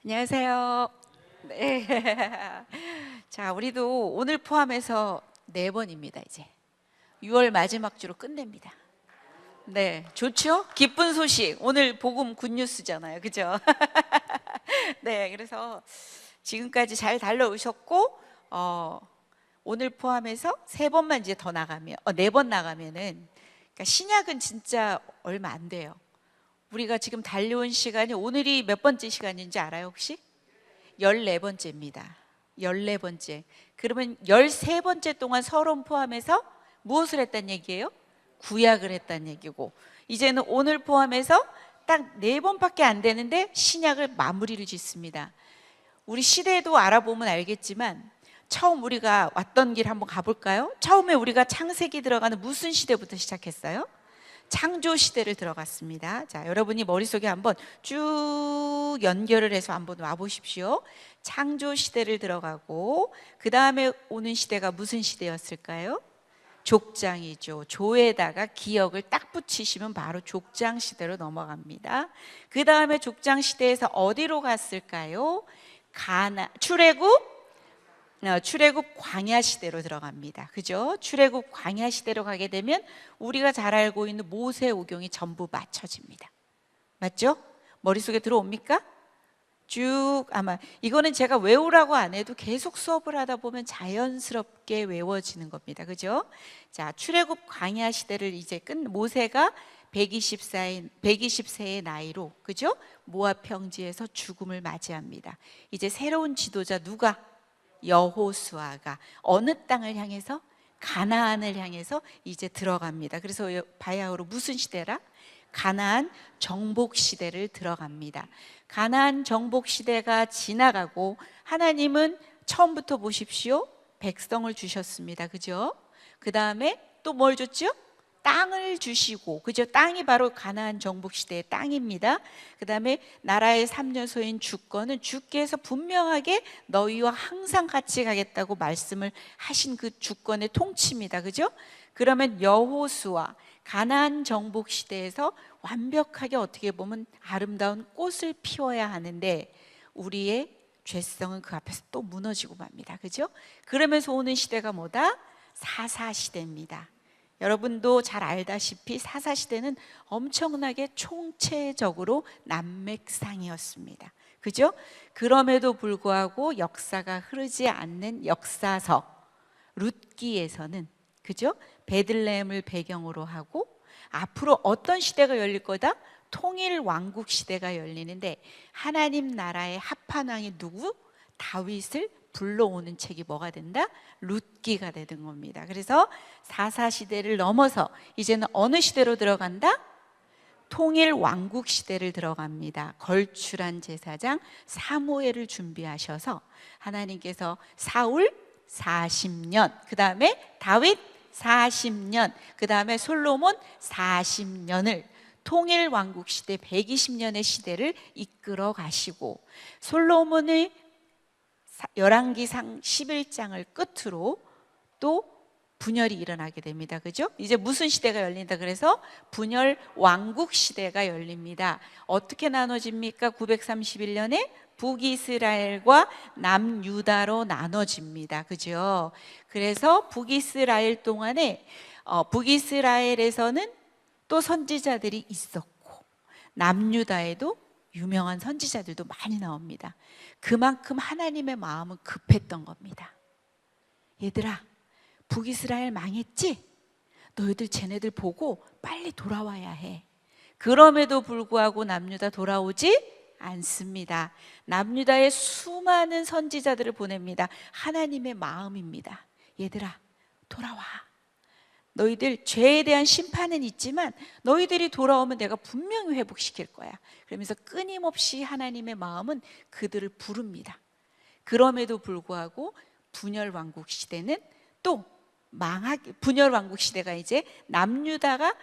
안녕하세요. 네. 자, 우리도 오늘 포함해서 4번입니다, 이제. 6월 마지막 주로 끝냅니다. 네, 좋죠? 기쁜 소식. 오늘 복음 굿뉴스잖아요. 그죠? 네, 그래서 지금까지 잘 달려오셨고, 오늘 포함해서 3번만 이제 더 나가면, 4번 나가면은, 그러니까 신약은 진짜 얼마 안 돼요. 우리가 지금 달려온 시간이 오늘이 몇 번째 시간인지 알아요, 혹시? 14번째입니다. 14번째. 그러면 13번째 동안 서론 포함해서 무엇을 했단 얘기예요? 구약을 했단 얘기고, 이제는 오늘 포함해서 딱 4번밖에 안 되는데 신약을 마무리를 짓습니다. 우리 시대도 알아보면 알겠지만 처음 우리가 왔던 길 한번 가볼까요? 처음에 우리가 창세기 들어가는 무슨 시대부터 시작했어요? 창조 시대를 들어갔습니다. 자, 여러분이 머릿속에 한번 쭉 연결을 해서 한번 와 보십시오. 창조 시대를 들어가고 그 다음에 오는 시대가 무슨 시대였을까요? 족장이죠. 조에다가 기역을 딱 붙이시면 바로 족장 시대로 넘어갑니다. 그 다음에 족장 시대에서 어디로 갔을까요? 출애굽 광야 시대로 들어갑니다. 그죠? 출애굽 광야 시대로 가게 되면 우리가 잘 알고 있는 모세 오경이 전부 맞춰집니다. 맞죠? 머릿속에 들어옵니까? 쭉 아마 이거는 제가 외우라고 안 해도 계속 수업을 하다 보면 자연스럽게 외워지는 겁니다. 그죠? 자, 출애굽 광야 시대를 이제 모세가 120세의 나이로, 그죠? 모압 평지에서 죽음을 맞이합니다. 이제 새로운 지도자 누가? 여호수아가 어느 땅을 향해서? 가나안을 향해서 이제 들어갑니다. 그래서 바야흐로 무슨 시대라? 가나안 정복 시대를 들어갑니다. 가나안 정복 시대가 지나가고 하나님은 처음부터 보십시오. 백성을 주셨습니다. 그죠? 그 다음에 또 뭘 줬죠? 땅을 주시고, 그죠? 땅이 바로 가나안 정복 시대의 땅입니다. 그 다음에 나라의 3요소인 주권은 주께서 분명하게 너희와 항상 같이 가겠다고 말씀을 하신 그 주권의 통치입니다. 그죠? 그러면 여호수아 가나안 정복 시대에서 완벽하게 어떻게 보면 아름다운 꽃을 피워야 하는데 우리의 죄성은 그 앞에서 또 무너지고 맙니다. 그죠? 그러면서 오는 시대가 뭐다? 사사시대입니다. 여러분도 잘 알다시피 사사시대는 엄청나게 총체적으로 난맥상이었습니다. 그죠? 그럼에도 불구하고 역사가 흐르지 않는 역사서 룻기에서는, 그죠? 베들레헴을 배경으로 하고 앞으로 어떤 시대가 열릴 거다? 통일 왕국 시대가 열리는데 하나님 나라의 합한 왕이 누구? 다윗을 불러오는 책이 뭐가 된다? 룻기가 되는 겁니다. 그래서 사사시대를 넘어서 이제는 어느 시대로 들어간다? 통일 왕국 시대를 들어갑니다. 걸출한 제사장 사무엘을 준비하셔서 하나님께서 사울 40년, 그 다음에 다윗 40년, 그 다음에 솔로몬 40년을 통일 왕국 시대 120년의 시대를 이끌어 가시고 솔로몬의 열왕기상 11장을 끝으로 또 분열이 일어나게 됩니다. 그죠? 이제 무슨 시대가 열린다 그래서 분열 왕국 시대가 열립니다. 어떻게 나눠집니까? 931년에 북이스라엘과 남유다로 나눠집니다. 그죠? 그래서 북이스라엘 동안에 북이스라엘에서는 또 선지자들이 있었고 남유다에도 유명한 선지자들도 많이 나옵니다. 그만큼 하나님의 마음은 급했던 겁니다. 얘들아, 북이스라엘 망했지? 너희들 쟤네들 보고 빨리 돌아와야 해. 그럼에도 불구하고 남유다 돌아오지 않습니다. 남유다에 수많은 선지자들을 보냅니다. 하나님의 마음입니다. 얘들아, 돌아와. 너희들 죄에 대한 심판은 있지만 너희들이 돌아오면 내가 분명히 회복시킬 거야. 그러면서 끊임없이 하나님의 마음은 그들을 부릅니다. 그럼에도 불구하고 분열 왕국 시대는 또 분열 왕국 시대가 이제 남유다가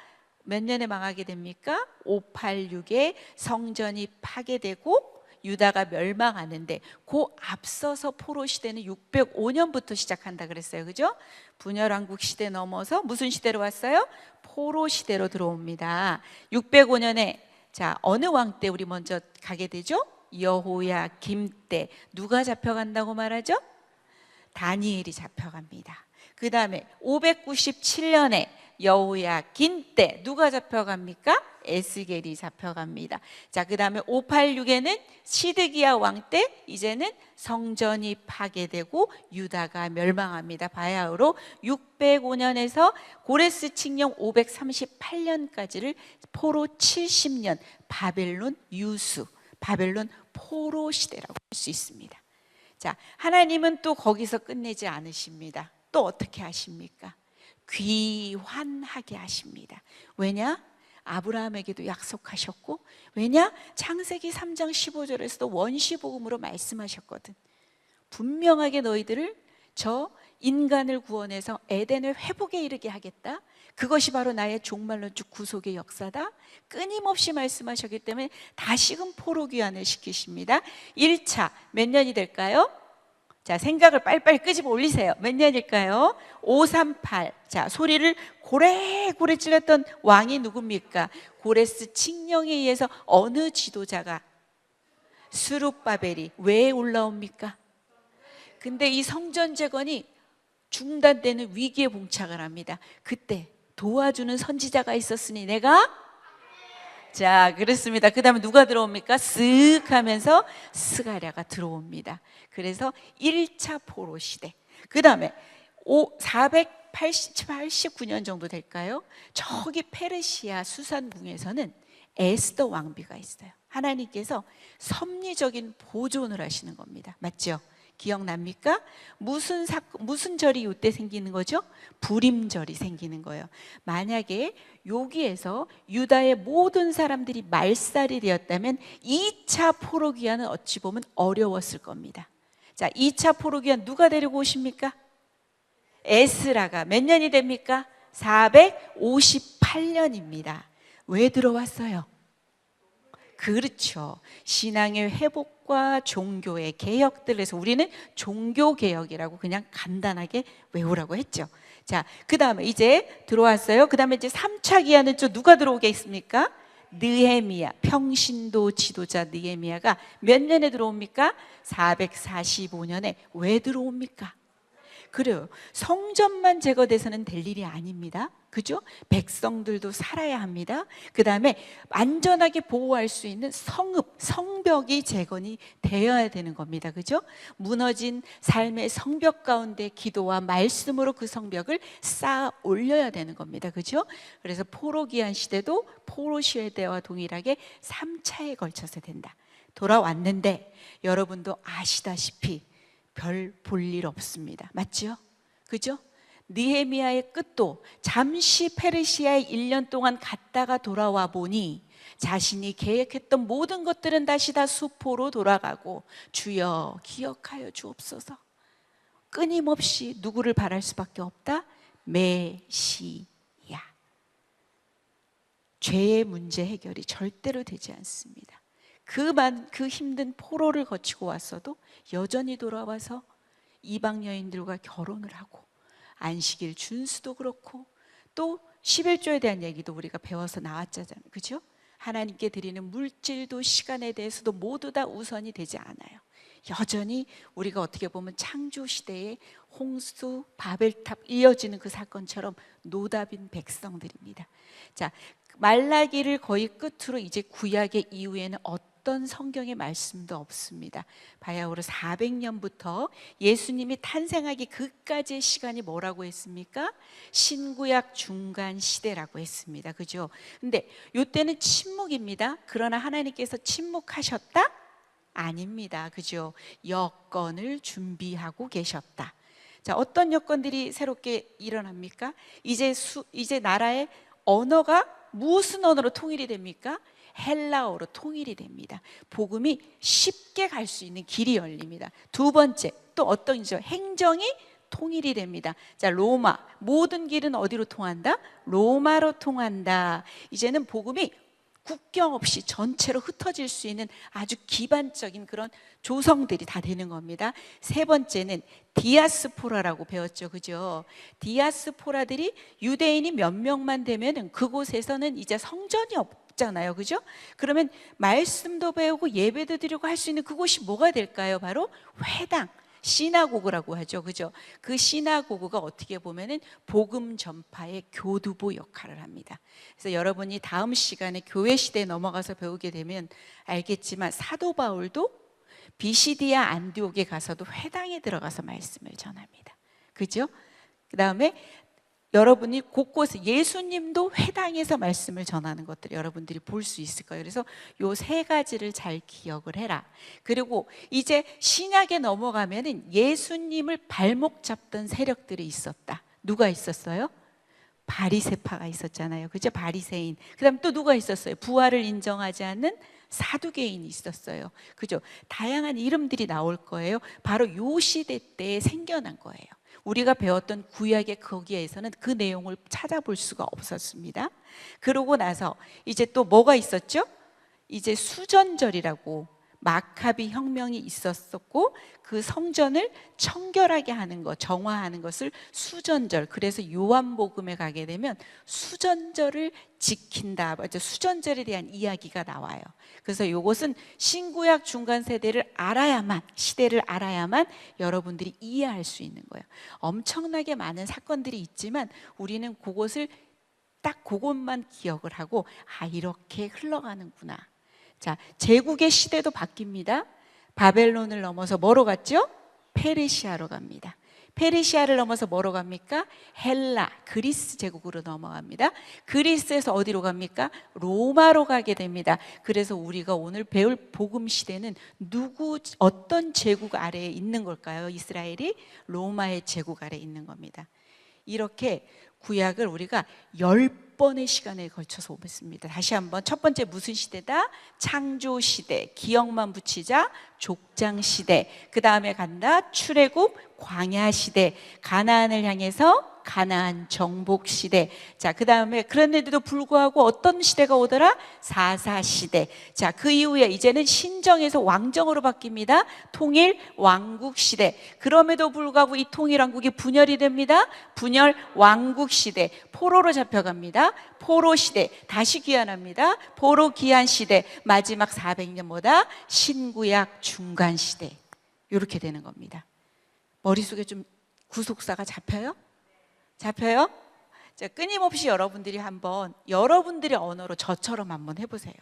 몇 년에 망하게 됩니까? 586에 성전이 파괴되고 유다가 멸망하는데 그 앞서서 포로 시대는 605년부터 시작한다 그랬어요. 그죠? 분열 왕국 시대 넘어서 무슨 시대로 왔어요? 포로 시대로 들어옵니다. 605년에 자, 어느 왕 때 우리 먼저 가게 되죠? 여호야김 때 누가 잡혀간다고 말하죠? 다니엘이 잡혀갑니다. 그 다음에 597년에 여호야긴 때 누가 잡혀갑니까? 에스겔이 잡혀갑니다. 자, 그 다음에 586에는 시드기야 왕 때 이제는 성전이 파괴되고 유다가 멸망합니다. 바야흐로 605년에서 고레스 칙령 538년까지를 포로 70년 바벨론 유수, 바벨론 포로 시대라고 할 수 있습니다. 자, 하나님은 또 거기서 끝내지 않으십니다. 또 어떻게 하십니까? 귀환하게 하십니다. 왜냐? 아브라함에게도 약속하셨고, 왜냐? 창세기 3장 15절에서도 원시복음으로 말씀하셨거든. 분명하게 너희들을 저 인간을 구원해서 에덴의 회복에 이르게 하겠다. 그것이 바로 나의 종말론적 구속의 역사다. 끊임없이 말씀하셨기 때문에 다시금 포로 귀환을 시키십니다. 1차 몇 년이 될까요? 자, 생각을 빨리빨리 끄집어 올리세요. 몇 년일까요? 538. 자, 소리를 고래고래 찔렀던 왕이 누굽니까? 고레스 칙령에 의해서 어느 지도자가? 스룹바벨이. 왜 올라옵니까? 근데 이 성전 재건이 중단되는 위기에 봉착을 합니다. 그때 도와주는 선지자가 있었으니 내가, 자, 그렇습니다. 그 다음에 누가 들어옵니까? 쓱 하면서 스가랴가 들어옵니다. 그래서 1차 포로 시대. 그 다음에 489년 정도 될까요? 저기 페르시아 수산궁에서는 에스더 왕비가 있어요. 하나님께서 섭리적인 보존을 하시는 겁니다. 맞죠? 기억납니까? 무슨 절이 이때 생기는 거죠? 부림절이 생기는 거예요. 만약에 여기에서 유다의 모든 사람들이 말살이 되었다면 2차 포로 귀환은 어찌 보면 어려웠을 겁니다. 자, 2차 포로 귀환 누가 데리고 오십니까? 에스라가. 몇 년이 됩니까? 458년입니다. 왜 들어왔어요? 그렇죠. 신앙의 회복과 종교의 개혁들에서 우리는 종교개혁이라고 그냥 간단하게 외우라고 했죠. 자, 그 다음에 이제 들어왔어요. 그 다음에 이제 3차 기한은 또 누가 들어오겠습니까? 느헤미야, 평신도 지도자 느헤미야가 몇 년에 들어옵니까? 445년에. 왜 들어옵니까? 그래요. 성전만 제거돼서는 될 일이 아닙니다. 그죠? 백성들도 살아야 합니다. 그 다음에 안전하게 보호할 수 있는 성벽이 재건이 되어야 되는 겁니다. 그죠? 무너진 삶의 성벽 가운데 기도와 말씀으로 그 성벽을 쌓아 올려야 되는 겁니다. 그죠? 그래서 포로 기한 시대도 포로 시대와 동일하게 3차에 걸쳐서 된다. 돌아왔는데 여러분도 아시다시피 별 볼 일 없습니다. 맞죠? 그죠? 느헤미야의 끝도 잠시 페르시아에 1년 동안 갔다가 돌아와 보니 자신이 계획했던 모든 것들은 다시 다 수포로 돌아가고, 주여 기억하여 주옵소서. 끊임없이 누구를 바랄 수밖에 없다? 메시야. 죄의 문제 해결이 절대로 되지 않습니다. 그 힘든 포로를 거치고 왔어도 여전히 돌아와서 이방 여인들과 결혼을 하고, 안식일 준수도 그렇고, 또 11조에 대한 얘기도 우리가 배워서 나왔잖아요. 그죠? 하나님께 드리는 물질도 시간에 대해서도 모두 다 우선이 되지 않아요. 여전히 우리가 어떻게 보면 창조 시대의 홍수, 바벨탑 이어지는 그 사건처럼 노답인 백성들입니다. 자, 말라기를 거의 끝으로 이제 구약의 이후에는 어떤 성경의 말씀도 없습니다. 바야흐로 400년부터 예수님이 탄생하기 그까지의 시간이 뭐라고 했습니까? 신구약 중간 시대라고 했습니다. 그죠? 근데 이때는 침묵입니다. 그러나 하나님께서 침묵하셨다? 아닙니다. 그죠? 여건을 준비하고 계셨다. 자, 어떤 여건들이 새롭게 일어납니까? 이제 나라의 언어가 무슨 언어로 통일이 됩니까? 헬라어로 통일이 됩니다. 복음이 쉽게 갈 수 있는 길이 열립니다. 두 번째, 또 어떤 일이죠? 행정이 통일이 됩니다. 자, 로마. 모든 길은 어디로 통한다? 로마로 통한다. 이제는 복음이 국경 없이 전체로 흩어질 수 있는 아주 기반적인 그런 조성들이 다 되는 겁니다. 세 번째는 디아스포라라고 배웠죠. 그죠? 디아스포라들이 유대인이 몇 명만 되면은 그곳에서는 이제 성전이 없잖아요, 그죠? 그러면 말씀도 배우고 예배도 드리고 할 수 있는 그곳이 뭐가 될까요? 바로 회당, 시나고그라고 하죠, 그죠? 그 시나고그가 어떻게 보면은 복음 전파의 교두보 역할을 합니다. 그래서 여러분이 다음 시간에 교회 시대에 넘어가서 배우게 되면 알겠지만 사도 바울도 비시디아 안디옥에 가서도 회당에 들어가서 말씀을 전합니다, 그죠? 그 다음에 여러분이 곳곳에 예수님도 회당에서 말씀을 전하는 것들을 여러분들이 볼 수 있을 거예요. 그래서 요 세 가지를 잘 기억을 해라. 그리고 이제 신약에 넘어가면은 예수님을 발목 잡던 세력들이 있었다. 누가 있었어요? 바리새파가 있었잖아요, 그죠? 바리새인. 그다음 또 누가 있었어요? 부활을 인정하지 않는 사두개인이 있었어요, 그죠? 다양한 이름들이 나올 거예요. 바로 요 시대 때에 생겨난 거예요. 우리가 배웠던 구약의 거기에서는 그 내용을 찾아볼 수가 없었습니다. 그러고 나서 이제 또 뭐가 있었죠? 이제 수전절이라고 마카비 혁명이 있었었고, 그 성전을 청결하게 하는 것, 정화하는 것을 수전절. 그래서 요한복음에 가게 되면 수전절을 지킨다, 맞죠? 수전절에 대한 이야기가 나와요. 그래서 이것은 신구약 중간 세대를 알아야만, 시대를 알아야만 여러분들이 이해할 수 있는 거예요. 엄청나게 많은 사건들이 있지만 우리는 그것을 딱 그것만 기억을 하고, 아, 이렇게 흘러가는구나. 자, 제국의 시대도 바뀝니다. 바벨론을 넘어서 뭐로 갔죠? 페르시아로 갑니다. 페르시아를 넘어서 뭐로 갑니까? 헬라, 그리스 제국으로 넘어갑니다. 그리스에서 어디로 갑니까? 로마로 가게 됩니다. 그래서 우리가 오늘 배울 복음 시대는 어떤 제국 아래에 있는 걸까요? 이스라엘이 로마의 제국 아래에 있는 겁니다. 이렇게 구약을 우리가 10번의 시간에 걸쳐서 보겠습니다. 다시 한번, 첫 번째 무슨 시대다? 창조 시대, 기억만 붙이자. 족장 시대. 그 다음에 간다, 출애굽, 광야 시대, 가나안을 향해서 가나안 정복 시대. 자, 그 다음에 그런데도 불구하고 어떤 시대가 오더라? 사사 시대. 자, 그 이후에 이제는 신정에서 왕정으로 바뀝니다. 통일 왕국 시대. 그럼에도 불구하고 이 통일 왕국이 분열이 됩니다. 분열 왕국 시대. 포로로 잡혀갑니다. 포로 시대. 다시 귀환합니다. 포로 귀환 시대. 마지막 400년 뭐다? 신구약 중간 시대. 이렇게 되는 겁니다. 머릿속에 좀 구속사가 잡혀요? 잡혀요? 자, 끊임없이 여러분들이 한번 여러분들의 언어로 저처럼 한번 해보세요.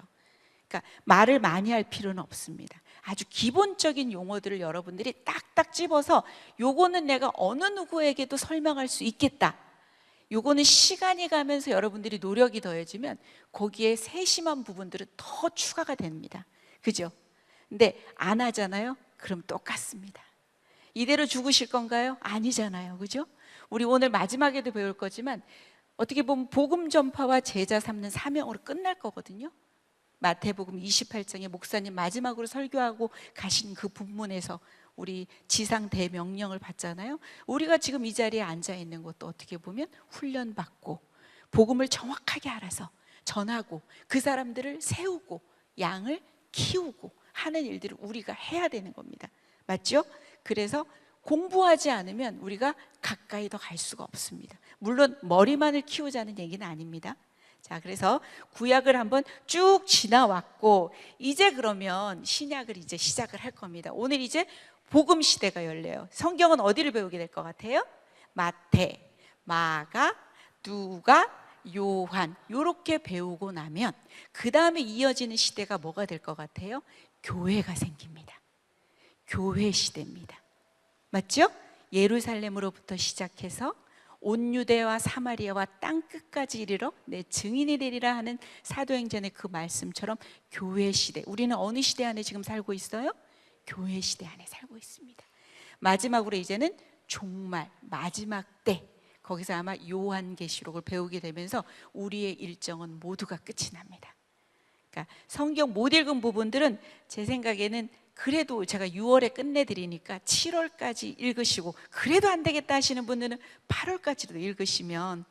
그러니까 말을 많이 할 필요는 없습니다. 아주 기본적인 용어들을 여러분들이 딱딱 집어서 요거는 내가 어느 누구에게도 설명할 수 있겠다. 요거는 시간이 가면서 여러분들이 노력이 더해지면 거기에 세심한 부분들은 더 추가가 됩니다. 그죠? 근데 안 하잖아요? 그럼 똑같습니다. 이대로 죽으실 건가요? 아니잖아요, 그죠? 우리 오늘 마지막에도 배울 거지만 어떻게 보면 복음 전파와 제자 삼는 사명으로 끝날 거거든요. 마태복음 28장에 목사님 마지막으로 설교하고 가신 그 본문에서 우리 지상 대명령을 받잖아요. 우리가 지금 이 자리에 앉아 있는 것도 어떻게 보면 훈련받고 복음을 정확하게 알아서 전하고 그 사람들을 세우고 양을 키우고 하는 일들을 우리가 해야 되는 겁니다. 맞죠? 그래서 공부하지 않으면 우리가 가까이 더 갈 수가 없습니다. 물론 머리만을 키우자는 얘기는 아닙니다. 자, 그래서 구약을 한번 쭉 지나왔고 이제 그러면 신약을 이제 시작을 할 겁니다. 오늘 이제 복음 시대가 열려요. 성경은 어디를 배우게 될 것 같아요? 마태, 마가, 누가, 요한 이렇게 배우고 나면 그 다음에 이어지는 시대가 뭐가 될 것 같아요? 교회가 생깁니다. 교회 시대입니다. 맞죠? 예루살렘으로부터 시작해서 온 유대와 사마리아와 땅 끝까지 이르러 내 증인이 되리라 하는 사도행전의 그 말씀처럼 교회 시대. 우리는 어느 시대 안에 지금 살고 있어요? 교회 시대 안에 살고 있습니다. 마지막으로 이제는 종말, 마지막 때, 거기서 아마 요한계시록을 배우게 되면서 우리의 일정은 모두가 끝이 납니다. 그러니까 성경 못 읽은 부분들은 제 생각에는 그래도 제가 6월에 끝내드리니까 7월까지 읽으시고, 그래도 안 되겠다 하시는 분들은 8월까지도 읽으시면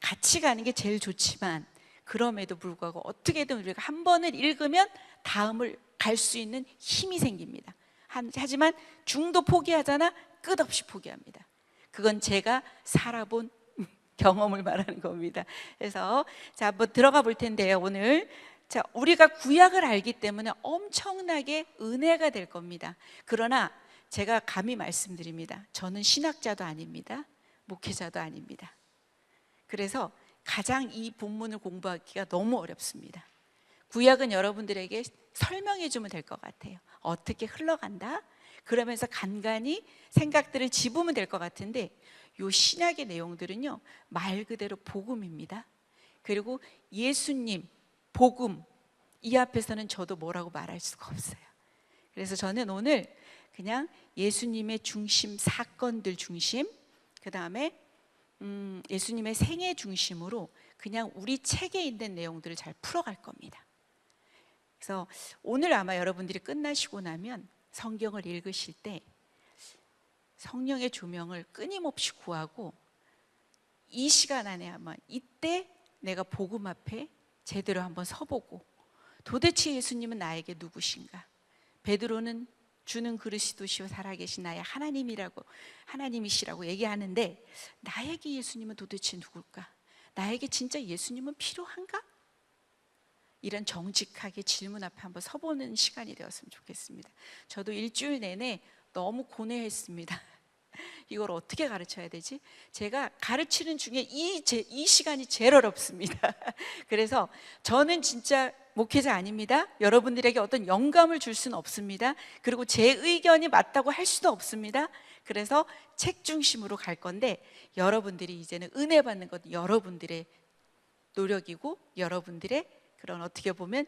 같이 가는 게 제일 좋지만, 그럼에도 불구하고 어떻게든 우리가 한 번을 읽으면 다음을 갈 수 있는 힘이 생깁니다. 하지만 중도 포기하잖아, 끝없이 포기합니다. 그건 제가 살아본 경험을 말하는 겁니다. 그래서 자, 한번 들어가 볼 텐데요. 오늘 자, 우리가 구약을 알기 때문에 엄청나게 은혜가 될 겁니다. 그러나 제가 감히 말씀드립니다. 저는 신학자도 아닙니다. 목회자도 아닙니다. 그래서 가장 이 본문을 공부하기가 너무 어렵습니다. 구약은 여러분들에게 설명해 주면 될 것 같아요. 어떻게 흘러간다? 그러면서 간간히 생각들을 집으면 될 것 같은데, 요 신약의 내용들은요, 말 그대로 복음입니다. 그리고 예수님, 복음, 이 앞에서는 저도 뭐라고 말할 수가 없어요. 그래서 저는 오늘 그냥 예수님의 중심, 사건들 중심, 그 다음에 예수님의 생애 중심으로 그냥 우리 책에 있는 내용들을 잘 풀어갈 겁니다. 그래서 오늘 아마 여러분들이 끝나시고 나면 성경을 읽으실 때 성령의 조명을 끊임없이 구하고, 이 시간 안에 아마 이때 내가 복음 앞에 제대로 한번 서보고, 도대체 예수님은 나에게 누구신가? 베드로는 주는 그리스도시요 살아계신 나의 하나님이시라고 얘기하는데, 나에게 예수님은 도대체 누굴까? 나에게 진짜 예수님은 필요한가? 이런 정직하게 질문 앞에 한번 서보는 시간이 되었으면 좋겠습니다. 저도 일주일 내내 너무 고뇌했습니다. 이걸 어떻게 가르쳐야 되지? 제가 가르치는 중에 이 시간이 제일 어렵습니다. 그래서 저는 진짜 목회자 아닙니다. 여러분들에게 어떤 영감을 줄 수는 없습니다. 그리고 제 의견이 맞다고 할 수도 없습니다. 그래서 책 중심으로 갈 건데, 여러분들이 이제는 은혜 받는 것, 여러분들의 노력이고 여러분들의 그런 어떻게 보면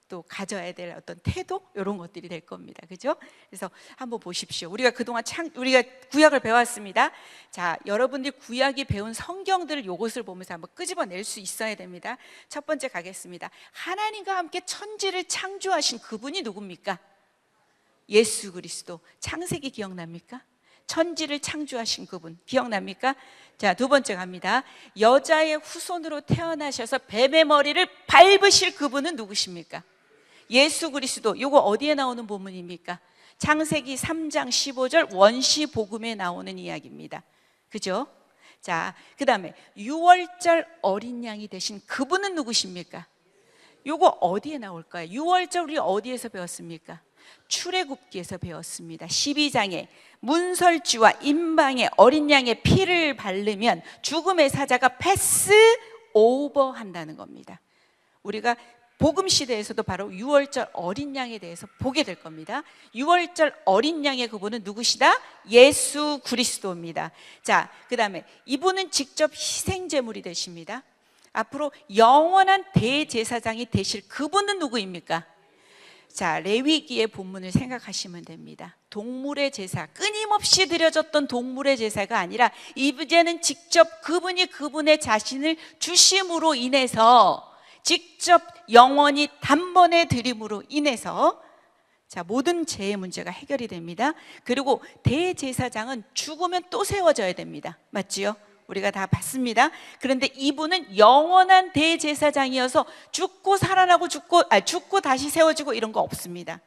또 가져야 될 어떤 태도, 이런 것들이 될 겁니다. 그죠? 그래서 한번 보십시오. 우리가 그동안 우리가 구약을 배웠습니다. 자, 여러분들이 구약이 배운 성경들을 요것을 보면서 한번 끄집어낼 수 있어야 됩니다. 첫 번째 가겠습니다. 하나님과 함께 천지를 창조하신 그분이 누굽니까? 예수 그리스도. 창세기 기억납니까? 천지를 창조하신 그분 기억납니까? 자, 두 번째 갑니다. 여자의 후손으로 태어나셔서 뱀의 머리를 밟으실 그분은 누구십니까? 예수 그리스도. 요거 어디에 나오는 본문입니까? 창세기 3장 15절 원시 복음에 나오는 이야기입니다. 그죠? 자, 그 다음에 6월절 어린 양이 되신 그분은 누구십니까? 요거 어디에 나올까요? 6월절 우리 어디에서 배웠습니까? 출애굽기에서 배웠습니다. 12장에 문설주와 임방에 어린 양의 피를 바르면 죽음의 사자가 패스 오버 한다는 겁니다. 우리가 복음 시대에서도 바로 6월절 어린 양에 대해서 보게 될 겁니다. 6월절 어린 양의 그분은 누구시다? 예수 그리스도입니다. 자, 그 다음에 이분은 직접 희생제물이 되십니다. 앞으로 영원한 대제사장이 되실 그분은 누구입니까? 자, 레위기의 본문을 생각하시면 됩니다. 동물의 제사, 끊임없이 드려졌던 동물의 제사가 아니라 이제는 직접 그분이 그분의 자신을 주심으로 인해서, 직접 영원히 단번에 드림으로 인해서, 자, 모든 죄의 문제가 해결이 됩니다. 그리고 대제사장은 죽으면 또 세워져야 됩니다. 맞지요? 우리가 다 봤습니다. 그런데 이분은 영원한 대제사장이어서 죽고 살아나고 죽고 다시 세워지고 이런 거 없습니다.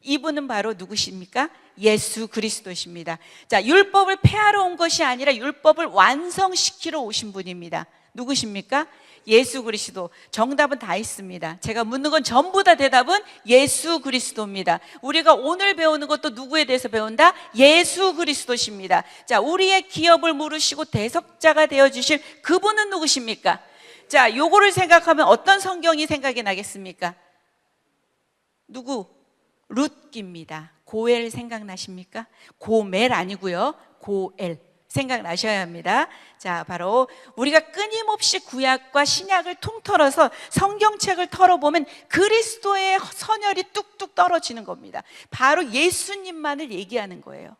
이분은 바로 누구십니까? 예수 그리스도십니다. 자, 율법을 폐하러 온 것이 아니라 율법을 완성시키러 오신 분입니다. 누구십니까? 예수 그리스도. 정답은 다 있습니다. 제가 묻는 건 전부 다 대답은 예수 그리스도입니다. 우리가 오늘 배우는 것도 누구에 대해서 배운다? 예수 그리스도십니다. 자, 우리의 기업을 물으시고 대속자가 되어주실 그분은 누구십니까? 자, 요거를 생각하면 어떤 성경이 생각이 나겠습니까? 누구? 룻기입니다. 고엘 생각나십니까? 고멜 아니고요, 고엘 생각나셔야 합니다. 자, 바로 우리가 끊임없이 구약과 신약을 통틀어서 성경책을 털어보면 그리스도의 선혈이 뚝뚝 떨어지는 겁니다. 바로 예수님만을 얘기하는 거예요.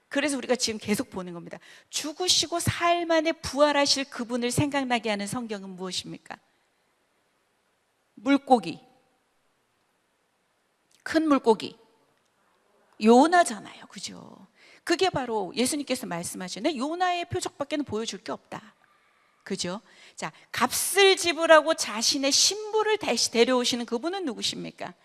그래서 우리가 지금 계속 보는 겁니다. 죽으시고 사흘 만에 부활하실 그분을 생각나게 하는 성경은 무엇입니까? 물고기, 큰 물고기, 요나잖아요. 그죠? 그게 바로 예수님께서 말씀하시는 요나의 표적밖에 보여줄 게 없다. 그죠? 자, 값을 지불하고 자신의 신부를 다시 데려오시는 그분은 누구십니까?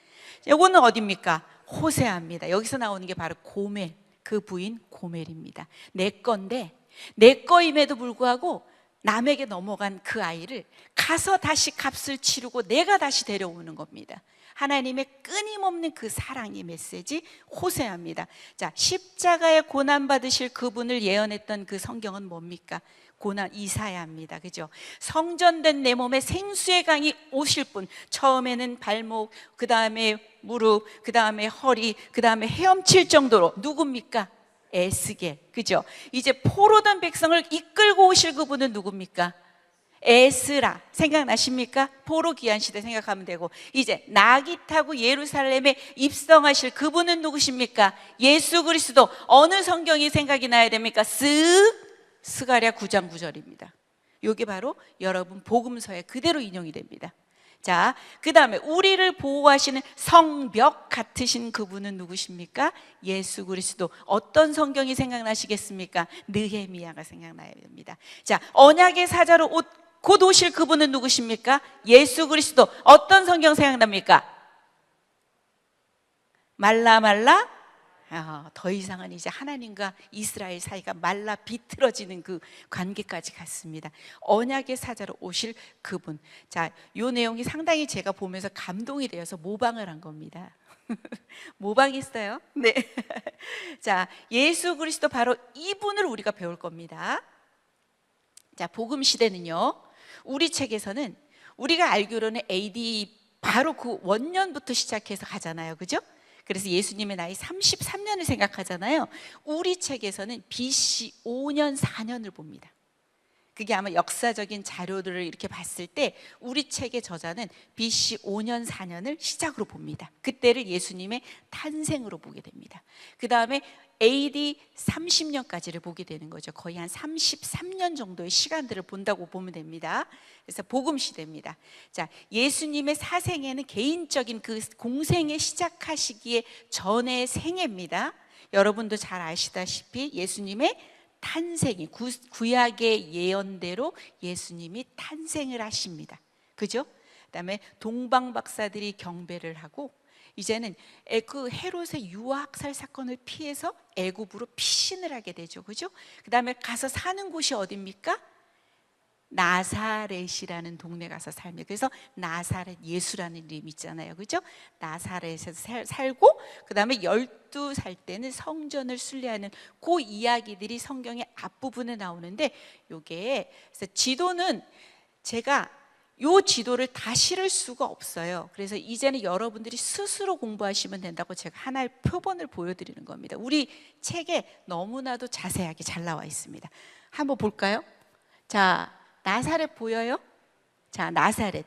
이거는 어디입니까? 호세아입니다. 여기서 나오는 게 바로 고멜, 그 부인 고멜입니다. 내 건데, 내 거임에도 불구하고 남에게 넘어간 그 아이를 가서 다시 값을 치르고 내가 다시 데려오는 겁니다. 하나님의 끊임없는 그 사랑의 메시지 호세아입니다. 자, 십자가에 고난 받으실 그분을 예언했던 그 성경은 뭡니까? 고난 이사야입니다. 그죠? 성전된 내 몸에 생수의 강이 오실 분. 처음에는 발목, 그 다음에 무릎, 그 다음에 허리, 그 다음에 헤엄칠 정도로 누굽니까? 에스겔. 그죠? 이제 포로된 백성을 이끌고 오실 그분은 누굽니까? 에스라. 생각나십니까? 포로 귀환 시대 생각하면 되고, 이제 나귀 타고 예루살렘에 입성하실 그분은 누구십니까? 예수 그리스도. 어느 성경이 생각이 나야 됩니까? 스가랴 9장 9절입니다. 이게 바로 여러분 복음서에 그대로 인용이 됩니다. 자, 그 다음에 우리를 보호하시는 성벽 같으신 그분은 누구십니까? 예수 그리스도. 어떤 성경이 생각나시겠습니까? 느헤미야가 생각나야 됩니다. 자, 언약의 사자로 곧 오실 그분은 누구십니까? 예수 그리스도. 어떤 성경 생각납니까? 말라 더 이상은 이제 하나님과 이스라엘 사이가 말라 비틀어지는 그 관계까지 갔습니다. 언약의 사자로 오실 그분. 자, 요 내용이 상당히 제가 보면서 감동이 되어서 모방을 한 겁니다. 모방했어요? 네. 자, 예수 그리스도 바로 이분을 우리가 배울 겁니다. 자, 복음 시대는요, 우리 책에서는 우리가 알기로는 AD 바로 그 원년부터 시작해서 가잖아요. 그죠? 그래서 예수님의 나이 33년을 생각하잖아요. 우리 책에서는 BC 5년 4년을 봅니다. 그게 아마 역사적인 자료들을 이렇게 봤을 때 우리 책의 저자는 BC 5년 4년을 시작으로 봅니다. 그때를 예수님의 탄생으로 보게 됩니다. 그 다음에 AD 30년까지를 보게 되는 거죠. 거의 한 33년 정도의 시간들을 본다고 보면 됩니다. 그래서 복음 시대입니다. 자, 예수님의 사생애는 개인적인 그 공생의 시작하시기에 전의 생애입니다. 여러분도 잘 아시다시피 예수님의 탄생이 구약의 예언대로 예수님이 탄생을 하십니다. 그죠? 그다음에 동방 박사들이 경배를 하고, 이제는 그 헤롯의 유아학살 사건을 피해서 애굽으로 피신을 하게 되죠. 그죠? 그다음에 가서 사는 곳이 어디입니까? 나사렛이라는 동네 가서 살며, 그래서 나사렛 예수라는 이름 있잖아요. 그죠? 나사렛에서 살고, 그 다음에 12살 때는 성전을 순례하는 그 이야기들이 성경의 앞부분에 나오는데, 요게 그래서 지도는 제가 요 지도를 다 실을 수가 없어요. 그래서 이제는 여러분들이 스스로 공부하시면 된다고 제가 하나의 표본을 보여드리는 겁니다. 우리 책에 너무나도 자세하게 잘 나와 있습니다. 한번 볼까요? 자, 나사렛 보여요? 자, 나사렛.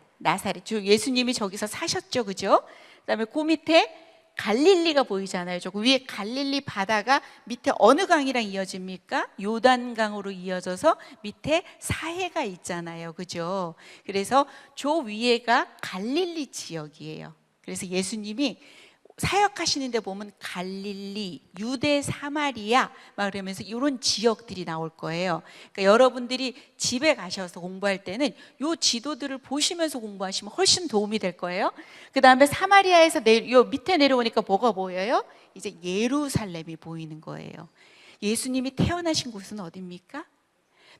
예수님이 저기서 사셨죠, 그죠? 그다음에 그 밑에 갈릴리가 보이잖아요. 저 위에 갈릴리 바다가 밑에 어느 강이랑 이어집니까? 요단강으로 이어져서 밑에 사해가 있잖아요, 그죠? 그래서 저 위에가 갈릴리 지역이에요. 그래서 예수님이 사역하시는데 보면 갈릴리, 유대, 사마리아 막 그러면서 이런 지역들이 나올 거예요. 그러니까 여러분들이 집에 가셔서 공부할 때는 이 지도들을 보시면서 공부하시면 훨씬 도움이 될 거예요. 그 다음에 사마리아에서 요 밑에 내려오니까 뭐가 보여요? 이제 예루살렘이 보이는 거예요. 예수님이 태어나신 곳은 어디입니까?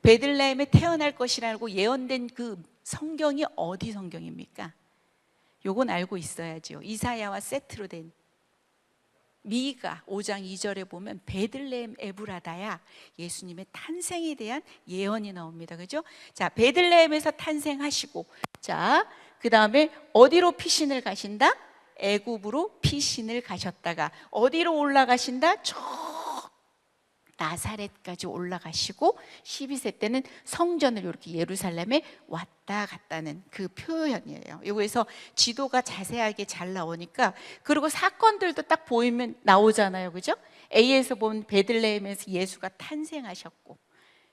베들레헴에 태어날 것이라고 예언된 그 성경이 어디 성경입니까? 요건 알고 있어야죠. 이사야와 세트로 된 미가 5장 2절에 보면 베들레헴 에브라다야, 예수님의 탄생에 대한 예언이 나옵니다. 그죠? 자, 베들레헴에서 탄생하시고, 자, 그 다음에 어디로 피신을 가신다? 애굽으로 피신을 가셨다가 어디로 올라가신다? 저 나사렛까지 올라가시고 12세 때는 성전을 이렇게 예루살렘에 왔다 갔다는 그 표현이에요. 여기서 지도가 자세하게 잘 나오니까, 그리고 사건들도 딱 보이면 나오잖아요. 그죠? A에서 보면 베들레헴에서 예수가 탄생하셨고,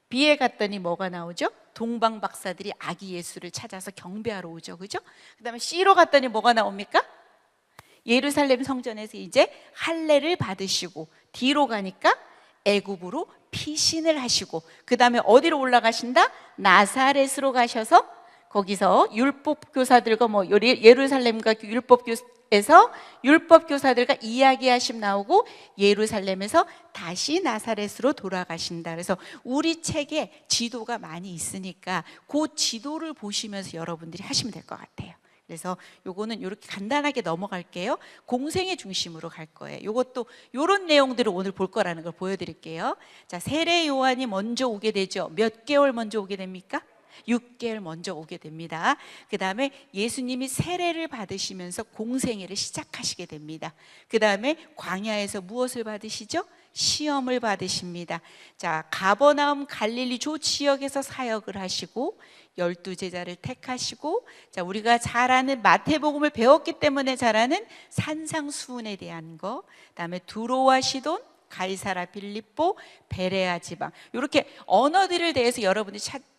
B에 갔더니 뭐가 나오죠? 동방 박사들이 아기 예수를 찾아서 경배하러 오죠. 그죠? 그 다음에 C로 갔더니 뭐가 나옵니까? 예루살렘 성전에서 이제 할례를 받으시고, D로 가니까 애굽으로 피신을 하시고, 그 다음에 어디로 올라가신다? 나사렛으로 가셔서 거기서 율법 교사들과 뭐 예루살렘과 율법교에서 율법 교사들과 이야기하심 나오고 예루살렘에서 다시 나사렛으로 돌아가신다. 그래서 우리 책에 지도가 많이 있으니까 그 지도를 보시면서 여러분들이 하시면 될 것 같아요. 그래서 요거는 이렇게 간단하게 넘어갈게요. 공생의 중심으로 갈 거예요. 요것도 요런 내용들을 오늘 볼 거라는 걸 보여드릴게요. 자, 세례 요한이 먼저 오게 되죠. 몇 개월 먼저 오게 됩니까? 6개월 먼저 오게 됩니다. 그 다음에 예수님이 세례를 받으시면서 공생애를 시작하시게 됩니다. 그 다음에 광야에서 무엇을 받으시죠? 시험을 받으십니다. 자, 가버나움 갈릴리 조 지역에서 사역을 하시고 12제자를 택하시고, 자, 우리가 잘 아는 마태복음을 배웠기 때문에 잘 아는 산상수훈에 대한 거, 그다음에 두로와 시돈, 가이사라 빌립보, 베레아 지방, 이렇게 언어들에 대해서 여러분이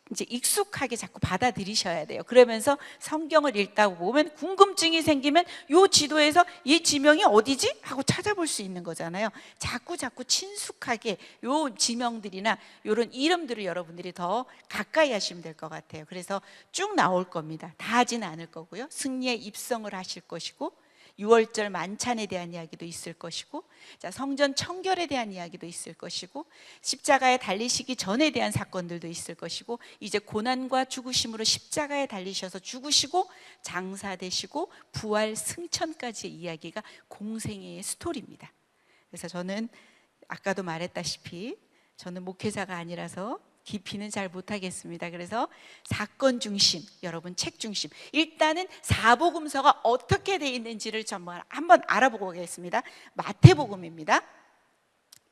이제 익숙하게 자꾸 받아들이셔야 돼요. 그러면서 성경을 읽다 보면 궁금증이 생기면 이 지도에서 이 지명이 어디지? 하고 찾아볼 수 있는 거잖아요. 자꾸 친숙하게 이 지명들이나 이런 이름들을 여러분들이 더 가까이 하시면 될 것 같아요. 그래서 쭉 나올 겁니다. 다 하지는 않을 거고요. 승리의 입성을 하실 것이고, 6월절 만찬에 대한 이야기도 있을 것이고, 자, 성전 청결에 대한 이야기도 있을 것이고, 십자가에 달리시기 전에 대한 사건들도 있을 것이고, 이제 고난과 죽으심으로 십자가에 달리셔서 죽으시고 장사되시고 부활 승천까지의 이야기가 공생애의 스토리입니다. 그래서 저는 아까도 말했다시피 저는 목회자가 아니라서 깊이는 잘 못하겠습니다. 그래서 사건 중심, 여러분 책 중심, 일단은 사복음서가 어떻게 되어 있는지를 한번 알아보고 오겠습니다. 마태복음입니다.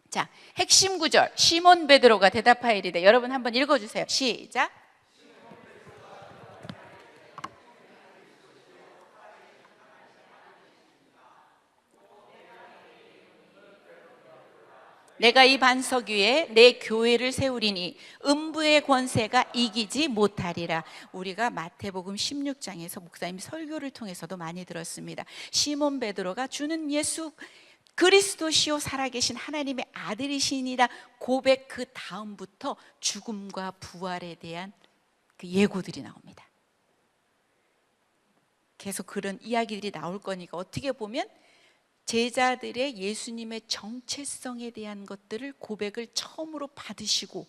자, 핵심 구절, 시몬 베드로가 대답하이르되, 여러분 한번 읽어주세요. 시작. 내가 이 반석 위에 내 교회를 세우리니 음부의 권세가 이기지 못하리라. 우리가 마태복음 16장에서 목사님 설교를 통해서도 많이 들었습니다. 시몬 베드로가 주는 예수 그리스도시요 살아계신 하나님의 아들이시니라 고백, 그 다음부터 죽음과 부활에 대한 그 예고들이 나옵니다. 계속 그런 이야기들이 나올 거니까 어떻게 보면 제자들의 예수님의 정체성에 대한 것들을 고백을 처음으로 받으시고,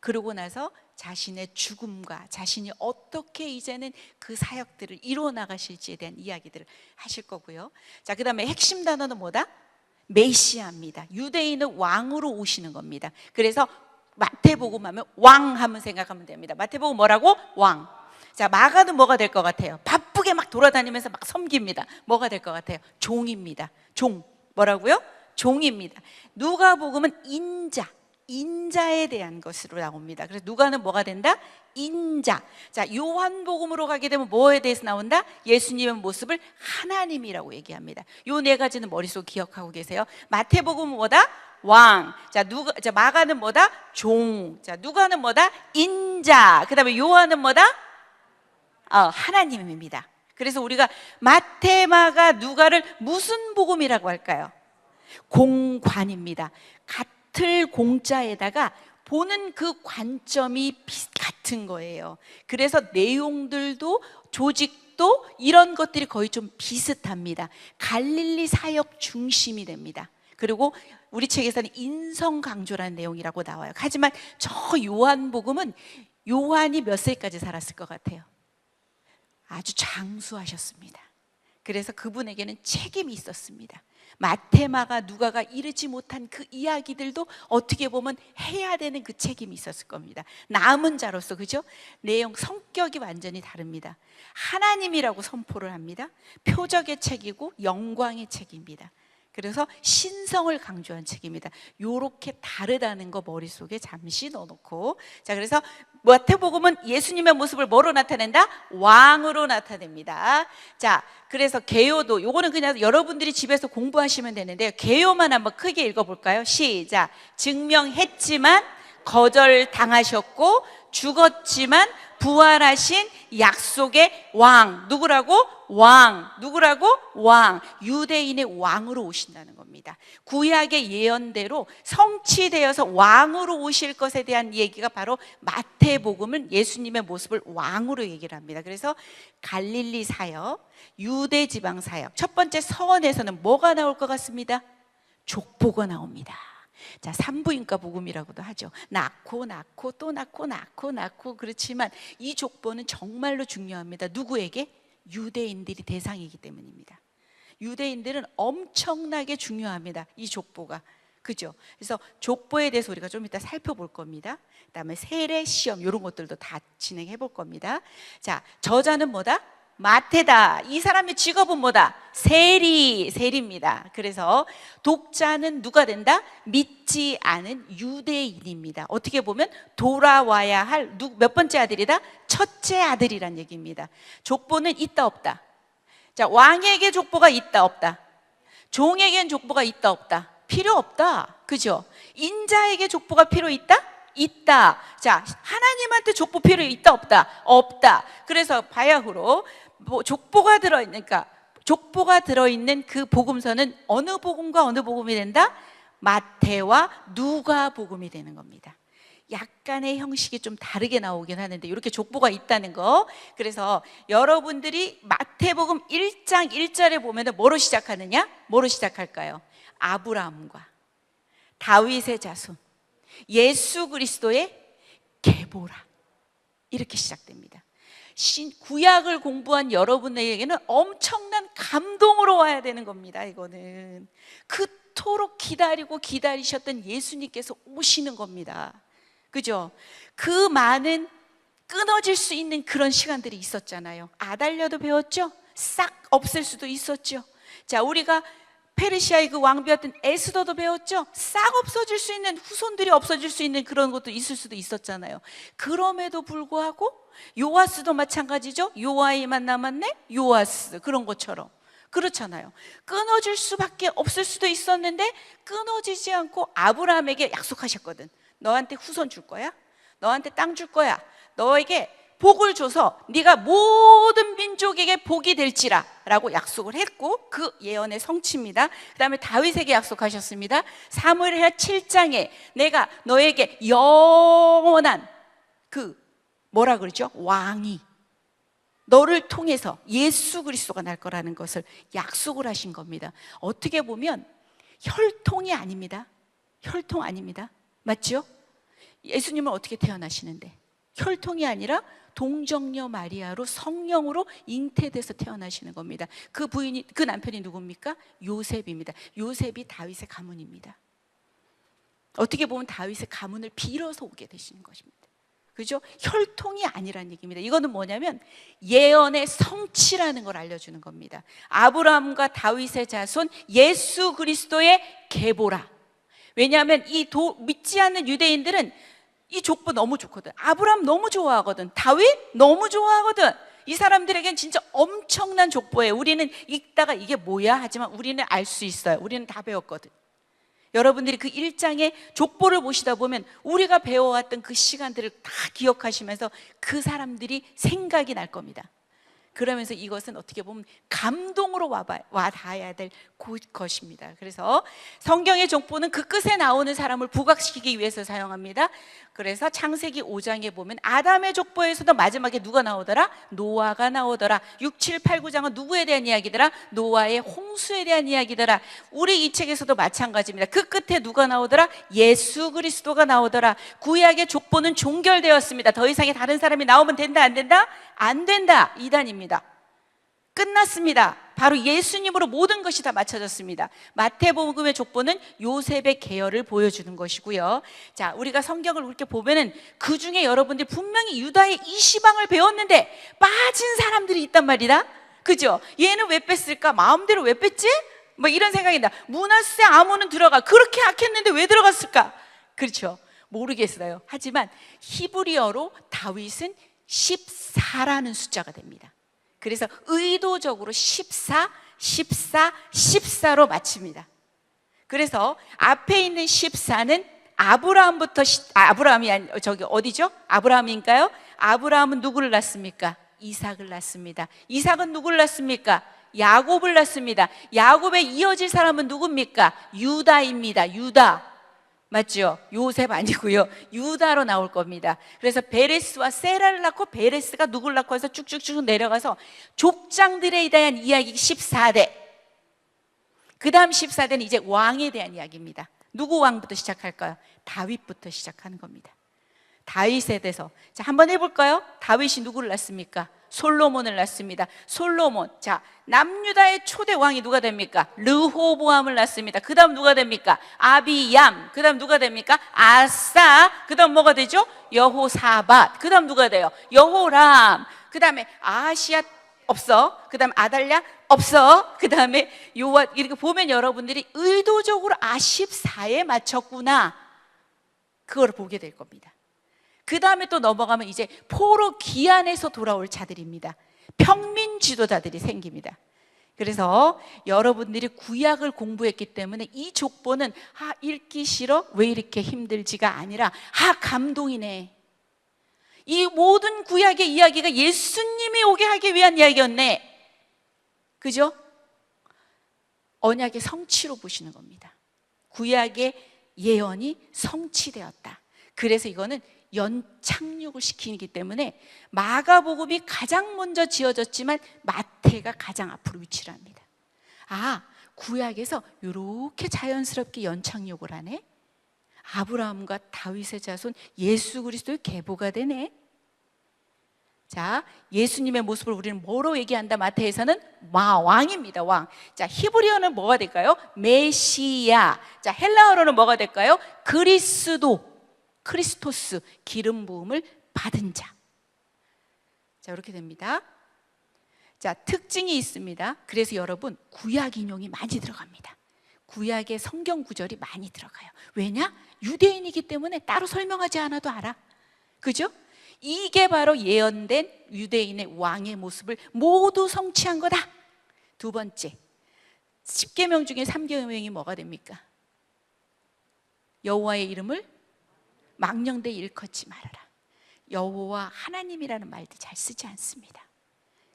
그러고 나서 자신의 죽음과 자신이 어떻게 이제는 그 사역들을 이루어 나가실지에 대한 이야기들을 하실 거고요. 자, 그 다음에 핵심 단어는 뭐다? 메시아입니다. 유대인은 왕으로 오시는 겁니다. 그래서 마태복음 하면 왕 하면 생각하면 됩니다. 마태복음 뭐라고? 왕. 자, 마가는 뭐가 될 것 같아요? 바쁘게 막 돌아다니면서 막 섬깁니다. 뭐가 될 것 같아요? 종입니다. 종. 뭐라고요? 종입니다. 누가복음은 인자에 대한 것으로 나옵니다. 그래서 누가는 뭐가 된다? 인자. 자, 요한복음으로 가게 되면 뭐에 대해서 나온다? 예수님의 모습을 하나님이라고 얘기합니다. 요 네 가지는 머릿속 기억하고 계세요. 마태복음은 뭐다? 왕. 자, 마가는 뭐다? 종. 자, 누가는 뭐다? 인자. 그 다음에 요한은 뭐다? 하나님입니다. 그래서 우리가 마태, 마가, 누가를 무슨 복음이라고 할까요? 공관입니다. 같을 공자에다가 보는 그 관점이 같은 거예요. 그래서 내용들도 조직도 이런 것들이 거의 좀 비슷합니다. 갈릴리 사역 중심이 됩니다. 그리고 우리 책에서는 인성 강조라는 내용이라고 나와요. 하지만 저 요한복음은 요한이 몇 세까지 살았을 것 같아요? 아주 장수하셨습니다. 그래서 그분에게는 책임이 있었습니다. 마테마가 누가가 이르지 못한 그 이야기들도 어떻게 보면 해야 되는 그 책임이 있었을 겁니다. 남은 자로서, 그죠? 내용, 성격이 완전히 다릅니다. 하나님이라고 선포를 합니다. 표적의 책이고 영광의 책입니다. 그래서 신성을 강조한 책입니다. 요렇게 다르다는 거 머릿속에 잠시 넣어놓고, 자, 그래서 마태복음은 예수님의 모습을 뭐로 나타낸다? 왕으로 나타냅니다. 자, 그래서 개요도, 요거는 그냥 여러분들이 집에서 공부하시면 되는데요. 개요만 한번 크게 읽어볼까요? 시작. 증명했지만 거절당하셨고, 죽었지만 부활하신 약속의 왕. 누구라고? 왕. 누구라고? 왕. 유대인의 왕으로 오신다는 겁니다. 구약의 예언대로 성취되어서 왕으로 오실 것에 대한 얘기가 바로 마태복음은 예수님의 모습을 왕으로 얘기를 합니다. 그래서 갈릴리 사역, 유대 지방 사역, 첫 번째 서원에서는 뭐가 나올 것 같습니다? 족보가 나옵니다. 자, 산부인과 복음이라고도 하죠. 낳고 또 낳고. 그렇지만 이 족보는 정말로 중요합니다. 누구에게? 유대인들이 대상이기 때문입니다. 유대인들은 엄청나게 중요합니다. 이 족보가. 그죠? 그래서 족보에 대해서 우리가 좀 이따 살펴볼 겁니다. 그다음에 세례 시험 이런 것들도 다 진행해 볼 겁니다. 자, 저자는 뭐다? 마태다. 이 사람의 직업은 뭐다? 세리입니다. 그래서 독자는 누가 된다? 믿지 않은 유대인입니다. 어떻게 보면 돌아와야 할 몇 번째 아들이다? 첫째 아들이란 얘기입니다. 족보는 있다 없다? 자, 왕에게 족보가 있다 없다? 종에겐 족보가 있다 없다? 필요 없다. 그죠? 인자에게 족보가 필요 있다? 있다. 자, 하나님한테 족보 필요 있다 없다? 없다. 그래서 바야흐로 족보가 들어있는 그 복음서는 어느 복음과 어느 복음이 된다? 마태와 누가 복음이 되는 겁니다. 약간의 형식이 좀 다르게 나오긴 하는데 이렇게 족보가 있다는 거. 그래서 여러분들이 마태복음 1장 1절에 보면 뭐로 시작하느냐? 뭐로 시작할까요? 아브라함과 다윗의 자손, 예수 그리스도의 계보라, 이렇게 시작됩니다. 구약을 공부한 여러분에게는 엄청난 감동으로 와야 되는 겁니다. 이거는 그토록 기다리셨던 예수님께서 오시는 겁니다. 그죠? 그 많은 끊어질 수 있는 그런 시간들이 있었잖아요. 아달랴도 배웠죠? 싹 없앨 수도 있었죠. 자, 우리가 페르시아의 그 왕비였던 에스더도 배웠죠? 싹 없어질 수 있는, 후손들이 없어질 수 있는 그런 것도 있을 수도 있었잖아요. 그럼에도 불구하고 요아스도 마찬가지죠. 요아이만 남았네? 요아스, 그런 것처럼. 그렇잖아요. 끊어질 수밖에 없을 수도 있었는데 끊어지지 않고 아브라함에게 약속하셨거든. 너한테 후손 줄 거야? 너한테 땅 줄 거야? 너에게 복을 줘서 네가 모든 민족에게 복이 될지라 라고 약속을 했고, 그 예언의 성취입니다. 그 다음에 다윗에게 약속하셨습니다. 사무엘하 7장에 내가 너에게 영원한 뭐라 그러죠? 왕이 너를 통해서 예수 그리스도가 날 거라는 것을 약속을 하신 겁니다. 어떻게 보면 혈통이 아닙니다. 혈통 아닙니다. 맞죠? 예수님은 어떻게 태어나시는데? 혈통이 아니라 동정녀 마리아로 성령으로 잉태돼서 태어나시는 겁니다. 그 남편이 누굽니까? 요셉입니다. 요셉이 다윗의 가문입니다. 어떻게 보면 다윗의 가문을 빌어서 오게 되시는 것입니다. 그죠? 혈통이 아니라는 얘기입니다. 이거는 뭐냐면 예언의 성취라는 걸 알려주는 겁니다. 아브라함과 다윗의 자손 예수 그리스도의 계보라. 왜냐하면 믿지 않는 유대인들은 이 족보 너무 좋거든. 아브라함 너무 좋아하거든. 다윗 너무 좋아하거든. 이 사람들에겐 진짜 엄청난 족보예요. 우리는 읽다가 이게 뭐야? 하지만 우리는 알 수 있어요. 우리는 다 배웠거든. 여러분들이 그 1장의 족보를 보시다 보면 우리가 배워왔던 그 시간들을 다 기억하시면서 그 사람들이 생각이 날 겁니다. 그러면서 이것은 어떻게 보면 감동으로 와닿아야 될 것입니다. 그래서 성경의 족보는 그 끝에 나오는 사람을 부각시키기 위해서 사용합니다. 그래서 창세기 5장에 보면 아담의 족보에서도 마지막에 누가 나오더라? 노아가 나오더라. 6, 7, 8, 9장은 누구에 대한 이야기더라? 노아의 홍수에 대한 이야기더라. 우리 이 책에서도 마찬가지입니다. 그 끝에 누가 나오더라? 예수 그리스도가 나오더라. 구약의 족보는 종결되었습니다. 더 이상의 다른 사람이 나오면 된다, 안 된다? 안 된다. 이단입니다. 끝났습니다. 바로 예수님으로 모든 것이 다 맞춰졌습니다. 마태복음의 족보는 요셉의 계열을 보여주는 것이고요. 자, 우리가 성경을 그렇게 보면은 그 중에 여러분들 분명히 유다의 이시방을 배웠는데 빠진 사람들이 있단 말이다. 그죠? 얘는 왜 뺐을까? 마음대로 왜 뺐지? 뭐 이런 생각이 나. 므낫세 아몬은 들어가. 그렇게 악했는데 왜 들어갔을까? 그렇죠. 모르겠어요. 하지만 히브리어로 다윗은 14라는 숫자가 됩니다. 그래서 의도적으로 14, 14, 14로 맞춥니다. 그래서 앞에 있는 14는 아브라함부터 아브라함이 어디죠? 아브라함인가요? 아브라함은 누구를 낳습니까? 이삭을 낳습니다. 이삭은 누구를 낳습니까? 야곱을 낳습니다. 야곱에 이어질 사람은 누굽니까? 유다입니다. 유다. 맞죠? 요셉 아니고요. 유다로 나올 겁니다. 그래서 베레스와 세라를 낳고 베레스가 누구를 낳고 해서 쭉쭉쭉 내려가서 족장들에 대한 이야기 14대. 그 다음 14대는 이제 왕에 대한 이야기입니다. 누구 왕부터 시작할까요? 다윗부터 시작하는 겁니다. 다윗에 대해서 자, 한번 해볼까요? 다윗이 누구를 낳습니까? 솔로몬을 낳습니다. 솔로몬. 자, 남유다의 초대 왕이 누가 됩니까? 르호보암을 낳습니다. 그 다음 누가 됩니까? 아비얌. 그 다음 누가 됩니까? 아사. 그 다음 뭐가 되죠? 여호사밧. 그 다음 누가 돼요? 여호람. 그 다음에 아하시아 없어. 그 다음 아달랴 없어. 그 다음에 요아. 이렇게 보면 여러분들이 의도적으로 아14에 맞췄구나, 그걸 보게 될 겁니다. 그 다음에 또 넘어가면 이제 포로 귀환해서 돌아올 자들입니다. 평민 지도자들이 생깁니다. 그래서 여러분들이 구약을 공부했기 때문에 이 족보는 읽기 싫어? 왜 이렇게 힘들지가 아니라 감동이네. 이 모든 구약의 이야기가 예수님이 오게 하기 위한 이야기였네. 그죠? 언약의 성취로 보시는 겁니다. 구약의 예언이 성취되었다. 그래서 이거는 연착륙을 시키기 때문에 마가복음이 가장 먼저 지어졌지만 마태가 가장 앞으로 위치를 합니다. 구약에서 이렇게 자연스럽게 연착륙을 하네. 아브라함과 다윗의 자손 예수 그리스도의 계보가 되네. 자, 예수님의 모습을 우리는 뭐로 얘기한다? 마태에서는 왕입니다. 왕. 자, 히브리어는 뭐가 될까요? 메시아. 자, 헬라어로는 뭐가 될까요? 그리스도. 크리스토스, 기름 부음을 받은 자. 자, 이렇게 됩니다. 자, 특징이 있습니다. 그래서 여러분 구약 인용이 많이 들어갑니다. 구약의 성경 구절이 많이 들어가요. 왜냐? 유대인이기 때문에 따로 설명하지 않아도 알아. 그죠? 이게 바로 예언된 유대인의 왕의 모습을 모두 성취한 거다. 두 번째, 10계명 중에 3계명이 뭐가 됩니까? 여호와의 이름을 망령되 일컫지 말아라. 여호와 하나님이라는 말도 잘 쓰지 않습니다.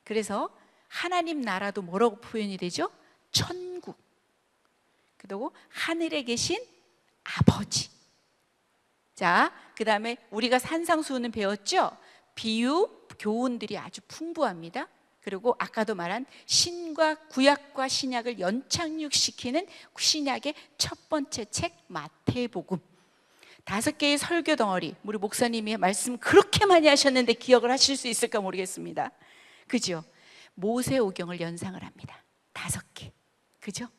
그래서 하나님 나라도 뭐라고 표현이 되죠? 천국. 그리고 하늘에 계신 아버지. 자, 그 다음에 우리가 산상수훈은 배웠죠? 비유, 교훈들이 아주 풍부합니다. 그리고 아까도 말한 신과 구약과 신약을 연착륙시키는 신약의 첫 번째 책 마태복음. 5개의 설교 덩어리. 우리 목사님이 말씀 그렇게 많이 하셨는데 기억을 하실 수 있을까 모르겠습니다. 그죠? 모세오경을 연상을 합니다. 5개. 그죠?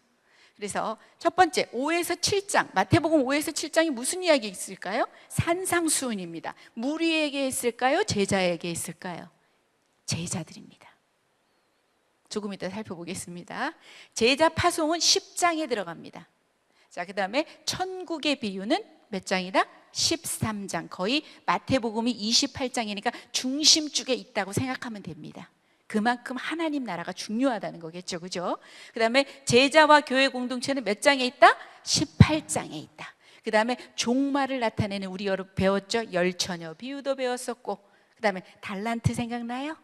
그래서 첫 번째 5에서 7장, 마태복음 5에서 7장이 무슨 이야기 있을까요? 산상수훈입니다. 무리에게 했을까요? 제자에게 했을까요? 제자들입니다. 조금 이따 살펴보겠습니다. 제자 파송은 10장에 들어갑니다. 자, 그 다음에 천국의 비유는 몇 장이다? 13장. 거의 마태복음이 28장이니까 중심축에 있다고 생각하면 됩니다. 그만큼 하나님 나라가 중요하다는 거겠죠. 그죠? 그 다음에 제자와 교회 공동체는 몇 장에 있다? 18장에 있다. 그 다음에 종말을 나타내는, 우리 여러분 배웠죠? 열처녀 비유도 배웠었고, 그 다음에 달란트 생각나요?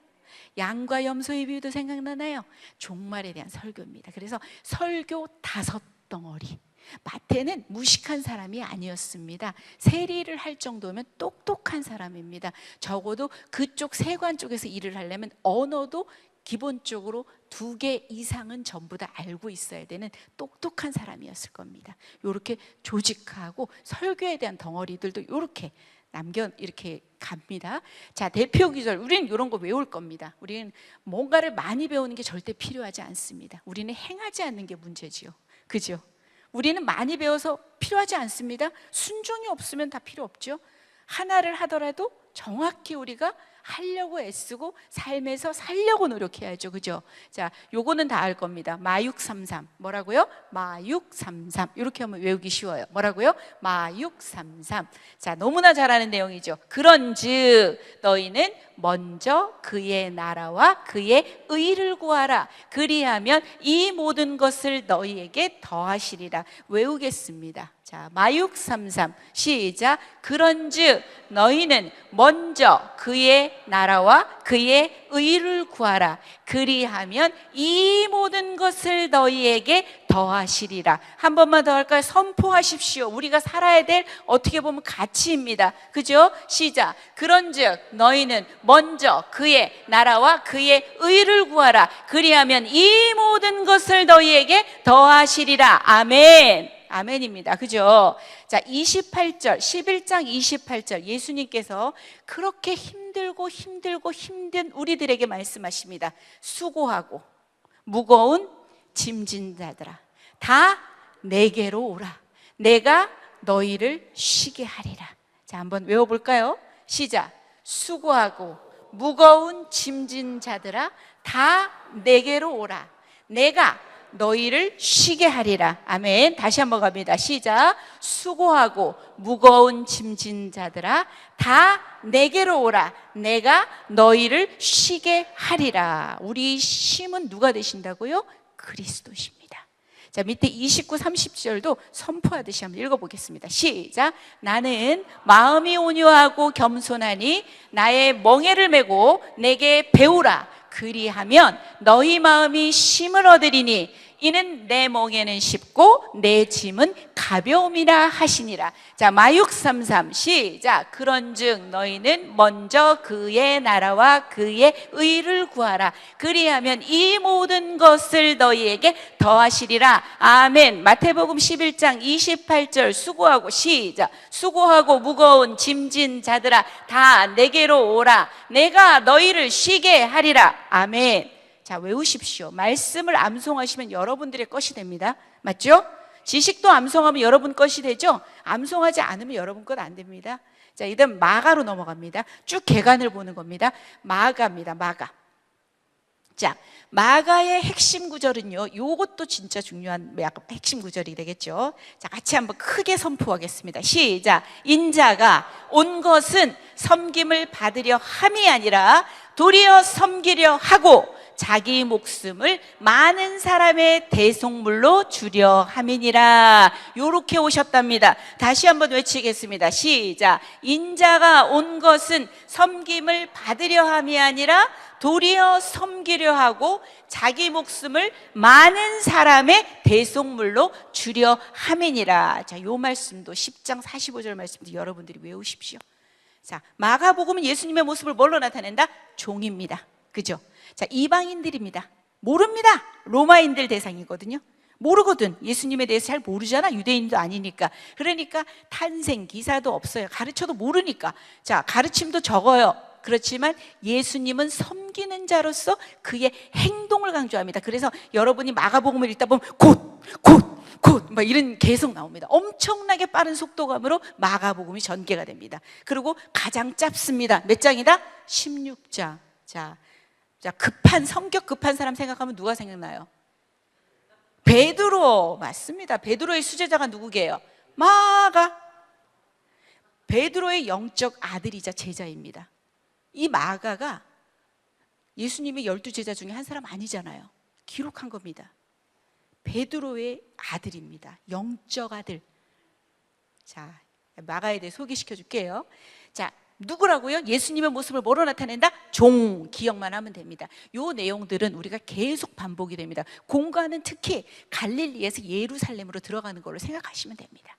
양과 염소의 비유도 생각나나요? 종말에 대한 설교입니다. 그래서 설교 5덩어리. 마태는 무식한 사람이 아니었습니다. 세리를 할 정도면 똑똑한 사람입니다. 적어도 그쪽 세관 쪽에서 일을 하려면 언어도 기본적으로 2개 이상은 전부 다 알고 있어야 되는 똑똑한 사람이었을 겁니다. 이렇게 조직하고 설교에 대한 덩어리들도 이렇게 이렇게 갑니다. 자, 대표 기절. 우리는 이런 거 외울 겁니다. 우리는 뭔가를 많이 배우는 게 절대 필요하지 않습니다. 우리는 행하지 않는 게 문제지요. 그죠? 우리는 많이 배워서 필요하지 않습니다. 순종이 없으면 다 필요 없죠. 하나를 하더라도 정확히 우리가 하려고 애쓰고 삶에서 살려고 노력해야죠. 그죠? 자, 요거는 다 알 겁니다. 마육삼삼. 뭐라고요? 마육삼삼. 이렇게 하면 외우기 쉬워요. 뭐라고요? 마육삼삼. 자, 너무나 잘 아는 내용이죠. 그런즉 너희는 먼저 그의 나라와 그의 의를 구하라. 그리하면 이 모든 것을 너희에게 더하시리라. 외우겠습니다. 자, 마육삼삼. 시작. 그런즉 너희는 먼저 그의 그의 나라와 그의 의를 구하라. 그리하면 이 모든 것을 너희에게 더하시리라. 한 번만 더 할까요? 선포하십시오. 우리가 살아야 될 어떻게 보면 가치입니다. 그죠? 시작. 그런즉 너희는 먼저 그의 나라와 그의 의를 구하라. 그리하면 이 모든 것을 너희에게 더하시리라. 아멘. 아멘입니다. 그죠? 자, 28절, 11장 28절 예수님께서 그렇게 힘들고 힘든 우리들에게 말씀하십니다. 수고하고 무거운 짐진 자들아, 다 내게로 오라. 내가 너희를 쉬게 하리라. 자, 한번 외워볼까요? 시작. 수고하고 무거운 짐진 자들아, 다 내게로 오라. 내가 너희를 쉬게 하리라. 아멘. 다시 한번 갑니다. 시작. 수고하고 무거운 짐진 자들아, 다 내게로 오라. 내가 너희를 쉬게 하리라. 우리 쉼은 누가 되신다고요? 그리스도십니다. 자, 밑에 29, 30절도 선포하듯이 한번 읽어보겠습니다. 시작. 나는 마음이 온유하고 겸손하니 나의 멍에를 메고 내게 배우라. 그리하면 너희 마음이 쉼을 얻으리니 이는 내 멍에는 쉽고 내 짐은 가벼움이라 하시니라. 자, 마육 33 시작. 그런즉 너희는 먼저 그의 나라와 그의 의를 구하라. 그리하면 이 모든 것을 너희에게 더하시리라. 아멘. 마태복음 11장 28절 수고하고 시작. 수고하고 무거운 짐진 자들아, 다 내게로 오라. 내가 너희를 쉬게 하리라. 아멘. 자, 외우십시오. 말씀을 암송하시면 여러분들의 것이 됩니다. 맞죠? 지식도 암송하면 여러분 것이 되죠? 암송하지 않으면 여러분 것 안 됩니다. 자, 이다음 마가로 넘어갑니다. 쭉 개간을 보는 겁니다. 마가입니다. 마가. 자, 마가의 핵심 구절은요, 요것도 진짜 중요한 약간 핵심 구절이 되겠죠. 자, 같이 한번 크게 선포하겠습니다. 시작. 인자가 온 것은 섬김을 받으려 함이 아니라 도리어 섬기려 하고 자기 목숨을 많은 사람의 대속물로 주려 함이니라. 요렇게 오셨답니다. 다시 한번 외치겠습니다. 시작. 인자가 온 것은 섬김을 받으려 함이 아니라 도리어 섬기려 하고 자기 목숨을 많은 사람의 대속물로 주려 함이니라. 자, 요 말씀도 10장 45절 말씀도 여러분들이 외우십시오. 자, 마가복음은 예수님의 모습을 뭘로 나타낸다? 종입니다. 그죠? 자, 이방인들입니다. 모릅니다. 로마인들 대상이거든요. 모르거든. 예수님에 대해서 잘 모르잖아. 유대인도 아니니까. 그러니까 탄생 기사도 없어요. 가르쳐도 모르니까. 자, 가르침도 적어요. 그렇지만 예수님은 섬기는 자로서 그의 행동을 강조합니다. 그래서 여러분이 마가복음을 읽다 보면 곧 막 이런 계속 나옵니다. 엄청나게 빠른 속도감으로 마가복음이 전개가 됩니다. 그리고 가장 짧습니다. 몇 장이다? 16장. 자, 급한 성격 급한 사람 생각하면 누가 생각나요? 베드로. 맞습니다. 베드로의 수제자가 누구게요? 마가. 베드로의 영적 아들이자 제자입니다. 이 마가가 예수님의 12제자 중에 한 사람 아니잖아요. 기록한 겁니다. 베드로의 아들입니다. 영적 아들. 자, 마가에 대해 소개시켜 줄게요. 자, 누구라고요? 예수님의 모습을 뭐로 나타낸다? 종. 기억만 하면 됩니다. 요 내용들은 우리가 계속 반복이 됩니다. 공간은 특히 갈릴리에서 예루살렘으로 들어가는 걸로 생각하시면 됩니다.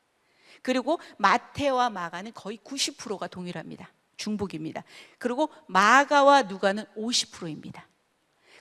그리고 마태와 마가는 거의 90%가 동일합니다. 중복입니다. 그리고 마가와 누가는 50%입니다.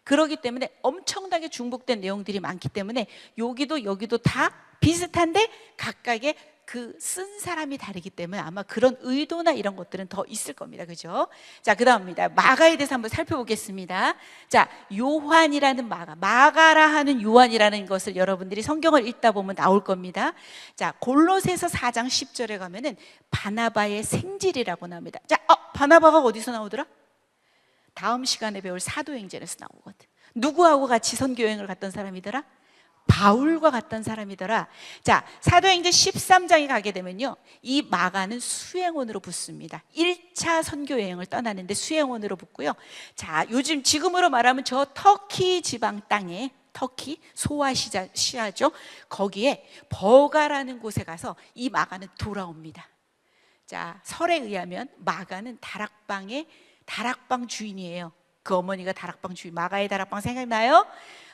그렇기 때문에 엄청나게 중복된 내용들이 많기 때문에 여기도 다 비슷한데 각각의 그 쓴 사람이 다르기 때문에 아마 그런 의도나 이런 것들은 더 있을 겁니다. 그죠? 자, 그 다음입니다. 마가에 대해서 한번 살펴보겠습니다. 자, 요한이라는 마가라 하는 요한이라는 것을 여러분들이 성경을 읽다 보면 나올 겁니다. 자, 골로새서 4장 10절에 가면은 바나바의 생질이라고 나옵니다. 자, 바나바가 어디서 나오더라? 다음 시간에 배울 사도행전에서 나오거든. 누구하고 같이 선교여행을 갔던 사람이더라? 바울과 갔던 사람이더라. 자, 사도행전 13장에 가게 되면요, 이 마가는 수행원으로 붙습니다. 1차 선교여행을 떠나는데 수행원으로 붙고요. 자, 지금으로 말하면 저 터키 지방 땅에, 터키 소아시아죠, 거기에 버가라는 곳에 가서 이 마가는 돌아옵니다. 자, 설에 의하면 마가는 다락방에 다락방 주인이에요. 그 어머니가 다락방 주인, 마가의 다락방 생각나요?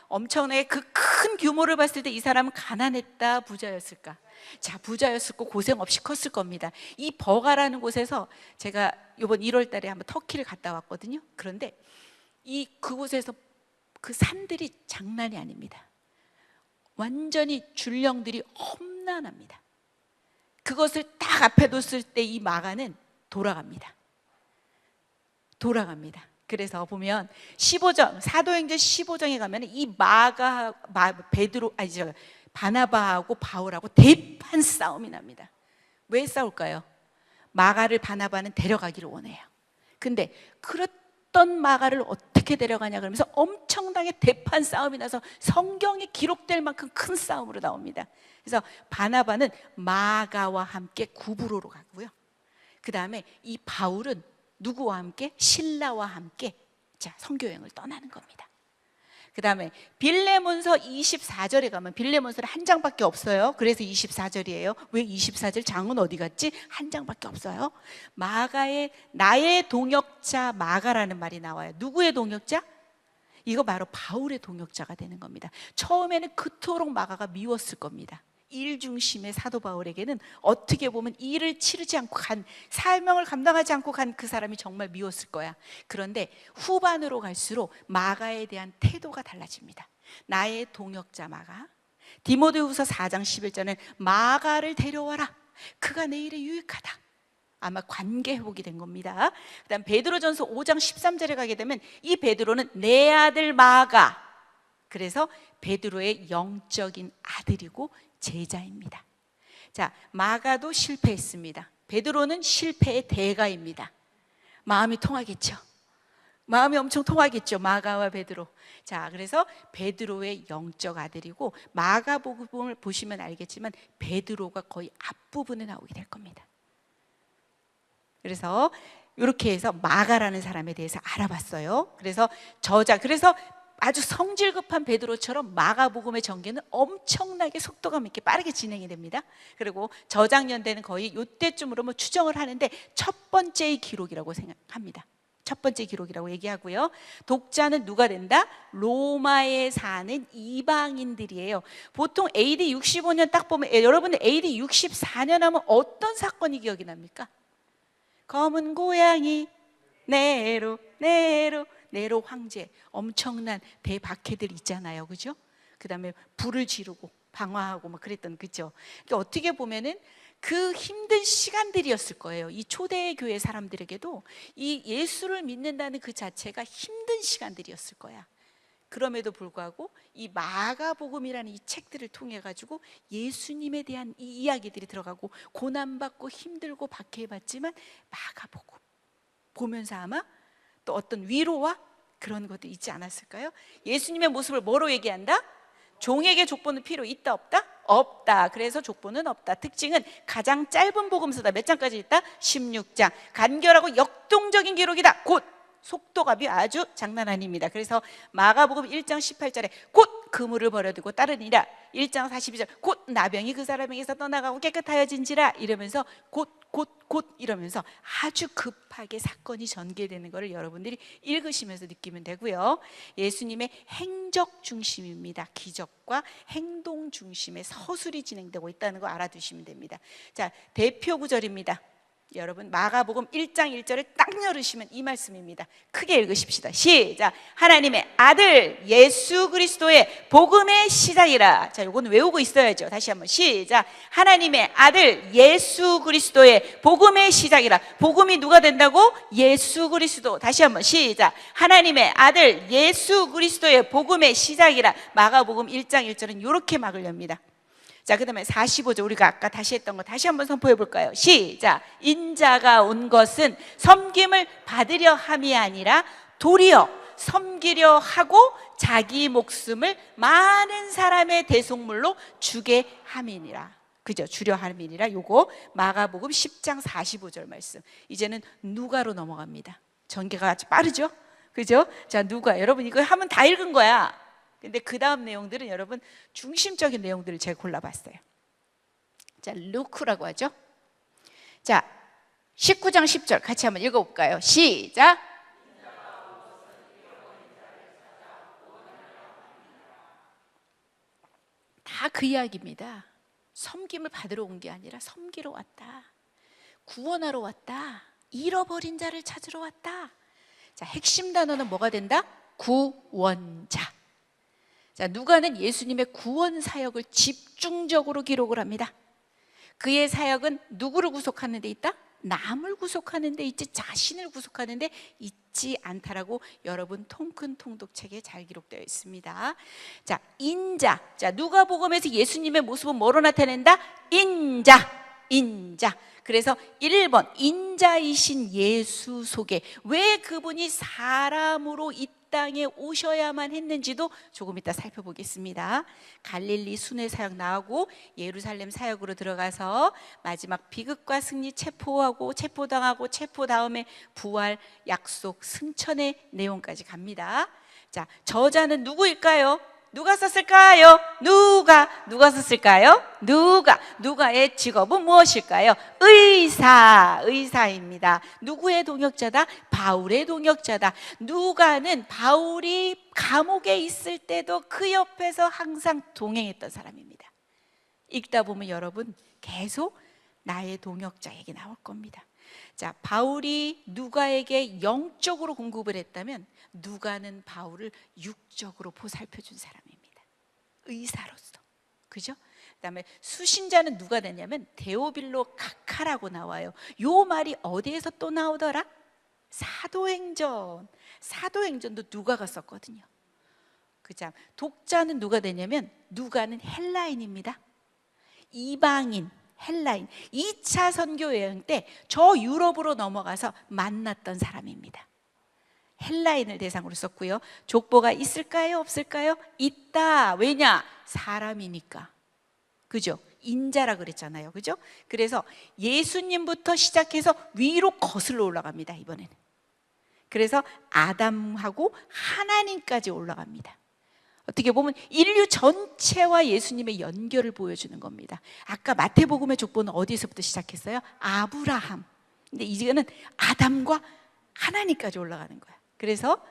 엄청나게 그 큰 규모를 봤을 때 이 사람은 가난했다, 부자였을까? 자, 부자였었고 고생 없이 컸을 겁니다. 이 버가라는 곳에서 제가 이번 1월 달에 한번 터키를 갔다 왔거든요. 그런데 그곳에서 그 산들이 장난이 아닙니다. 완전히 줄령들이 험난합니다. 그것을 딱 앞에 뒀을 때 이 마가는 돌아갑니다. 그래서 보면 15장, 사도행전 15장에 가면 이 바나바하고 바울하고 대판 싸움이 납니다. 왜 싸울까요? 마가를 바나바는 데려가기를 원해요. 근데 그랬던 마가를 어떻게 데려가냐 그러면서 엄청나게 대판 싸움이 나서 성경에 기록될 만큼 큰 싸움으로 나옵니다. 그래서 바나바는 마가와 함께 구브로로 가고요. 그 다음에 이 바울은 누구와 함께? 신라와 함께 선교여행을 떠나는 겁니다. 그 다음에 빌레몬서 24절에 가면, 빌레몬서는 한 장밖에 없어요. 그래서 24절이에요. 왜 24절? 장은 어디 갔지? 한 장밖에 없어요. 나의 동역자 마가라는 말이 나와요. 누구의 동역자? 이거 바로 바울의 동역자가 되는 겁니다. 처음에는 그토록 마가가 미웠을 겁니다. 일 중심의 사도 바울에게는 어떻게 보면 일을 치르지 않고 사명을 감당하지 않고 간 그 사람이 정말 미웠을 거야. 그런데 후반으로 갈수록 마가에 대한 태도가 달라집니다. 나의 동역자 마가. 디모데후서 4장 11절은 마가를 데려와라. 그가 내 일에 유익하다. 아마 관계 회복이 된 겁니다. 그다음 베드로전서 5장 13절에 가게 되면 이 베드로는 내 아들 마가. 그래서 베드로의 영적인 아들이고 제자입니다. 자, 마가도 실패했습니다. 베드로는 실패의 대가입니다. 마음이 통하겠죠. 마음이 엄청 통하겠죠. 마가와 베드로. 자, 그래서 베드로의 영적 아들이고, 마가복음을 보시면 알겠지만 베드로가 거의 앞부분에 나오게 될 겁니다. 그래서 이렇게 해서 마가라는 사람에 대해서 알아봤어요. 그래서 아주 성질 급한 베드로처럼 마가복음의 전개는 엄청나게 속도감 있게 빠르게 진행이 됩니다. 그리고 저장연대는 거의 이때쯤으로 추정을 하는데 첫 번째의 기록이라고 생각합니다. 첫 번째 기록이라고 얘기하고요. 독자는 누가 된다? 로마에 사는 이방인들이에요. 보통 AD 65년 딱 보면, 여러분 AD 64년 하면 어떤 사건이 기억이 납니까? 검은 고양이 네로 황제, 엄청난 대박해들 있잖아요, 그죠? 그 다음에 불을 지르고 방화하고 막 그랬던, 그죠? 그러니까 어떻게 보면은 그 힘든 시간들이었을 거예요. 이 초대 교회 사람들에게도 이 예수를 믿는다는 그 자체가 힘든 시간들이었을 거야. 그럼에도 불구하고 이 마가복음이라는 이 책들을 통해 가지고 예수님에 대한 이 이야기들이 들어가고, 고난받고 힘들고 박해받지만 마가복음 보면서 아마 또 어떤 위로와 그런 것도 있지 않았을까요? 예수님의 모습을 뭐로 얘기한다? 종에게 족보는 필요 있다 없다? 없다. 그래서 족보는 없다. 특징은 가장 짧은 복음서다. 몇 장까지 있다? 16장. 간결하고 역동적인 기록이다. 곧 속도감이 아주 장난 아닙니다. 그래서 마가복음 1장 18절에 곧 그물을 버려두고 따르니라. 1장 42절 곧 나병이 그 사람에게서 떠나가고 깨끗하여진지라. 이러면서 곧 이러면서 아주 급하게 사건이 전개되는 것을 여러분들이 읽으시면서 느끼면 되고요. 예수님의 행적 중심입니다. 기적과 행동 중심의 서술이 진행되고 있다는 거 알아두시면 됩니다. 자, 대표 구절입니다. 여러분 마가복음 1장 1절을 딱 열으시면 이 말씀입니다. 크게 읽으십시다. 시작. 하나님의 아들 예수 그리스도의 복음의 시작이라. 자, 요거는 외우고 있어야죠. 다시 한번 시작. 하나님의 아들 예수 그리스도의 복음의 시작이라. 복음이 누가 된다고? 예수 그리스도. 다시 한번 시작. 하나님의 아들 예수 그리스도의 복음의 시작이라. 마가복음 1장 1절은 이렇게 막을 엽니다. 자, 그 다음에 45절 우리가 아까 다시 했던 거 다시 한번 선포해 볼까요? 시작. 인자가 온 것은 섬김을 받으려 함이 아니라 도리어 섬기려 하고 자기 목숨을 많은 사람의 대속물로 주게 함이니라. 그죠? 주려 함이니라. 요거 마가복음 10장 45절 말씀. 이제는 누가로 넘어갑니다. 전개가 아주 빠르죠? 그죠? 자, 누가. 여러분 이거 하면 다 읽은 거야. 근데 그 다음 내용들은 여러분 중심적인 내용들을 제가 골라봤어요. 자, 루크라고 하죠. 자, 19장 10절 같이 한번 읽어볼까요? 시작. 그 이야기입니다. 섬김을 받으러 온 게 아니라 섬기러 왔다. 구원하러 왔다. 잃어버린 자를 찾으러 왔다. 자, 핵심 단어는 뭐가 된다? 구원자. 자, 누가는 예수님의 구원 사역을 집중적으로 기록을 합니다. 그의 사역은 누구를 구속하는 데 있다? 남을 구속하는 데 있지 자신을 구속하는 데 있지 않다라고 여러분 통큰 통독책에 잘 기록되어 있습니다. 자, 인자. 자, 누가복음에서 예수님의 모습은 뭐로 나타낸다? 인자. 그래서 1번 인자이신 예수 속에 왜 그분이 사람으로 이 땅에 오셔야만 했는지도 조금 이따 살펴보겠습니다. 갈릴리 순회 사역 나오고 예루살렘 사역으로 들어가서 마지막 비극과 승리 체포당하고 체포 다음에 부활 약속 승천의 내용까지 갑니다. 자, 저자는 누구일까요? 누가 썼을까요? 누가 썼을까요? 누가의 직업은 무엇일까요? 의사입니다. 누구의 동역자다? 바울의 동역자다. 누가는 바울이 감옥에 있을 때도 그 옆에서 항상 동행했던 사람입니다. 읽다 보면 여러분 계속 나의 동역자 얘기 나올 겁니다. 자, 바울이 누가에게 영적으로 공급을 했다면 누가는 바울을 육적으로 보살펴 준 사람입니다. 의사로서. 그죠? 그다음에 수신자는 누가 되냐면 데오빌로 카카라고 나와요. 요 말이 어디에서 또 나오더라? 사도행전도 누가가 썼거든요. 그죠? 독자는 누가 되냐면 누가는 헬라인입니다. 이방인 헬라인 2차 선교 여행 때 저 유럽으로 넘어가서 만났던 사람입니다. 헬라인을 대상으로 썼고요. 족보가 있을까요? 없을까요? 있다. 왜냐? 사람이니까. 그죠? 인자라 그랬잖아요. 그죠? 그래서 예수님부터 시작해서 위로 거슬러 올라갑니다. 이번에는. 그래서 아담하고 하나님까지 올라갑니다. 어떻게 보면 인류 전체와 예수님의 연결을 보여주는 겁니다. 아까 마태복음의 족보는 어디서부터 시작했어요? 아브라함. 근데 이제는 아담과 하나님까지 올라가는 거야. 그래서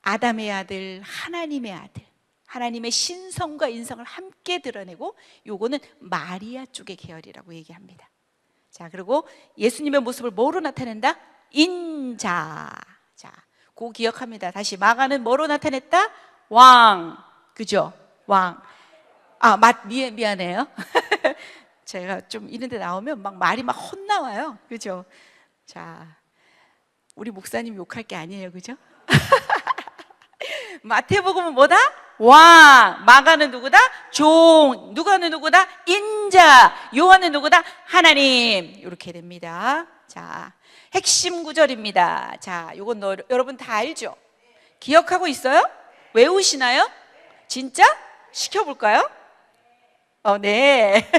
아담의 아들, 하나님의 아들, 하나님의 신성과 인성을 함께 드러내고 요거는 마리아 쪽의 계열이라고 얘기합니다. 자, 그리고 예수님의 모습을 뭐로 나타낸다? 인자. 자, 그거 기억합니다. 다시 마가는 뭐로 나타냈다? 왕. 그죠? 왕. 미안해요. 제가 좀 이런 데 나오면 막 말이 막 헛나와요. 그죠? 자, 우리 목사님 욕할 게 아니에요. 그죠? 마태복음은 뭐다? 왕. 마가는 누구다? 종. 누가는 누구다? 인자. 요한은 누구다? 하나님. 이렇게 됩니다. 자, 핵심 구절입니다. 자, 요건 여러분 다 알죠? 기억하고 있어요? 외우시나요? 진짜? 시켜볼까요? 네.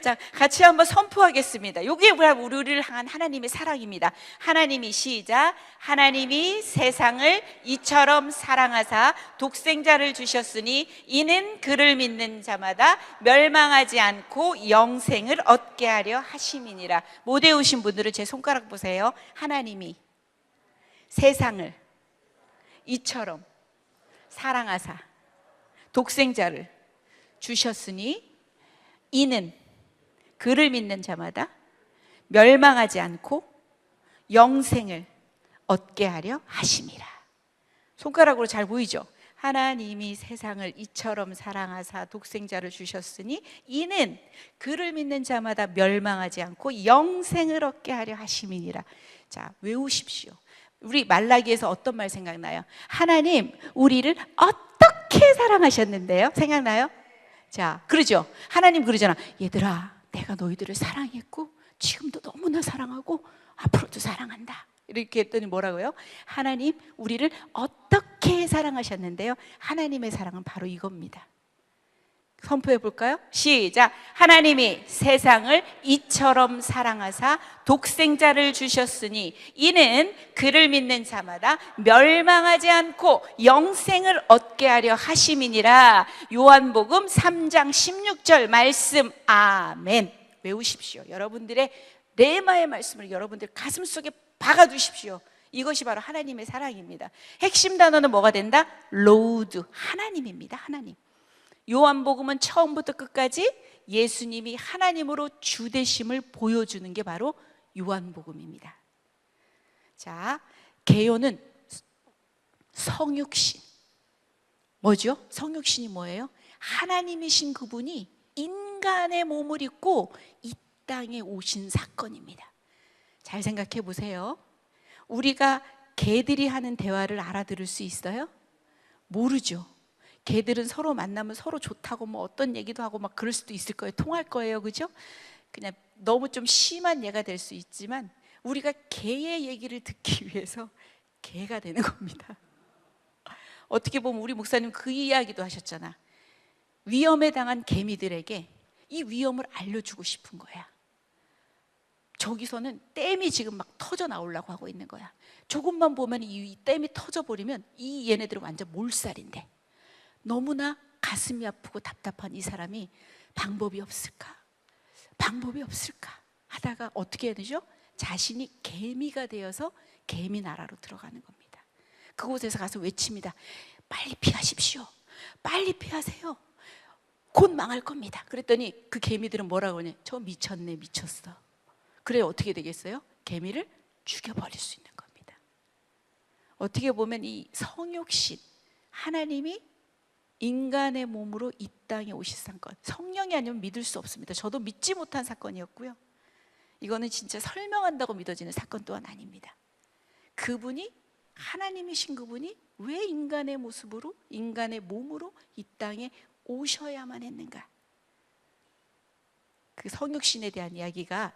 자, 같이 한번 선포하겠습니다. 이게 우리를 향한 하나님의 사랑입니다. 하나님이 시작. 하나님이 세상을 이처럼 사랑하사 독생자를 주셨으니 이는 그를 믿는 자마다 멸망하지 않고 영생을 얻게 하려 하심이니라. 못 외우신 분들은 제 손가락 보세요. 하나님이 세상을 이처럼 사랑하사 독생자를 주셨으니 이는 그를 믿는 자마다 멸망하지 않고 영생을 얻게 하려 하심이라. 손가락으로 잘 보이죠? 하나님이 세상을 이처럼 사랑하사 독생자를 주셨으니 이는 그를 믿는 자마다 멸망하지 않고 영생을 얻게 하려 하심이니라. 자, 외우십시오. 우리 말라기에서 어떤 말 생각나요? 하나님 우리를 어떻게 사랑하셨는데요? 생각나요? 자, 그러죠? 하나님 그러잖아. 얘들아, 내가 너희들을 사랑했고 지금도 너무나 사랑하고 앞으로도 사랑한다. 이렇게 했더니 뭐라고요? 하나님 우리를 어떻게 사랑하셨는데요? 하나님의 사랑은 바로 이겁니다. 선포해 볼까요? 시작. 하나님이 세상을 이처럼 사랑하사 독생자를 주셨으니 이는 그를 믿는 자마다 멸망하지 않고 영생을 얻게 하려 하심이니라. 요한복음 3장 16절 말씀. 아멘. 외우십시오. 여러분들의 레마의 말씀을 여러분들 가슴속에 박아두십시오. 이것이 바로 하나님의 사랑입니다. 핵심 단어는 뭐가 된다? 로드. 하나님입니다. 하나님. 요한복음은 처음부터 끝까지 예수님이 하나님으로 주되심을 보여주는 게 바로 요한복음입니다. 자, 계요는 성육신. 뭐죠? 성육신이 뭐예요? 하나님이신 그분이 인간의 몸을 입고 이 땅에 오신 사건입니다. 잘 생각해 보세요. 우리가 개들이 하는 대화를 알아들을 수 있어요? 모르죠. 개들은 서로 만나면 서로 좋다고 뭐 어떤 얘기도 하고 막 그럴 수도 있을 거예요. 통할 거예요. 그죠? 그냥 너무 좀 심한 예가 될 수 있지만 우리가 개의 얘기를 듣기 위해서 개가 되는 겁니다. 어떻게 보면 우리 목사님 그 이야기도 하셨잖아. 위험에 당한 개미들에게 이 위험을 알려주고 싶은 거야. 저기서는 댐이 지금 막 터져 나오려고 하고 있는 거야. 조금만 보면 이 댐이 터져버리면 이 얘네들은 완전 몰살인데 너무나 가슴이 아프고 답답한 이 사람이 방법이 없을까? 방법이 없을까? 하다가 어떻게 해야 되죠? 자신이 개미가 되어서 개미 나라로 들어가는 겁니다. 그곳에서 가서 외칩니다. 빨리 피하십시오. 빨리 피하세요. 곧 망할 겁니다. 그랬더니 그 개미들은 뭐라고 하냐? 저 미쳤네, 미쳤어. 그래 어떻게 되겠어요? 개미를 죽여버릴 수 있는 겁니다. 어떻게 보면 이 성육신, 하나님이 인간의 몸으로 이 땅에 오실 사건, 성령이 아니면 믿을 수 없습니다. 저도 믿지 못한 사건이었고요. 이거는 진짜 설명한다고 믿어지는 사건 또한 아닙니다. 그분이, 하나님이신 그분이 왜 인간의 모습으로, 인간의 몸으로 이 땅에 오셔야만 했는가? 그 성육신에 대한 이야기가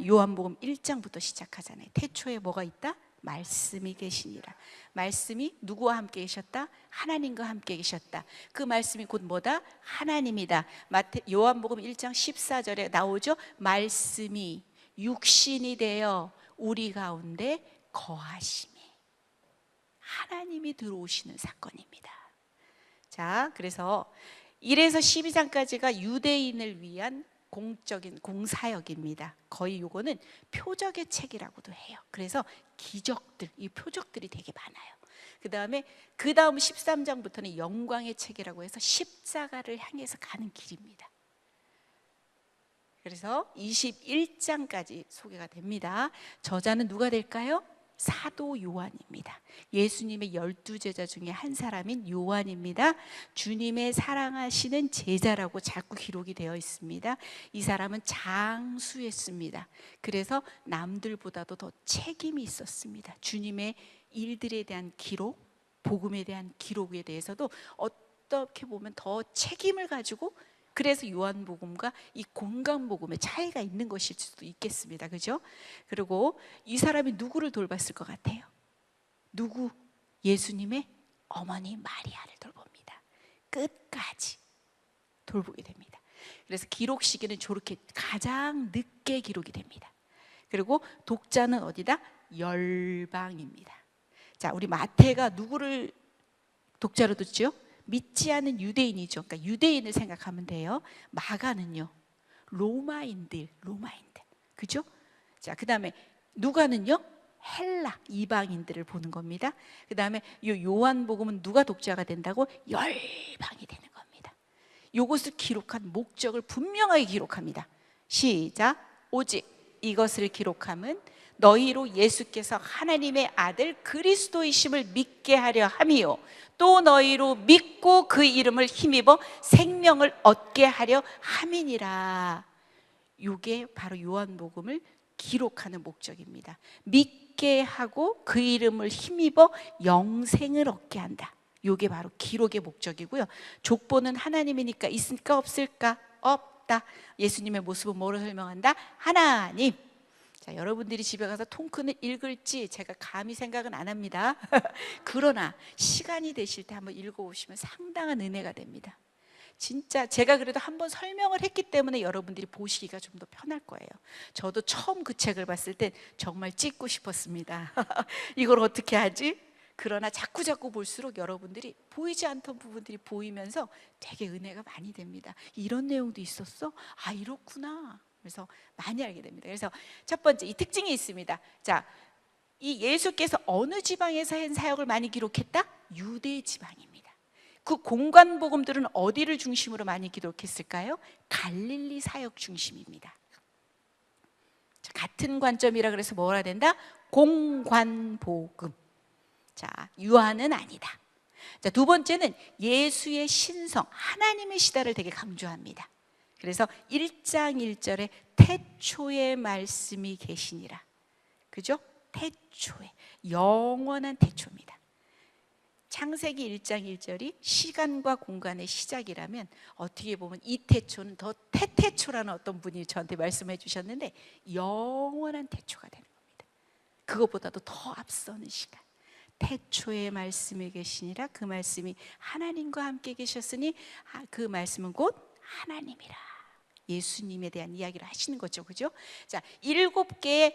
요한복음 1장부터 시작하잖아요. 태초에 뭐가 있다? 말씀이 계시니라. 말씀이 누구와 함께 계셨다? 하나님과 함께 계셨다. 그 말씀이 곧 뭐다? 하나님이다. 요한복음 1장 14절에 나오죠. 말씀이 육신이 되어 우리 가운데 거하심이. 하나님이 들어오시는 사건입니다. 자, 그래서 1에서 12장까지가 유대인을 위한 공적인 공사역입니다. 거의 요거는 표적의 책이라고도 해요. 그래서 기적들, 이 표적들이 되게 많아요. 그 다음 13장부터는 영광의 책이라고 해서 십자가를 향해서 가는 길입니다. 그래서 21장까지 소개가 됩니다. 저자는 누가 될까요? 사도 요한입니다. 예수님의 12제자 중에 한 사람인 요한입니다. 주님의 사랑하시는 제자라고 자꾸 기록이 되어 있습니다. 이 사람은 장수했습니다. 그래서 남들보다도 더 책임이 있었습니다. 주님의 일들에 대한 기록, 복음에 대한 기록에 대해서도 어떻게 보면 더 책임을 가지고, 그래서 요한복음과 이 공간복음의 차이가 있는 것일 수도 있겠습니다. 그죠? 그리고 이 사람이 누구를 돌봤을 것 같아요? 누구? 예수님의 어머니 마리아를 돌봅니다. 끝까지 돌보게 됩니다. 그래서 기록 시기는 저렇게 가장 늦게 기록이 됩니다. 그리고 독자는 어디다? 열방입니다. 자, 우리 마태가 누구를 독자로 뒀죠? 믿지 않는 유대인이죠. 그러니까 유대인을 생각하면 돼요. 마가는요, 로마인들. 그죠? 자, 그 다음에 누가는요, 헬라 이방인들을 보는 겁니다. 그 다음에 요한복음은 누가 독자가 된다고? 열방이 되는 겁니다. 이것을 기록한 목적을 분명하게 기록합니다. 시작. 오직 이것을 기록함은 너희로 예수께서 하나님의 아들 그리스도이심을 믿게 하려 함이요 또 너희로 믿고 그 이름을 힘입어 생명을 얻게 하려 함이니라. 이게 바로 요한복음을 기록하는 목적입니다. 믿게 하고 그 이름을 힘입어 영생을 얻게 한다. 이게 바로 기록의 목적이고요. 족보는 하나님이니까 있을까 없을까? 없다. 예수님의 모습은 뭐로 설명한다? 하나님. 자, 여러분들이 집에 가서 통크는 읽을지 제가 감히 생각은 안 합니다. 그러나 시간이 되실 때 한번 읽어보시면 상당한 은혜가 됩니다. 진짜 제가 그래도 한번 설명을 했기 때문에 여러분들이 보시기가 좀 더 편할 거예요. 저도 처음 그 책을 봤을 땐 정말 찍고 싶었습니다. 이걸 어떻게 하지? 그러나 자꾸 볼수록 여러분들이 보이지 않던 부분들이 보이면서 되게 은혜가 많이 됩니다. 이런 내용도 있었어? 아, 이렇구나. 그래서 많이 알게 됩니다. 그래서 첫 번째, 이 특징이 있습니다. 자, 이 예수께서 어느 지방에서 한 사역을 많이 기록했다? 유대 지방입니다. 그 공관 복음들은 어디를 중심으로 많이 기록했을까요? 갈릴리 사역 중심입니다. 자, 같은 관점이라 그래서 뭐라 된다? 공관 복음. 자, 유아는 아니다. 자, 두 번째는 예수의 신성, 하나님의 시다를 되게 강조합니다. 그래서 1장 1절에 태초에 말씀이 계시니라. 그죠? 태초에, 영원한 태초입니다. 창세기 1장 1절이 시간과 공간의 시작이라면 어떻게 보면 이 태초는 더 태태초라는 어떤 분이 저한테 말씀해 주셨는데 영원한 태초가 되는 겁니다. 그것보다도 더 앞서는 시간. 태초에 말씀이 계시니라. 그 말씀이 하나님과 함께 계셨으니 그 말씀은 곧 하나님이라. 예수님에 대한 이야기를 하시는 거죠. 그죠? 자, 7개의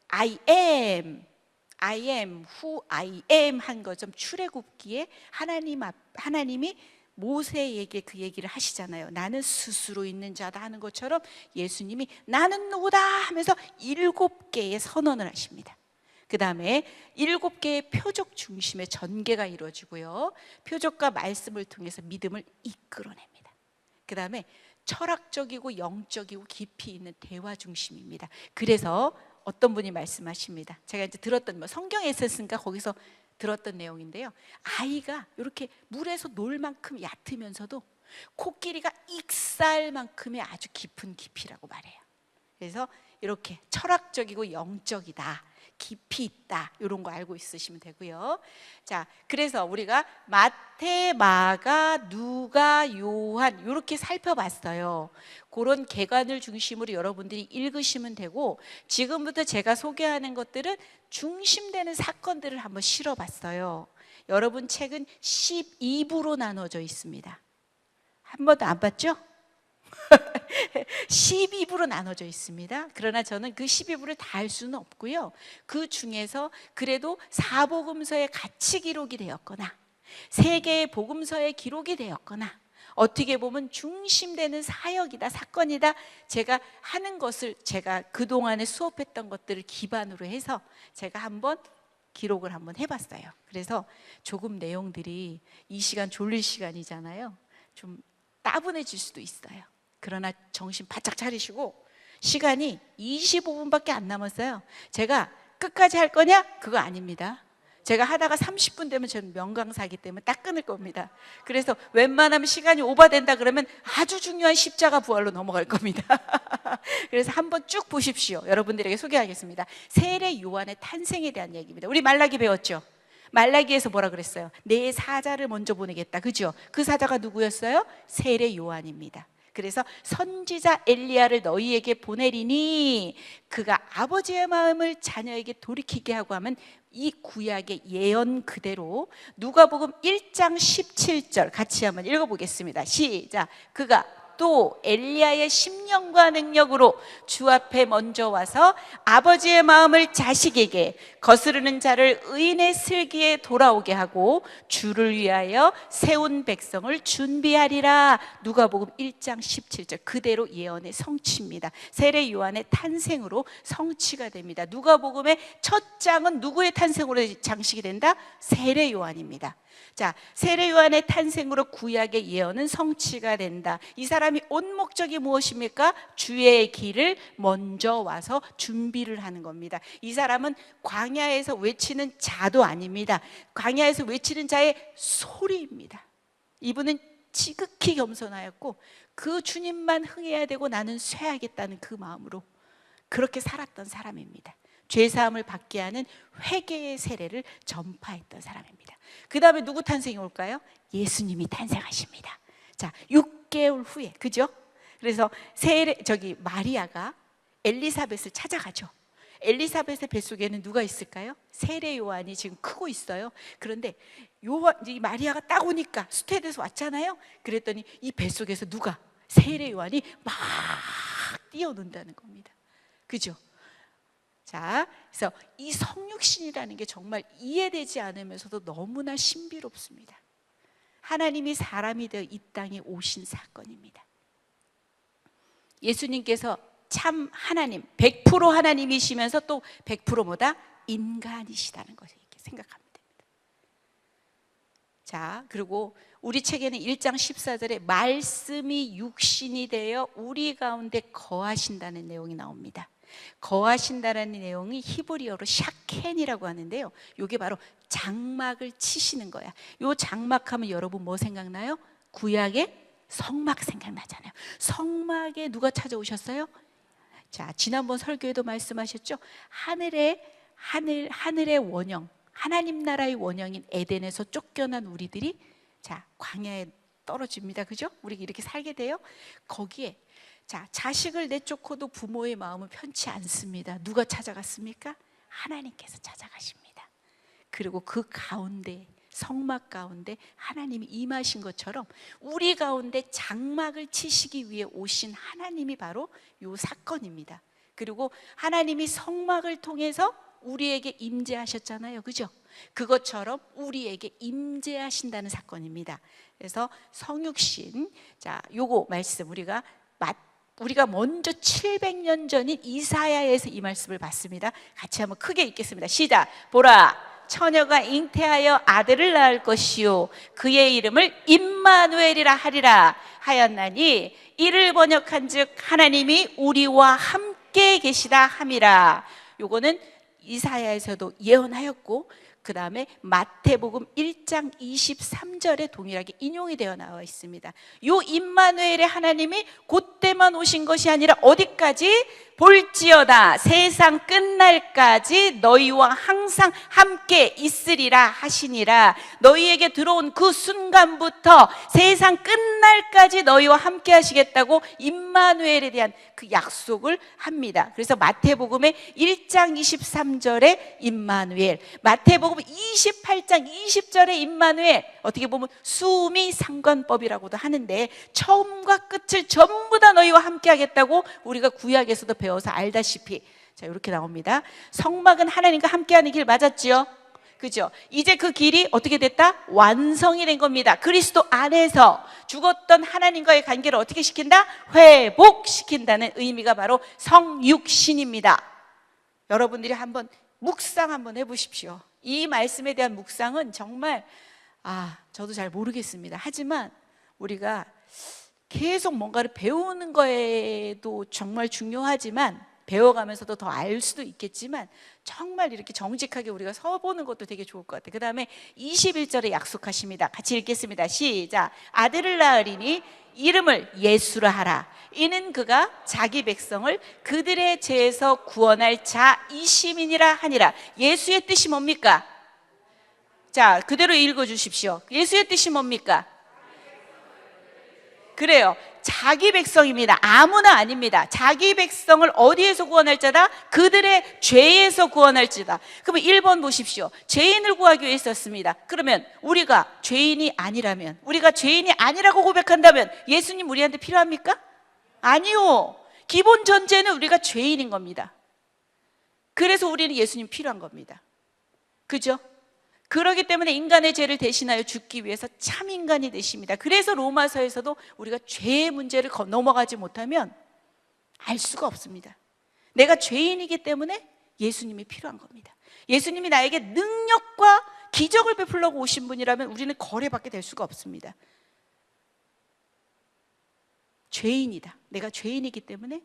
I am, who I am 한 것좀 출애굽기에 하나님이 모세에게 그 얘기를 하시잖아요. 나는 스스로 있는 자다 하는 것처럼 예수님이 나는 누구다 하면서 7개의 선언을 하십니다. 그 다음에 7개의 표적 중심의 전개가 이루어지고요. 표적과 말씀을 통해서 믿음을 이끌어냅니다. 그 다음에 철학적이고 영적이고 깊이 있는 대화 중심입니다. 그래서 어떤 분이 말씀하십니다. 제가 이제 들었던 성경에 있었으니까 거기서 들었던 내용인데요. 아이가 이렇게 물에서 놀 만큼 얕으면서도 코끼리가 익살만큼의 아주 깊은 깊이라고 말해요. 그래서 이렇게 철학적이고 영적이다, 깊이 있다, 이런 거 알고 있으시면 되고요. 자, 그래서 우리가 마태, 마가, 누가, 요한 이렇게 살펴봤어요. 그런 개관을 중심으로 여러분들이 읽으시면 되고, 지금부터 제가 소개하는 것들은 중심되는 사건들을 한번 실어봤어요. 여러분 책은 12부로 나눠져 있습니다. 한 번도 안 봤죠? 12부로 나눠져 있습니다. 그러나 저는 그 12부를 다 할 수는 없고요. 그 중에서 그래도 4복음서에 같이 기록이 되었거나 3개의 복음서에 기록이 되었거나 어떻게 보면 중심되는 사역이다, 사건이다, 제가 하는 것을, 제가 그동안에 수업했던 것들을 기반으로 해서 제가 한번 기록을 한번 해봤어요. 그래서 조금 내용들이 이 시간 졸릴 시간이잖아요. 좀 따분해질 수도 있어요. 그러나 정신 바짝 차리시고, 시간이 25분밖에 안 남았어요. 제가 끝까지 할 거냐? 그거 아닙니다. 제가 하다가 30분 되면 저는 명강사이기 때문에 딱 끊을 겁니다. 그래서 웬만하면 시간이 오버된다 그러면 아주 중요한 십자가 부활로 넘어갈 겁니다. 그래서 한번 쭉 보십시오. 여러분들에게 소개하겠습니다. 세례 요한의 탄생에 대한 얘기입니다. 우리 말라기 배웠죠? 말라기에서 뭐라 그랬어요? 내 사자를 먼저 보내겠다, 그죠? 그 사자가 누구였어요? 세례 요한입니다. 그래서 선지자 엘리야를 너희에게 보내리니 그가 아버지의 마음을 자녀에게 돌이키게 하고 하면 이 구약의 예언 그대로 누가복음 1장 17절 같이 한번 읽어보겠습니다. 시작. 그가 또 엘리야의 심령과 능력으로 주 앞에 먼저 와서 아버지의 마음을 자식에게, 거스르는 자를 의인의 슬기에 돌아오게 하고 주를 위하여 세운 백성을 준비하리라. 누가복음 1장 17절 그대로 예언의 성취입니다. 세례 요한의 탄생으로 성취가 됩니다. 누가복음의 첫 장은 누구의 탄생으로 장식이 된다? 세례 요한입니다. 자, 세례 요한의 탄생으로 구약의 예언은 성취가 된다. 이 사람이 온 목적이 무엇입니까? 주의 길을 먼저 와서 준비를 하는 겁니다. 이 사람은 광야에서 외치는 자도 아닙니다. 광야에서 외치는 자의 소리입니다. 이분은 지극히 겸손하였고 그 주님만 흥해야 되고 나는 쇠하겠다는 그 마음으로 그렇게 살았던 사람입니다. 죄사함을 받게 하는 회개의 세례를 전파했던 사람입니다. 그 다음에 누구 탄생이 올까요? 예수님이 탄생하십니다. 자, 6개월 후에, 그죠? 그래서 마리아가 엘리사벳을 찾아가죠. 엘리사벳의 뱃속에는 누가 있을까요? 세례 요한이 지금 크고 있어요. 그런데 이 마리아가 딱 오니까 수태돼서 왔잖아요. 그랬더니 이 뱃속에서 누가? 세례 요한이 막 뛰어논다는 겁니다. 그죠? 자, 그래서 이 성육신이라는 게 정말 이해되지 않으면서도 너무나 신비롭습니다. 하나님이 사람이 되어 이 땅에 오신 사건입니다. 예수님께서 참 하나님, 100% 하나님이시면서 또 100% 뭐다? 인간이시다는 것을 이렇게 생각하면 됩니다. 자, 그리고 우리 책에는 1장 14절에 말씀이 육신이 되어 우리 가운데 거하신다는 내용이 나옵니다. 거하신다라는 내용이 히브리어로 샤켄이라고 하는데요, 이게 바로 장막을 치시는 거야. 요 장막하면 여러분 뭐 생각나요? 구약의 성막 생각나잖아요. 성막에 누가 찾아오셨어요? 자, 지난번 설교에도 말씀하셨죠. 하늘의 원형, 하나님 나라의 원형인 에덴에서 쫓겨난 우리들이 자, 광야에 떨어집니다. 그죠? 우리 이렇게 살게 돼요. 거기에 자, 자식을 내쫓고도 부모의 마음은 편치 않습니다. 누가 찾아갔습니까? 하나님께서 찾아가십니다. 그리고 그 가운데, 성막 가운데 하나님이 임하신 것처럼 우리 가운데 장막을 치시기 위해 오신 하나님이 바로 이 사건입니다. 그리고 하나님이 성막을 통해서 우리에게 임재하셨잖아요. 그죠? 그것처럼 우리에게 임재하신다는 사건입니다. 그래서 성육신, 자, 요거 말씀 우리가 먼저 700년 전인 이사야에서 이 말씀을 봤습니다. 같이 한번 크게 읽겠습니다. 시작. 보라, 처녀가 잉태하여 아들을 낳을 것이요 그의 이름을 임마누엘이라 하리라 하였나니, 이를 번역한즉 하나님이 우리와 함께 계시다 함이라. 요거는 이사야에서도 예언하였고, 그 다음에 마태복음 1장 23절에 동일하게 인용이 되어 나와 있습니다. 요 임마누엘의 하나님이 그때만 오신 것이 아니라 어디까지? 볼지어다 세상 끝날까지 너희와 항상 함께 있으리라 하시니라. 너희에게 들어온 그 순간부터 세상 끝날까지 너희와 함께 하시겠다고 임마누엘에 대한 그 약속을 합니다. 그래서 마태복음의 1장 23절에 임마누엘, 마태복음 28장 20절에 임마누엘, 어떻게 보면 수미 상관법이라고도 하는데 처음과 끝을 전부 다 너희와 함께 하겠다고 우리가 구약에서도 배워서 알다시피 자, 이렇게 나옵니다. 성막은 하나님과 함께하는 길 맞았죠? 그죠? 이제 그 길이 어떻게 됐다? 완성이 된 겁니다. 그리스도 안에서 죽었던 하나님과의 관계를 어떻게 시킨다? 회복시킨다는 의미가 바로 성육신입니다. 여러분들이 한번 묵상 한번 해보십시오. 이 말씀에 대한 묵상은 정말 저도 잘 모르겠습니다. 하지만 우리가 계속 뭔가를 배우는 거에도 정말 중요하지만, 배워가면서도 더 알 수도 있겠지만 정말 이렇게 정직하게 우리가 서보는 것도 되게 좋을 것 같아요. 그 다음에 21절에 약속하십니다. 같이 읽겠습니다. 시작. 아들을 낳으리니 이름을 예수라 하라. 이는 그가 자기 백성을 그들의 죄에서 구원할 자이심이니라 하니라. 예수의 뜻이 뭡니까? 자, 그대로 읽어주십시오. 예수의 뜻이 뭡니까? 그래요. 자기 백성입니다. 아무나 아닙니다. 자기 백성을 어디에서 구원할 자다? 그들의 죄에서 구원할 자다. 그러면 1번 보십시오. 죄인을 구하기 위해 썼습니다. 그러면 우리가 죄인이 아니라면, 우리가 죄인이 아니라고 고백한다면 예수님 우리한테 필요합니까? 아니요. 기본 전제는 우리가 죄인인 겁니다. 그래서 우리는 예수님 필요한 겁니다. 그죠? 그렇기 때문에 인간의 죄를 대신하여 죽기 위해서 참 인간이 되십니다. 그래서 로마서에서도 우리가 죄의 문제를 넘어가지 못하면 알 수가 없습니다. 내가 죄인이기 때문에 예수님이 필요한 겁니다. 예수님이 나에게 능력과 기적을 베풀려고 오신 분이라면 우리는 거래받게 될 수가 없습니다. 죄인이다. 내가 죄인이기 때문에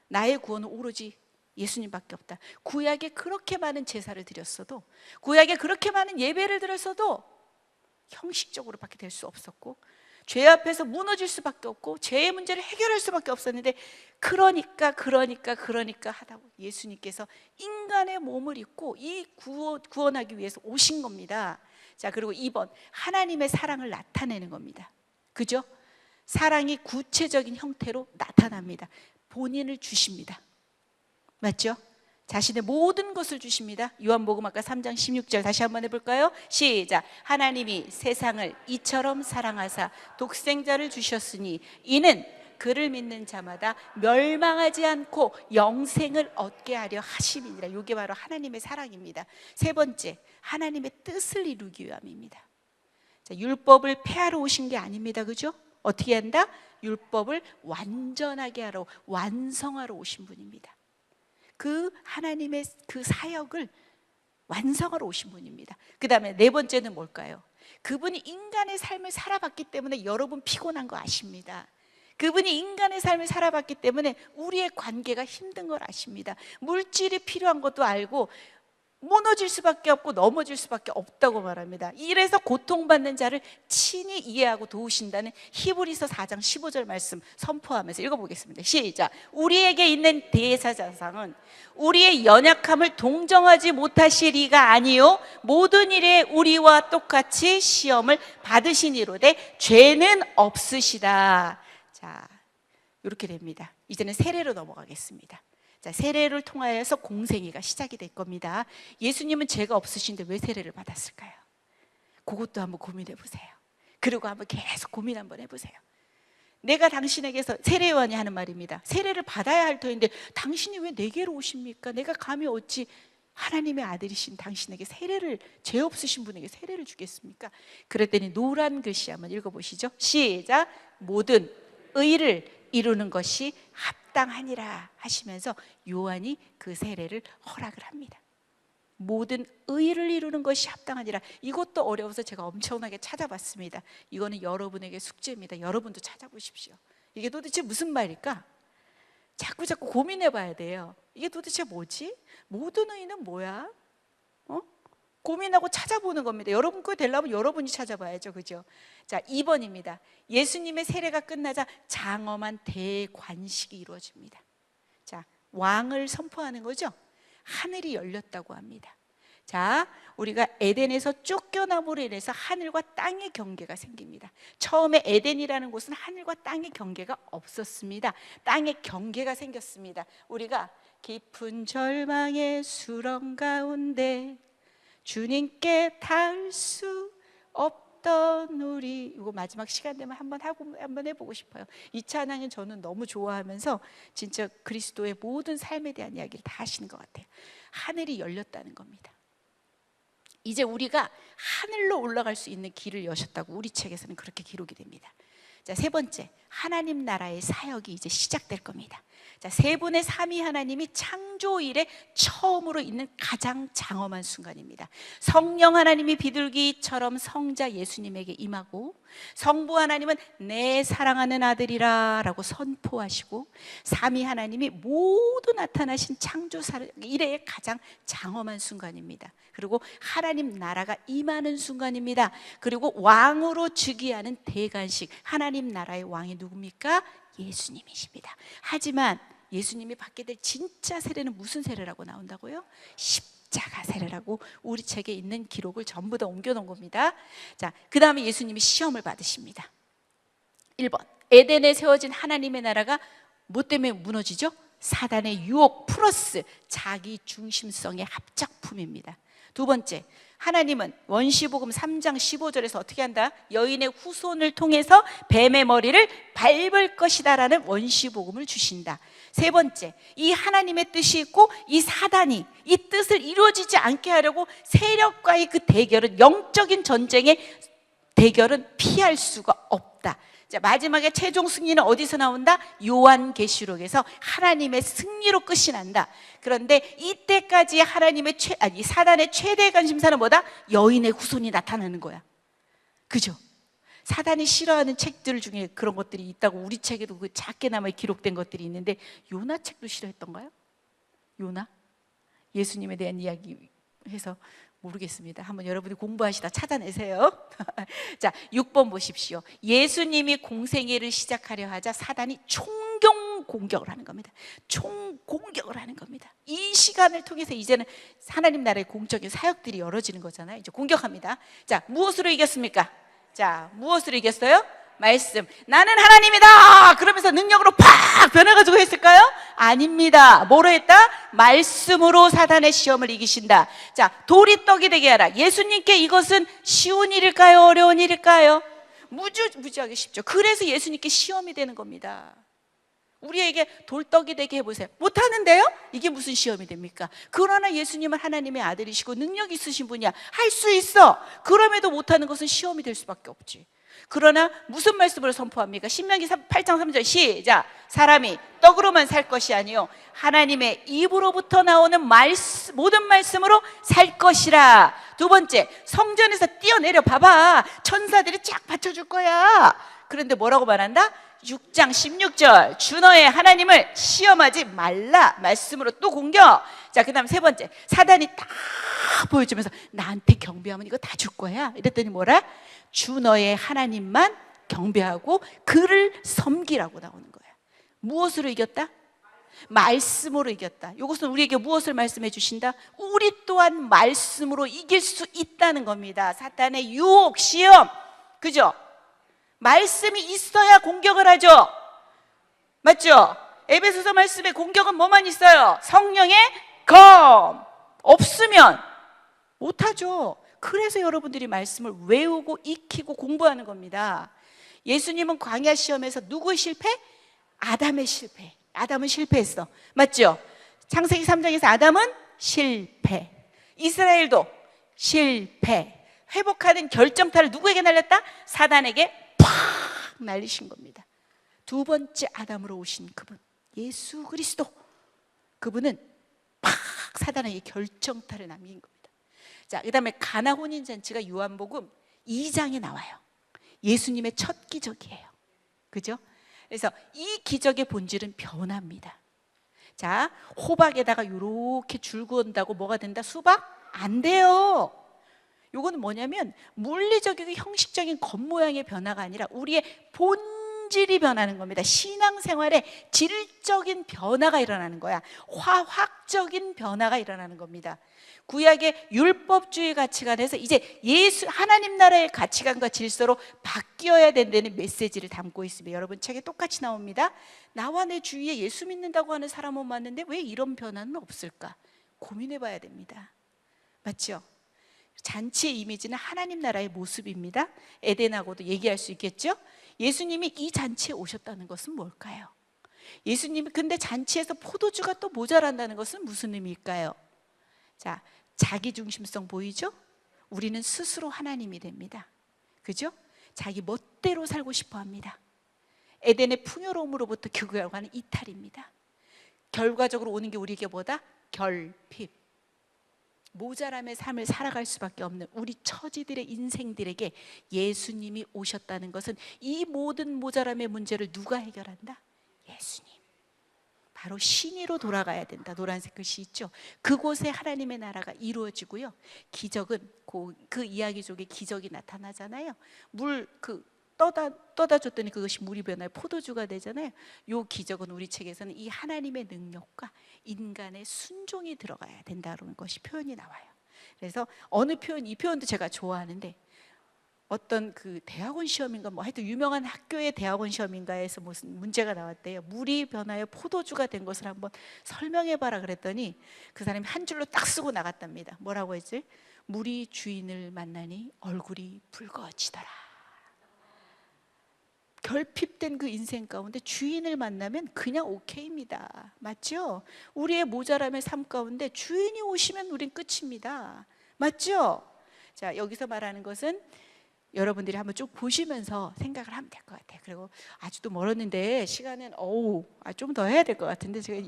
나의 구원은 오로지 예수님밖에 없다. 구약에 그렇게 많은 제사를 드렸어도, 구약에 그렇게 많은 예배를 드렸어도 형식적으로 밖에 될 수 없었고, 죄 앞에서 무너질 수밖에 없고, 죄의 문제를 해결할 수밖에 없었는데, 그러니까 하다고 예수님께서 인간의 몸을 입고 이 구원하기 위해서 오신 겁니다. 자, 그리고 2번, 하나님의 사랑을 나타내는 겁니다. 그죠? 사랑이 구체적인 형태로 나타납니다. 본인을 주십니다. 맞죠? 자신의 모든 것을 주십니다. 요한복음 아까 3장 16절 다시 한번 해볼까요? 시작. 하나님이 세상을 이처럼 사랑하사 독생자를 주셨으니 이는 그를 믿는 자마다 멸망하지 않고 영생을 얻게 하려 하심이니라. 이게 바로 하나님의 사랑입니다. 세 번째, 하나님의 뜻을 이루기 위함입니다. 자, 율법을 폐하러 오신 게 아닙니다. 그죠? 어떻게 한다? 율법을 완전하게 하러, 완성하러 오신 분입니다. 그 하나님의 그 사역을 완성하러 오신 분입니다. 그 다음에 네 번째는 뭘까요? 그분이 인간의 삶을 살아봤기 때문에 여러분 피곤한 거 아십니다. 그분이 인간의 삶을 살아봤기 때문에 우리의 관계가 힘든 걸 아십니다. 물질이 필요한 것도 알고 무너질 수밖에 없고 넘어질 수밖에 없다고 말합니다. 이래서 고통받는 자를 친히 이해하고 도우신다는 히브리서 4장 15절 말씀 선포하면서 읽어보겠습니다. 시작. 우리에게 있는 대제사장은 우리의 연약함을 동정하지 못하실 이가 아니요 모든 일에 우리와 똑같이 시험을 받으시니로되 죄는 없으시다. 자, 이렇게 됩니다. 이제는 세례로 넘어가겠습니다. 자, 세례를 통하여서 공생애가 시작이 될 겁니다. 예수님은 죄가 없으신데 왜 세례를 받았을까요? 그것도 한번 고민해 보세요. 그리고 한번 계속 고민 한번 해보세요. 내가 당신에게서, 세례요한이 하는 말입니다. 세례를 받아야 할 터인데 당신이 왜 내게로 오십니까? 내가 감히 어찌 하나님의 아들이신 당신에게 세례를, 죄 없으신 분에게 세례를 주겠습니까? 그랬더니 노란 글씨 한번 읽어보시죠. 시작. 모든 의를 이루는 것이 합당하니라 하시면서 요한이 그 세례를 허락을 합니다. 모든 의를 이루는 것이 합당하니라. 이것도 어려워서 제가 엄청나게 찾아봤습니다. 이거는 여러분에게 숙제입니다. 여러분도 찾아보십시오. 이게 도대체 무슨 말일까? 자꾸 고민해 봐야 돼요. 이게 도대체 뭐지? 모든 의는 뭐야? 고민하고 찾아보는 겁니다. 여러분 거 되려면 여러분이 찾아봐야죠. 그죠? 자, 2번입니다. 예수님의 세례가 끝나자 장엄한 대관식이 이루어집니다. 자, 왕을 선포하는 거죠. 하늘이 열렸다고 합니다. 자, 우리가 에덴에서 쫓겨남으로 인해서 하늘과 땅의 경계가 생깁니다. 처음에 에덴이라는 곳은 하늘과 땅의 경계가 없었습니다. 땅의 경계가 생겼습니다. 우리가 깊은 절망의 수렁 가운데 주님께 닿을 수 없던 우리, 이거 마지막 시간 되면 한번 해보고 싶어요. 이 찬양은 저는 너무 좋아하면서 진짜 그리스도의 모든 삶에 대한 이야기를 다 하시는 것 같아요. 하늘이 열렸다는 겁니다. 이제 우리가 하늘로 올라갈 수 있는 길을 여셨다고 우리 책에서는 그렇게 기록이 됩니다. 자, 세 번째, 하나님 나라의 사역이 이제 시작될 겁니다. 자, 세 분의 삼위 하나님이 창조 이래 처음으로 있는 가장 장엄한 순간입니다. 성령 하나님이 비둘기처럼 성자 예수님에게 임하고, 성부 하나님은 내 사랑하는 아들이라 라고 선포하시고, 삼위 하나님이 모두 나타나신 창조 이래의 가장 장엄한 순간입니다. 그리고 하나님 나라가 임하는 순간입니다. 그리고 왕으로 즉위하는 대관식, 하나님 나라의 왕이 누굽니까? 예수님이십니다. 하지만 예수님이 받게 될 진짜 세례는 무슨 세례라고 나온다고요? 십자가 세례라고 우리 책에 있는 기록을 전부 다 옮겨놓은 겁니다. 자, 그 다음에 예수님이 시험을 받으십니다. 1번, 에덴에 세워진 하나님의 나라가 뭐 때문에 무너지죠? 사단의 유혹 플러스 자기 중심성의 합작품입니다. 두 번째, 하나님은 원시복음 3장 15절에서 어떻게 한다? 여인의 후손을 통해서 뱀의 머리를 밟을 것이다 라는 원시복음을 주신다. 세 번째, 이 하나님의 뜻이 있고 이 사단이 이 뜻을 이루어지지 않게 하려고 세력과의 그 대결은, 영적인 전쟁의 대결은 피할 수가 없다. 자, 마지막에 최종 승리는 어디서 나온다? 요한계시록에서 하나님의 승리로 끝이 난다. 그런데 이때까지 사단의 최대 관심사는 뭐다? 여인의 후손이 나타나는 거야. 그죠? 사단이 싫어하는 책들 중에 그런 것들이 있다고 우리 책에도 그 작게나마 기록된 것들이 있는데, 요나 책도 싫어했던가요? 요나? 예수님에 대한 이야기 해서 모르겠습니다. 한번 여러분이 공부하시다 찾아내세요. 자, 6번 보십시오. 예수님이 공생애를 시작하려 하자 사단이 총경 공격을 하는 겁니다. 총공격을 하는 겁니다. 이 시간을 통해서 이제는 하나님 나라의 공적인 사역들이 열어지는 거잖아요. 이제 공격합니다. 자, 무엇으로 이겼습니까? 자, 무엇으로 이겼어요? 말씀. 나는 하나님이다! 그러면서 능력으로 팍 변해가지고 했을까요? 아닙니다. 뭐로 했다? 말씀으로 사단의 시험을 이기신다. 자, 돌이 떡이 되게 하라. 예수님께 이것은 쉬운 일일까요? 어려운 일일까요? 무지하게 쉽죠. 그래서 예수님께 시험이 되는 겁니다. 우리에게 돌떡이 되게 해보세요. 못하는데요? 이게 무슨 시험이 됩니까? 그러나 예수님은 하나님의 아들이시고 능력 있으신 분이야. 할 수 있어. 그럼에도 못하는 것은 시험이 될 수밖에 없지. 그러나 무슨 말씀으로 선포합니까? 신명기 8장 3절 시작. 사람이 떡으로만 살 것이 아니요 하나님의 입으로부터 나오는 모든 말씀으로 살 것이라. 두 번째, 성전에서 뛰어내려 봐봐. 천사들이 쫙 받쳐줄 거야. 그런데 뭐라고 말한다? 6장 16절 주 너의 하나님을 시험하지 말라 말씀으로 또 공격. 자, 그 다음 세 번째, 사단이 딱 보여주면서 나한테 경배하면 이거 다 줄 거야. 이랬더니 뭐라? 주 너의 하나님만 경배하고 그를 섬기라고 나오는 거야. 무엇으로 이겼다? 말씀으로 이겼다. 이것은 우리에게 무엇을 말씀해 주신다? 우리 또한 말씀으로 이길 수 있다는 겁니다. 사탄의 유혹, 시험, 그죠? 말씀이 있어야 공격을 하죠. 맞죠? 에베소서 말씀에 공격은 뭐만 있어요? 성령의 검. 없으면 못하죠. 그래서 여러분들이 말씀을 외우고 익히고 공부하는 겁니다. 예수님은 광야 시험에서 누구의 실패? 아담의 실패. 아담은 실패했어. 맞죠? 창세기 3장에서 아담은 실패. 이스라엘도 실패. 회복하는 결정타를 누구에게 날렸다? 사단에게 팍 날리신 겁니다. 두 번째 아담으로 오신 그분, 예수 그리스도. 그분은 팍 사단에게 결정타를 남긴 겁니다. 자, 그 다음에 가나 혼인잔치가 요한복음 2장에 나와요. 예수님의 첫 기적이에요. 그죠? 그래서 이 기적의 본질은 변화입니다. 자, 호박에다가 이렇게 줄 그은다고 뭐가 된다? 수박? 안 돼요. 요거는 뭐냐면 물리적이고 형식적인 겉모양의 변화가 아니라 우리의 본질이 변하는 겁니다. 신앙생활에 질적인 변화가 일어나는 거야. 화학적인 변화가 일어나는 겁니다. 구약의 율법주의 가치관에서 이제 하나님 나라의 가치관과 질서로 바뀌어야 된다는 메시지를 담고 있습니다. 여러분 책에 똑같이 나옵니다. 나와 내 주위에 예수 믿는다고 하는 사람은 많은데 왜 이런 변화는 없을까? 고민해 봐야 됩니다. 맞죠? 잔치의 이미지는 하나님 나라의 모습입니다. 에덴하고도 얘기할 수 있겠죠? 예수님이 이 잔치에 오셨다는 것은 뭘까요? 예수님이 근데 잔치에서 포도주가 또 모자란다는 것은 무슨 의미일까요? 자, 자기중심성 보이죠? 우리는 스스로 하나님이 됩니다. 그죠? 자기 멋대로 살고 싶어 합니다. 에덴의 풍요로움으로부터 결과는 이탈입니다. 결과적으로 오는 게 우리에게 뭐다? 결핍. 모자람의 삶을 살아갈 수밖에 없는 우리 처지들의 인생들에게 예수님이 오셨다는 것은 이 모든 모자람의 문제를 누가 해결한다? 예수님. 바로 신이로 돌아가야 된다. 노란색 글씨 있죠? 그곳에 하나님의 나라가 이루어지고요. 기적은 그 이야기 속에 기적이 나타나잖아요. 떠다 줬더니 그것이 물이 변하여 포도주가 되잖아요. 이 기적은 우리 책에서는 이 하나님의 능력과 인간의 순종이 들어가야 된다는 것이 표현이 나와요. 그래서 어느 표현, 이 표현도 제가 좋아하는데 어떤 그 대학원 시험인가 뭐 하여튼 유명한 학교의 대학원 시험인가에서 무슨 문제가 나왔대요. 물이 변하여 포도주가 된 것을 한번 설명해 봐라 그랬더니 그 사람이 한 줄로 딱 쓰고 나갔답니다. 뭐라고 했지? 물이 주인을 만나니 얼굴이 붉어지더라. 결핍된 그 인생 가운데 주인을 만나면 그냥 오케이입니다. 맞죠? 우리의 모자람의 삶 가운데 주인이 오시면 우린 끝입니다. 맞죠? 자, 여기서 말하는 것은 여러분들이 한번 쭉 보시면서 생각을 하면 될 것 같아요. 그리고 아직도 멀었는데 시간은 좀 더 해야 될 것 같은데 제가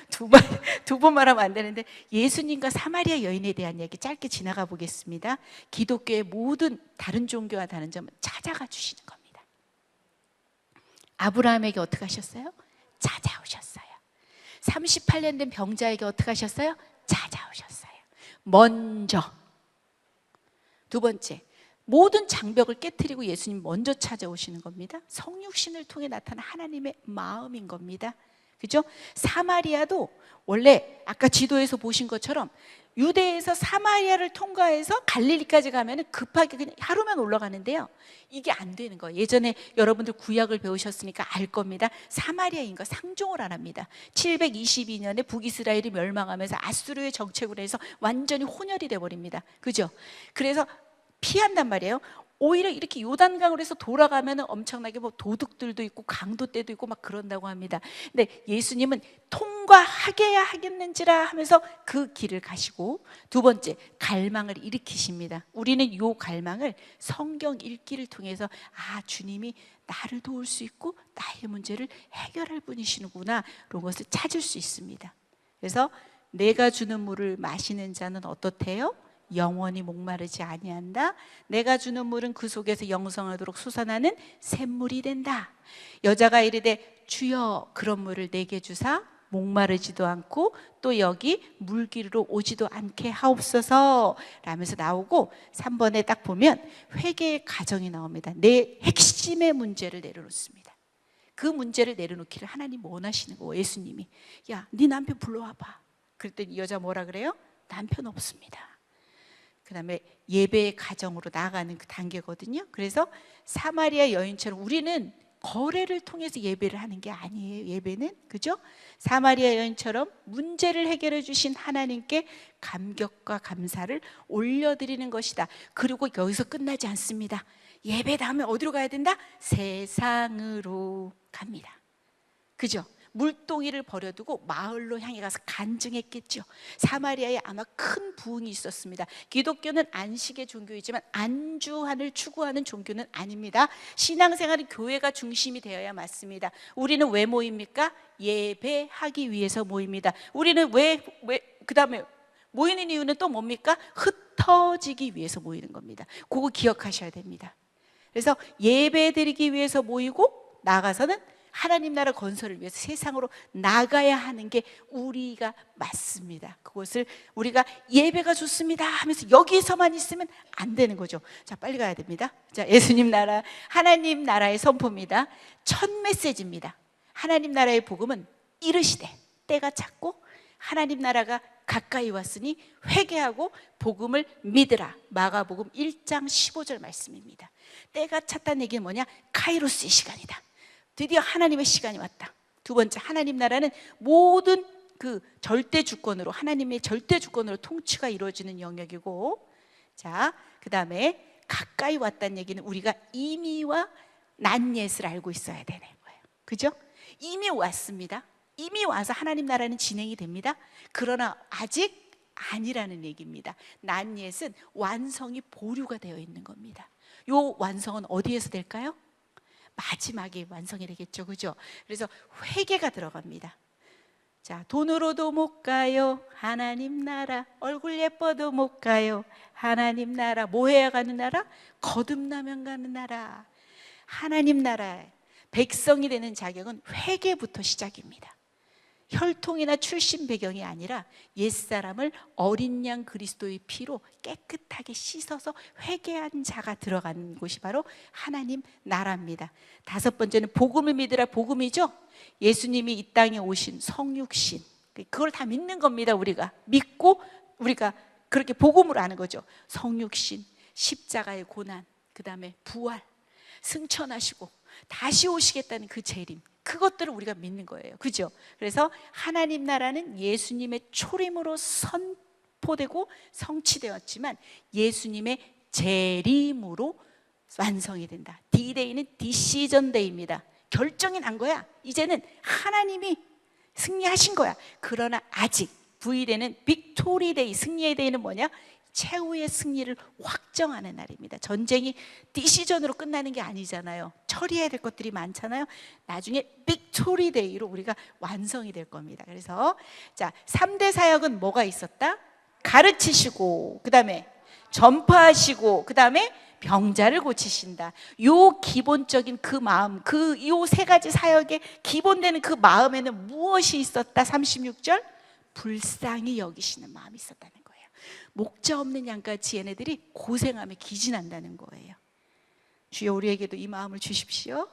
두 번 말하면 안 되는데 예수님과 사마리아 여인에 대한 얘기 짧게 지나가 보겠습니다. 기독교의 모든 다른 종교와 다른 점은 찾아가 주시는 겁니다. 아브라함에게 어떻게 하셨어요? 찾아오셨어요. 38년 된 병자에게 어떻게 하셨어요? 찾아오셨어요. 먼저. 두 번째, 모든 장벽을 깨트리고 예수님 먼저 찾아오시는 겁니다. 성육신을 통해 나타난 하나님의 마음인 겁니다. 그죠? 사마리아도 원래 아까 지도에서 보신 것처럼 유대에서 사마리아를 통과해서 갈릴리까지 가면 급하게 그냥 하루면 올라가는데요. 이게 안 되는 거예요. 예전에 여러분들 구약을 배우셨으니까 알 겁니다. 사마리아인과 상종을 안 합니다. 722년에 북이스라엘이 멸망하면서 아수르의 정책으로 해서 완전히 혼혈이 돼버립니다. 그죠? 그래서 피한단 말이에요. 오히려 이렇게 요단강으로 해서 돌아가면 엄청나게 뭐 도둑들도 있고 강도떼도 있고 막 그런다고 합니다. 근데 예수님은 통과하게야 하겠는지라 하면서 그 길을 가시고, 두 번째, 갈망을 일으키십니다. 우리는 요 갈망을 성경 읽기를 통해서 주님이 나를 도울 수 있고 나의 문제를 해결할 분이시구나, 이런 것을 찾을 수 있습니다. 그래서 내가 주는 물을 마시는 자는 어떻대요? 영원히 목마르지 아니한다. 내가 주는 물은 그 속에서 영생하도록 솟아나는 샘물이 된다. 여자가 이르되 주여 그런 물을 내게 주사 목마르지도 않고 또 여기 물기로 오지도 않게 하옵소서 라면서 나오고, 3번에 딱 보면 회개의 가정이 나옵니다. 내 핵심의 문제를 내려놓습니다. 그 문제를 내려놓기를 하나님 원하시는 거예요. 예수님이 야, 네 남편 불러와봐. 그랬더니 이 여자 뭐라 그래요? 남편 없습니다. 그 다음에 예배의 가정으로 나아가는 그 단계거든요. 그래서 사마리아 여인처럼 우리는 거래를 통해서 예배를 하는 게 아니에요. 예배는, 그죠? 사마리아 여인처럼 문제를 해결해 주신 하나님께 감격과 감사를 올려드리는 것이다. 그리고 여기서 끝나지 않습니다. 예배 다음에 어디로 가야 된다? 세상으로 갑니다. 그죠? 물동이를 버려두고 마을로 향해 가서 간증했겠죠. 사마리아에 아마 큰 부흥이 있었습니다. 기독교는 안식의 종교이지만 안주한을 추구하는 종교는 아닙니다. 신앙생활은 교회가 중심이 되어야 맞습니다. 우리는 왜 모입니까? 예배하기 위해서 모입니다. 우리는 그 다음에 모이는 이유는 또 뭡니까? 흩어지기 위해서 모이는 겁니다. 그거 기억하셔야 됩니다. 그래서 예배 드리기 위해서 모이고, 나가서는 하나님 나라 건설을 위해서 세상으로 나가야 하는 게 우리가 맞습니다. 그것을 우리가 예배가 좋습니다 하면서 여기서만 있으면 안 되는 거죠. 자, 빨리 가야 됩니다. 자, 예수님 나라, 하나님 나라의 선포입니다. 첫 메시지입니다. 하나님 나라의 복음은 이르시되 때가 찼고 하나님 나라가 가까이 왔으니 회개하고 복음을 믿으라. 마가복음 1장 15절 말씀입니다. 때가 찼다는 얘기는 뭐냐? 카이로스의 시간이다. 드디어 하나님의 시간이 왔다. 두 번째, 하나님 나라는 모든 그 절대 주권으로, 하나님의 절대 주권으로 통치가 이루어지는 영역이고, 자, 그 다음에 가까이 왔다는 얘기는 우리가 이미와 난예스를 알고 있어야 되는 거예요. 그죠? 이미 왔습니다. 이미 와서 하나님 나라는 진행이 됩니다. 그러나 아직 아니라는 얘기입니다. 난예스는 완성이 보류가 되어 있는 겁니다. 요 완성은 어디에서 될까요? 마지막에 완성이 되겠죠. 그죠? 그래서 회개가 들어갑니다. 자, 돈으로도 못 가요. 하나님 나라. 얼굴 예뻐도 못 가요. 하나님 나라. 뭐 해야 가는 나라? 거듭나면 가는 나라. 하나님 나라의 백성이 되는 자격은 회개부터 시작입니다. 혈통이나 출신 배경이 아니라 옛사람을 어린 양 그리스도의 피로 깨끗하게 씻어서 회개한 자가 들어가는 곳이 바로 하나님 나라입니다. 다섯 번째는 복음을 믿으라. 복음이죠. 예수님이 이 땅에 오신 성육신, 그걸 다 믿는 겁니다. 우리가 믿고 우리가 그렇게 복음으로 아는 거죠. 성육신, 십자가의 고난, 그 다음에 부활, 승천하시고 다시 오시겠다는 그 재림, 그것들을 우리가 믿는 거예요. 그죠? 그래서 하나님 나라는 예수님의 초림으로 선포되고 성취되었지만 예수님의 재림으로 완성이 된다. D-Day는 디시전 데이입니다. 결정이 난 거야. 이제는 하나님이 승리하신 거야. 그러나 아직 V데이는 빅토리 데이, 승리의 데이는 뭐냐? 최후의 승리를 확정하는 날입니다. 전쟁이 디시전으로 끝나는 게 아니잖아요. 처리해야 될 것들이 많잖아요. 나중에 빅토리 데이로 우리가 완성이 될 겁니다. 그래서 자, 3대 사역은 뭐가 있었다? 가르치시고, 그 다음에 전파하시고, 그 다음에 병자를 고치신다. 요 기본적인 그 마음, 요 세 가지 사역의 기본되는 그 마음에는 무엇이 있었다? 36절, 불쌍히 여기시는 마음이 있었다는 거예요. 목자 없는 양같이 얘네들이 고생하며 기진한다는 거예요. 주여 우리에게도 이 마음을 주십시오.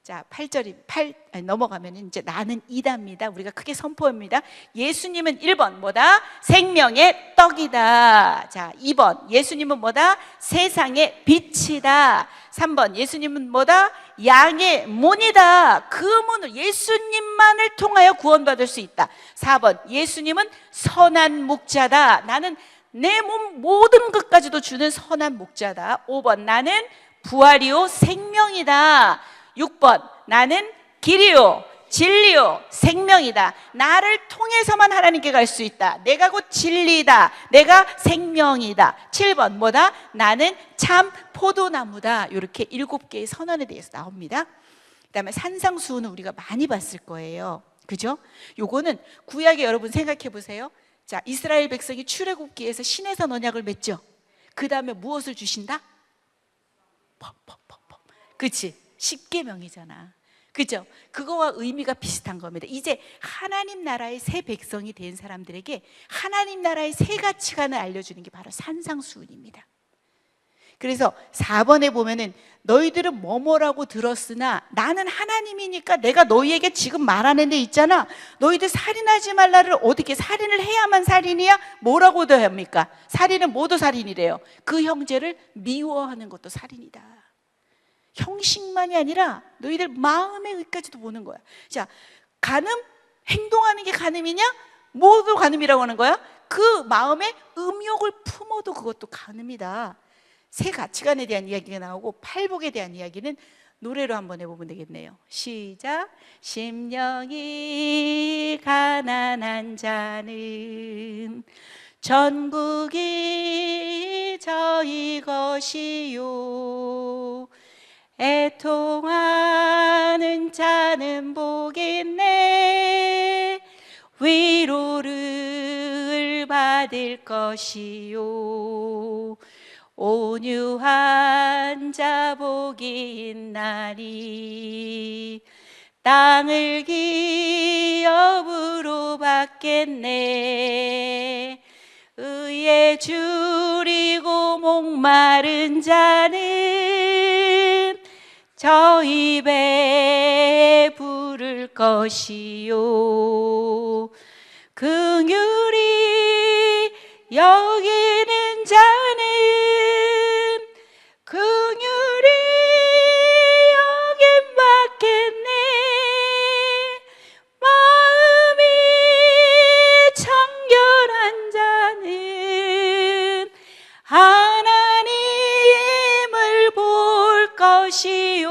자, 8절 넘어가면 이제 나는 이다입니다. 우리가 크게 선포합니다. 예수님은 1번 뭐다? 생명의 떡이다. 자, 2번 예수님은 뭐다? 세상의 빛이다. 3번 예수님은 뭐다? 양의 문이다. 그 문을, 예수님만을 통하여 구원받을 수 있다. 4번 예수님은 선한 목자다. 나는 내 몸 모든 것까지도 주는 선한 목자다. 5번, 나는 부활이요 생명이다. 6번, 나는 길이요 진리요 생명이다. 나를 통해서만 하나님께 갈 수 있다. 내가 곧 진리다. 내가 생명이다. 7번, 뭐다? 나는 참 포도나무다. 이렇게 7개의 선언에 대해서 나옵니다. 그 다음에 산상수훈은 우리가 많이 봤을 거예요. 그죠? 요거는 구약에 여러분 생각해 보세요. 자, 이스라엘 백성이 출애굽기에서 신에서 언약을 맺죠. 그 다음에 무엇을 주신다? 그치? 십계명이잖아. 그죠? 그거와 의미가 비슷한 겁니다. 이제 하나님 나라의 새 백성이 된 사람들에게 하나님 나라의 새 가치관을 알려주는 게 바로 산상수훈입니다. 그래서 4번에 보면은 너희들은 뭐뭐라고 들었으나 나는 하나님이니까 내가 너희에게 지금 말하는 데 있잖아. 너희들 살인하지 말라를 어떻게 살인을 해야만 살인이야? 뭐라고 더 합니까? 살인은 뭐도 살인이래요. 그 형제를 미워하는 것도 살인이다. 형식만이 아니라 너희들 마음의 의까지도 보는 거야. 자, 간음? 행동하는 게 간음이냐? 뭐도 간음이라고 하는 거야? 그 마음에 음욕을 품어도 그것도 간음이다. 새 가치관에 대한 이야기가 나오고 팔복에 대한 이야기는 노래로 한번 해보면 되겠네요. 시작. 심령이 가난한 자는 전국이 저희 것이요 애통하는 자는 복있네 위로를 받을 것이요 온유한 자 복이 있나니 땅을 기업으로 받겠네 의에 줄이고 목마른 자는 저 입에 부를 것이요 긍휼히 여기는 자는 긍휼히 여김 받겠네 마음이 청결한 자는 하나님을 볼 것이요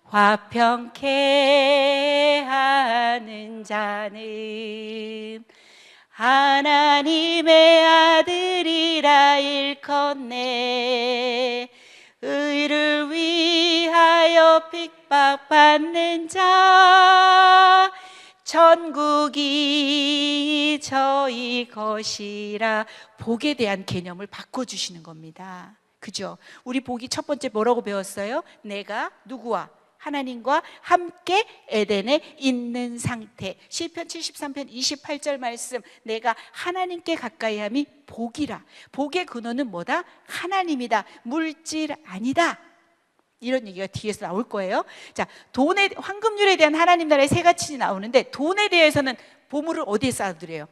화평케 하는 자는 하나님의 아들이라 일컫네 의를 위하여 핍박받는 자 천국이 저희 것이라 복에 대한 개념을 바꿔주시는 겁니다. 그죠? 우리 복이 첫 번째 뭐라고 배웠어요? 내가 누구와? 하나님과 함께 에덴에 있는 상태. 시편 73편 28절 말씀 내가 하나님께 가까이함이 복이라. 복의 근원은 뭐다? 하나님이다. 물질 아니다. 이런 얘기가 뒤에서 나올 거예요. 자, 돈에 황금률에 대한 하나님 나라의 세 가치 나오는데 돈에 대해서는 보물을 어디에 쌓아두래요?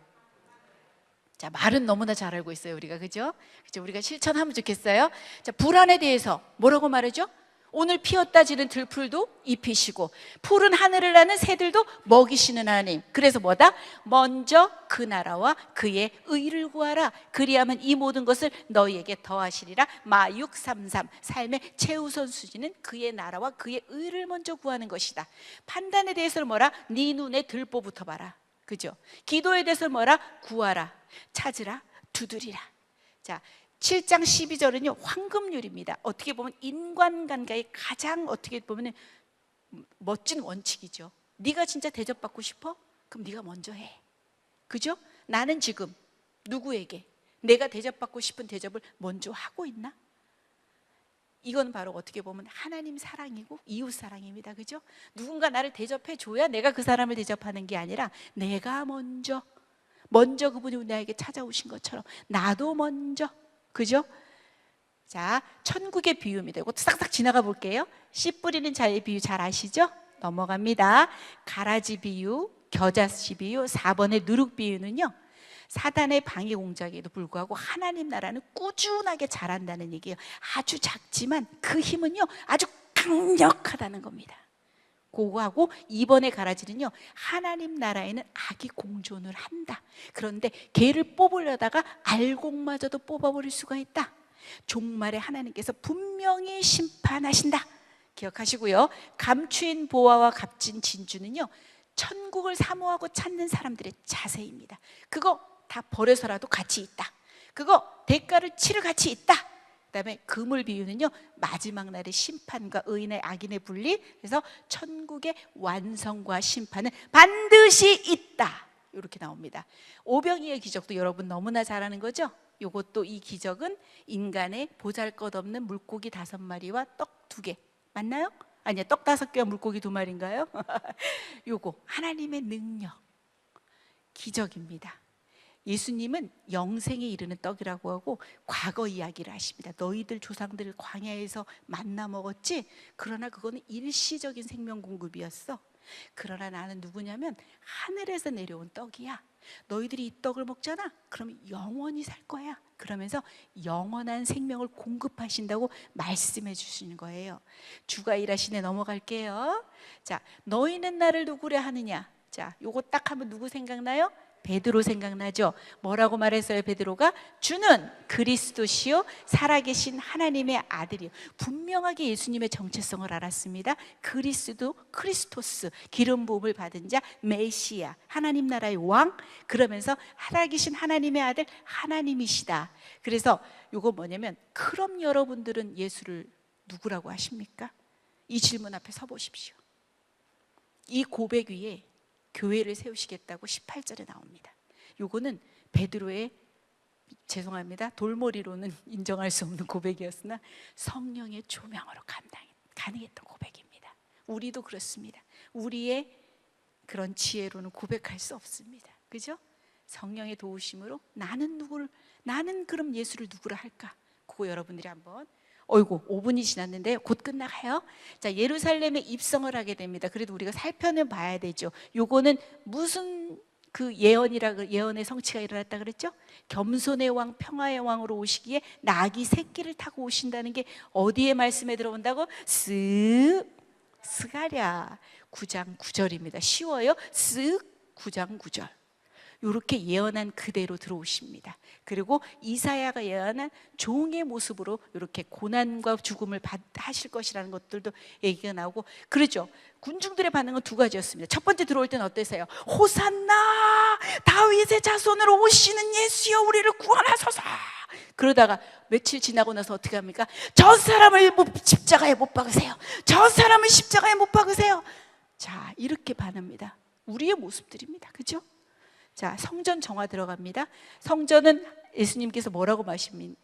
자, 말은 너무나 잘 알고 있어요, 우리가. 그죠? 우리가 실천하면 좋겠어요. 자, 불안에 대해서 뭐라고 말하죠? 오늘 피었다 지는 들풀도 입히시고 푸른 하늘을 나는 새들도 먹이시는 하나님. 그래서 뭐다? 먼저 그 나라와 그의 의를 구하라. 그리하면 이 모든 것을 너희에게 더하시리라. 마633 삶의 최우선 수지는 그의 나라와 그의 의를 먼저 구하는 것이다. 판단에 대해서는 뭐라? 네 눈에 들보부터 봐라. 그죠? 기도에 대해서는 뭐라? 구하라, 찾으라, 두드리라. 자, 7장 12절은요 황금률입니다. 어떻게 보면 인간관계의 가장 어떻게 보면 멋진 원칙이죠. 네가 진짜 대접받고 싶어? 그럼 네가 먼저 해. 그죠? 나는 지금 누구에게 내가 대접받고 싶은 대접을 먼저 하고 있나? 이건 바로 어떻게 보면 하나님 사랑이고 이웃 사랑입니다. 그죠? 누군가 나를 대접해 줘야 내가 그 사람을 대접하는 게 아니라 내가 먼저 그분이 나에게 찾아오신 것처럼 나도 먼저. 그죠? 자, 천국의 비유입니다. 이것도 싹싹 지나가 볼게요. 씨 뿌리는 자의 비유 잘 아시죠? 넘어갑니다. 가라지 비유, 겨자씨 비유, 4번의 누룩 비유는요 사단의 방해 공작에도 불구하고 하나님 나라는 꾸준하게 자란다는 얘기예요. 아주 작지만 그 힘은요 아주 강력하다는 겁니다. 그거하고 이번에 가라지는요, 하나님 나라에는 악이 공존을 한다. 그런데 걔를 뽑으려다가 알곡마저도 뽑아버릴 수가 있다. 종말에 하나님께서 분명히 심판하신다. 기억하시고요. 감추인 보화와 값진 진주는요, 천국을 사모하고 찾는 사람들의 자세입니다. 그거 다 버려서라도 가치 있다. 그거 대가를 치를 가치 있다. 그다음에 금을 비유는요, 마지막 날의 심판과 의인의 악인의 분리. 그래서 천국의 완성과 심판은 반드시 있다. 이렇게 나옵니다. 오병이의 기적도 여러분 너무나 잘 아는 거죠? 요것도, 이 기적은 인간의 보잘것없는 물고기 5마리와 떡 2개 맞나요? 아니요, 떡 5개와 물고기 2마리인가요? 요거 하나님의 능력, 기적입니다. 예수님은 영생에 이르는 떡이라고 하고 과거 이야기를 하십니다. 너희들 조상들 광야에서 만나 먹었지? 그러나 그거는 일시적인 생명 공급이었어. 그러나 나는 누구냐면 하늘에서 내려온 떡이야. 너희들이 이 떡을 먹잖아? 그러면 영원히 살 거야. 그러면서 영원한 생명을 공급하신다고 말씀해 주시는 거예요. 주가 일하시네. 넘어갈게요. 자, 너희는 나를 누구려 하느냐? 자, 요거 딱 하면 누구 생각나요? 베드로 생각나죠? 뭐라고 말했어요, 베드로가? 주는 그리스도시요 살아계신 하나님의 아들이요. 분명하게 예수님의 정체성을 알았습니다. 그리스도, 크리스토스, 기름 부음을 받은 자, 메시아, 하나님 나라의 왕. 그러면서 살아계신 하나님의 아들, 하나님이시다. 그래서 이거 뭐냐면, 그럼 여러분들은 예수를 누구라고 하십니까? 이 질문 앞에 서 보십시오. 이 고백 위에 교회를 세우시겠다고 18절에 나옵니다. 요거는 베드로의, 죄송합니다, 돌머리로는 인정할 수 없는 고백이었으나 성령의 조명으로 가능했던 고백입니다. 우리도 그렇습니다. 우리의 그런 지혜로는 고백할 수 없습니다. 그죠? 성령의 도우심으로 나는 그럼 예수를 누구라 할까? 그거 여러분들이 한번, 어이구 5분이 지났는데 곧 끝나가요. 자, 예루살렘에 입성을 하게 됩니다. 그래도 우리가 살펴는 봐야 되죠. 요거는 무슨 그 예언의 성취가 일어났다 그랬죠? 겸손의 왕, 평화의 왕으로 오시기에 나귀 새끼를 타고 오신다는 게 어디에 말씀에 들어온다고? 스가랴 9장 9절입니다. 쉬워요? 9장 9절. 이렇게 예언한 그대로 들어오십니다. 그리고 이사야가 예언한 종의 모습으로 이렇게 고난과 죽음을 하실 것이라는 것들도 얘기가 나오고 그러죠. 군중들의 반응은 2가지였습니다. 첫 번째 들어올 때는 어땠어요? 호산나 다윗의 자손으로 오시는 예수여 우리를 구원하소서. 그러다가 며칠 지나고 나서 어떻게 합니까? 저 사람을 십자가에 못 박으세요. 저 사람을 십자가에 못 박으세요. 자, 이렇게 반합니다. 우리의 모습들입니다. 그죠? 자, 성전 정화 들어갑니다. 성전은 예수님께서 뭐라고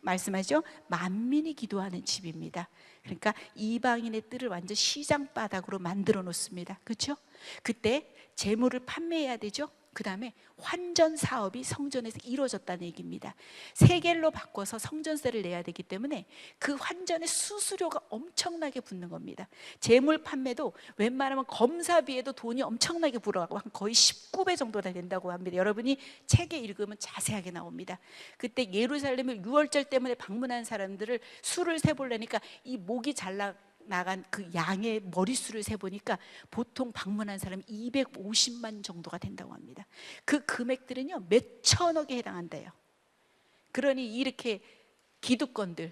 말씀하죠? 만민이 기도하는 집입니다. 그러니까 이방인의 뜰을 완전 시장 바닥으로 만들어 놓습니다. 그렇죠? 그때 재물을 판매해야 되죠? 그 다음에 환전 사업이 성전에서 이루어졌다는 얘기입니다. 세겔로 바꿔서 성전세를 내야 되기 때문에 그 환전의 수수료가 엄청나게 붙는 겁니다. 재물 판매도 웬만하면 검사비에도 돈이 엄청나게 불어가고 거의 19배 정도나 된다고 합니다. 여러분이 책에 읽으면 자세하게 나옵니다. 그때 예루살렘을 유월절 때문에 방문한 사람들을 수를 세보려니까 이 목이 나간 그 양의 머릿수를 세보니까 보통 방문한 사람이 250만 정도가 된다고 합니다. 그 금액들은요 몇 천억에 해당한대요. 그러니 이렇게 기득권들,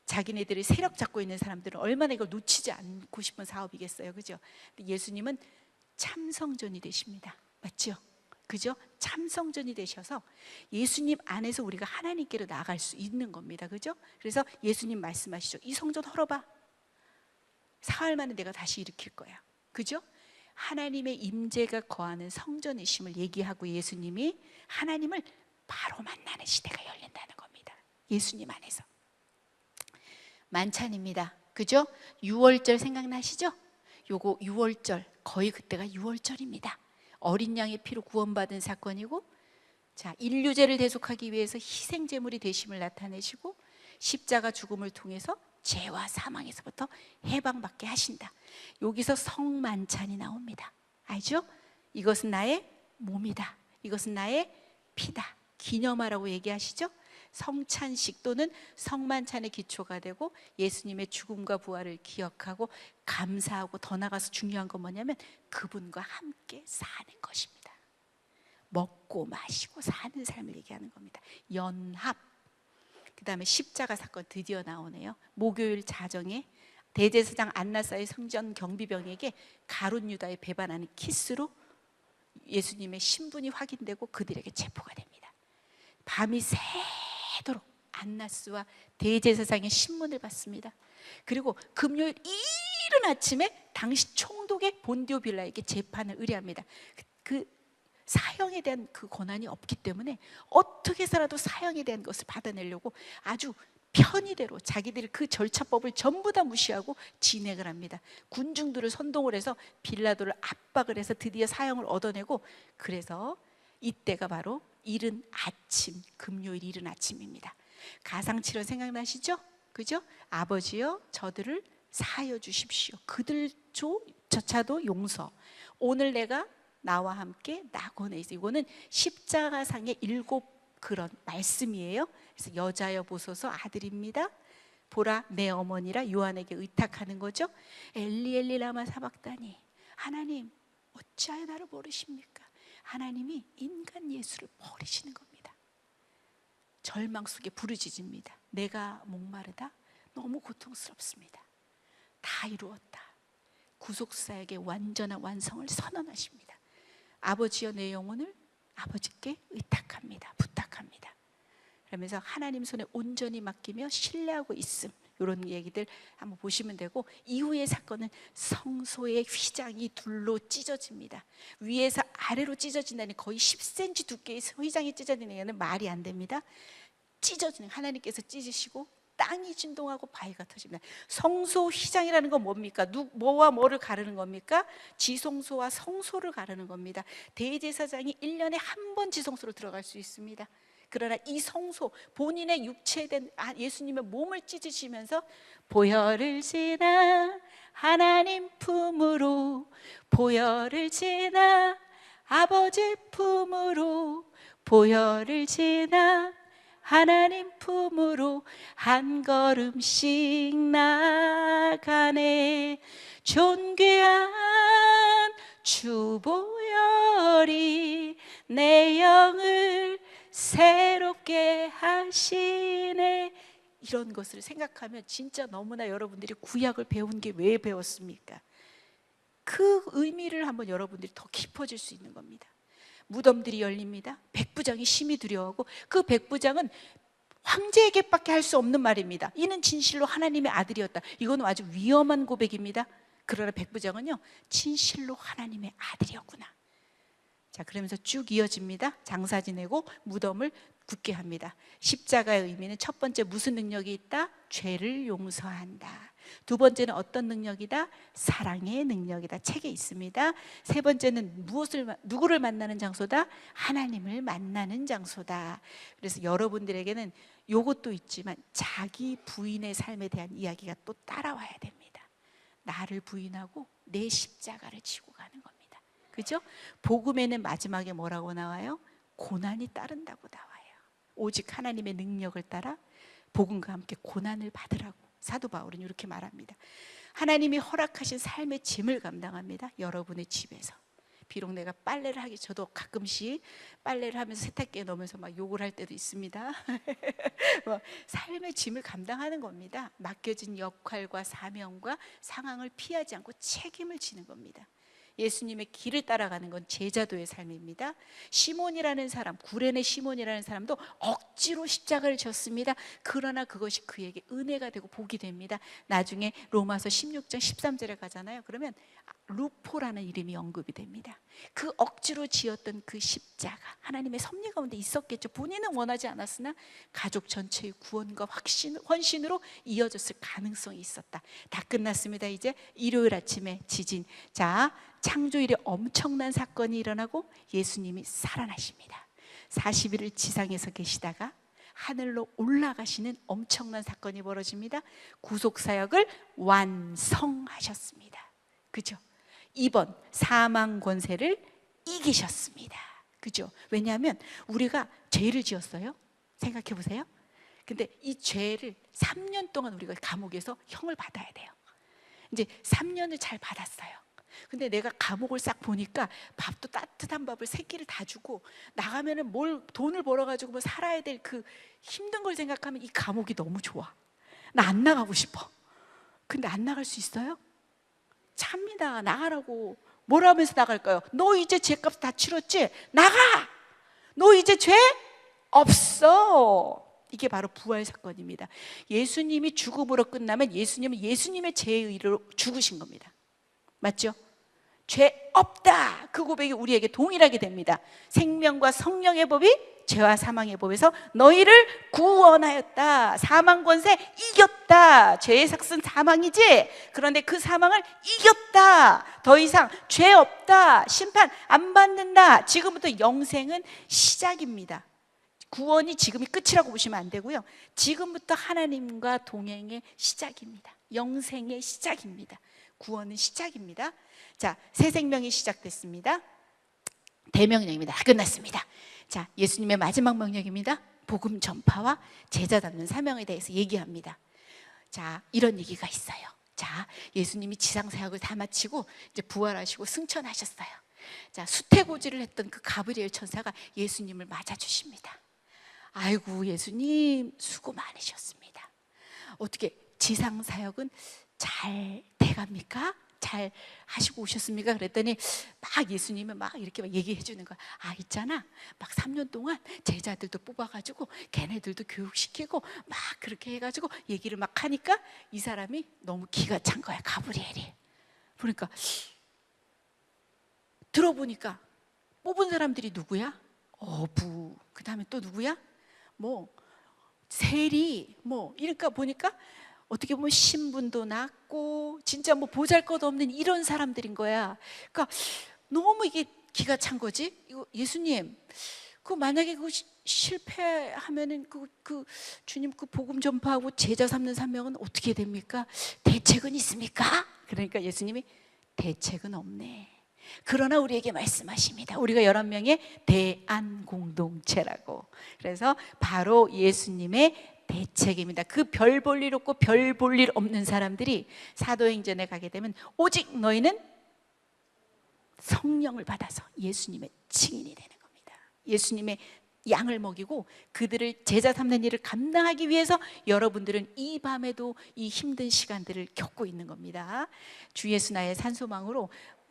자기네들이 세력 잡고 있는 사람들은 얼마나 이걸 놓치지 않고 싶은 사업이겠어요. 그죠? 예수님은 참성전이 되십니다. 맞죠? 그죠? 참성전이 되셔서 예수님 안에서 우리가 하나님께로 나아갈 수 있는 겁니다. 그죠? 그래서 예수님 말씀하시죠. 이 성전 헐어봐. 사흘 만에 내가 다시 일으킬 거야. 그죠? 하나님의 임재가 거하는 성전이심을 얘기하고 예수님이 하나님을 바로 만나는 시대가 열린다는 겁니다. 예수님 안에서. 만찬입니다. 그죠? 6월절 생각나시죠? 요거 6월절, 거의 그때가 6월절입니다. 어린 양의 피로 구원받은 사건이고, 자, 인류죄를 대속하기 위해서 희생제물이 되심을 나타내시고 십자가 죽음을 통해서 죄와 사망에서부터 해방받게 하신다. 여기서 성만찬이 나옵니다. 알죠? 이것은 나의 몸이다. 이것은 나의 피다. 기념하라고 얘기하시죠? 성찬식 또는 성만찬의 기초가 되고, 예수님의 죽음과 부활을 기억하고 감사하고, 더 나아가서 중요한 건 뭐냐면 그분과 함께 사는 것입니다. 먹고 마시고 사는 삶을 얘기하는 겁니다. 연합. 그 다음에 십자가 사건 드디어 나오네요. 목요일 자정에 대제사장 안나사의 성전 경비병에게 가룟 유다의 배반하는 키스로 예수님의 신분이 확인되고 그들에게 체포가 됩니다. 밤이 새도록 안나스와 대제사장의 신문을 받습니다. 그리고 금요일 이른 아침에 당시 총독의 본디오 빌라에게 재판을 의뢰합니다. 그 사형에 대한 그 권한이 없기 때문에 어떻게 해서라도 사형에 대한 것을 받아내려고 아주 편의대로 자기들이 그 절차법을 전부 다 무시하고 진행을 합니다. 군중들을 선동을 해서 빌라도를 압박을 해서 드디어 사형을 얻어내고, 그래서 이때가 바로 이른 아침, 금요일 이른 아침입니다. 가상칠언 생각나시죠? 그죠? 아버지여 저들을 사하여 주십시오. 그들조차도 용서. 오늘 내가 나와 함께 낙원에 있어. 이거는 십자가상의 7 그런 말씀이에요. 그래서 여자여 보소서 아들입니다. 보라 내 어머니라 요한에게 의탁하는 거죠. 엘리 엘리 라마 사박다니, 하나님 어찌하여 나를 모르십니까? 하나님이 인간 예수를 버리시는 겁니다. 절망 속에 부르짖습니다. 내가 목마르다. 너무 고통스럽습니다. 다 이루었다. 구속사에게 완전한 완성을 선언하십니다. 아버지여 내 영혼을 아버지께 의탁합니다. 부탁합니다. 그러면서 하나님 손에 온전히 맡기며 신뢰하고 있음, 이런 얘기들 한번 보시면 되고, 이후의 사건은 성소의 휘장이 둘로 찢어집니다. 위에서 아래로 찢어진다니 거의 10cm 두께의 휘장이 찢어지는 얘기는 말이 안 됩니다. 찢어지는, 하나님께서 찢으시고 땅이 진동하고 바위가 터집니다. 성소 휘장이라는 건 뭡니까? 뭐와 뭐를 가르는 겁니까? 지성소와 성소를 가르는 겁니다. 대제사장이 1년에 한 번 지성소로 들어갈 수 있습니다. 그러나 이 성소, 본인의 육체된 예수님의 몸을 찢으시면서 보혈을 지나 하나님 품으로, 보혈을 지나 아버지 품으로, 보혈을 지나 하나님 품으로 한 걸음씩 나가네. 존귀한 주 보혈이 내 영을 새롭게 하시네. 이런 것을 생각하면 진짜 너무나 여러분들이 구약을 배운 게 왜 배웠습니까? 그 의미를 한번 여러분들이 더 깊어질 수 있는 겁니다. 무덤들이 열립니다. 백부장이 심히 두려워하고, 그 백부장은 황제에게밖에 할 수 없는 말입니다. 이는 진실로 하나님의 아들이었다. 이건 아주 위험한 고백입니다. 그러나 백부장은요, 진실로 하나님의 아들이었구나. 자, 그러면서 쭉 이어집니다. 장사 지내고 무덤을 굳게 합니다. 십자가의 의미는 첫 번째 무슨 능력이 있다? 죄를 용서한다. 두 번째는 어떤 능력이다? 사랑의 능력이다. 책에 있습니다. 세 번째는 누구를 만나는 장소다? 하나님을 만나는 장소다. 그래서 여러분들에게는 이것도 있지만 자기 부인의 삶에 대한 이야기가 또 따라와야 됩니다. 나를 부인하고 내 십자가를 지고 가는 겁니다. 그죠? 복음에는 마지막에 뭐라고 나와요? 고난이 따른다고 나와요. 오직 하나님의 능력을 따라 복음과 함께 고난을 받으라고 사도 바울은 이렇게 말합니다. 하나님이 허락하신 삶의 짐을 감당합니다. 여러분의 집에서. 비록 내가 빨래를 하기, 저도 가끔씩 빨래를 하면서 세탁기에 넣으면서 막 욕을 할 때도 있습니다. 삶의 짐을 감당하는 겁니다. 맡겨진 역할과 사명과 상황을 피하지 않고 책임을 지는 겁니다. 예수님의 길을 따라가는 건 제자도의 삶입니다. 시몬이라는 사람, 구레네 시몬이라는 사람도 억지로 십자가를 졌습니다. 그러나 그것이 그에게 은혜가 되고 복이 됩니다. 나중에 로마서 16장 13절에 가잖아요. 그러면 루포라는 이름이 언급이 됩니다. 그 억지로 지었던 그 십자가, 하나님의 섭리 가운데 있었겠죠. 본인은 원하지 않았으나 가족 전체의 구원과 헌신으로 이어졌을 가능성이 있었다. 다 끝났습니다. 이제 일요일 아침에 지진. 자, 창조일에 엄청난 사건이 일어나고 예수님이 살아나십니다. 40일을 지상에서 계시다가 하늘로 올라가시는 엄청난 사건이 벌어집니다. 구속사역을 완성하셨습니다. 그죠? 이번 사망 권세를 이기셨습니다. 그죠? 왜냐하면 우리가 죄를 지었어요. 생각해 보세요. 근데 이 죄를 3년 동안 우리가 감옥에서 형을 받아야 돼요. 이제 3년을 잘 받았어요. 근데 내가 감옥을 싹 보니까 밥도 따뜻한 밥을 3끼를 다 주고 나가면은 뭘 돈을 벌어가지고 뭐 살아야 될 그 힘든 걸 생각하면 이 감옥이 너무 좋아. 나 안 나가고 싶어. 근데 안 나갈 수 있어요? 찹니다. 나가라고. 뭘 하면서 나갈까요? 너 이제 죄값 다 치렀지? 나가! 너 이제 죄 없어. 이게 바로 부활 사건입니다. 예수님이 죽음으로 끝나면 예수님은 예수님의 죄의 의로 죽으신 겁니다. 맞죠? 죄 없다. 그 고백이 우리에게 동일하게 됩니다. 생명과 성령의 법이 죄와 사망의 법에서 너희를 구원하였다. 사망 권세 이겼다. 죄의 삭은 사망이지. 그런데 그 사망을 이겼다. 더 이상 죄 없다. 심판 안 받는다. 지금부터 영생은 시작입니다. 구원이 지금이 끝이라고 보시면 안 되고요. 지금부터 하나님과 동행의 시작입니다. 영생의 시작입니다. 구원은 시작입니다. 자, 새 생명이 시작됐습니다. 대명령입니다. 다 끝났습니다. 자, 예수님의 마지막 명령입니다. 복음 전파와 제자 잡는 사명에 대해서 얘기합니다. 자, 이런 얘기가 있어요. 자, 예수님이 지상 사역을 다 마치고 이제 부활하시고 승천하셨어요. 자, 수태고지를 했던 그 가브리엘 천사가 예수님을 맞아 주십니다. 아이고, 예수님 수고 많으셨습니다. 어떻게 지상 사역은 잘 돼갑니까? 잘 하시고 오셨습니까? 그랬더니 막 예수님은 막 이렇게 막 얘기해 주는 거야. 아, 있잖아, 막 3년 동안 제자들도 뽑아가지고 걔네들도 교육시키고 막 그렇게 해가지고 얘기를 막 하니까 이 사람이 너무 기가 찬 거야, 가브리엘이. 그러니까 들어보니까 뽑은 사람들이 누구야? 어부, 그 다음에 또 누구야? 뭐 세리, 뭐 이러니까 보니까 어떻게 보면 신분도 낮고 진짜 뭐 보잘것없는 이런 사람들인 거야. 그러니까 너무 이게 기가 찬 거지. 이거 예수님, 그 만약에 그 실패하면은 그 주님 그 복음 전파하고 제자 삼는 사명은 어떻게 됩니까? 대책은 있습니까? 그러니까 예수님이 대책은 없네. 그러나 우리에게 말씀하십니다. 우리가 11명의 대안 공동체라고. 그래서 바로 예수님의 대책입니다. 그 별 볼 일 없고 별 볼 일 없는 사람들이 사도행전에 가게 되면 오직 너희는 성령을 받아서 예수님의 증인이 되는 겁니다. 예수님의 양을 먹이고 그들을 제자 삼는 일을 감당하기 위해서 여러분들은 이 밤에도 이 힘든 시간들을 겪고 있는 겁니다. 주 예수 나의 산소망으로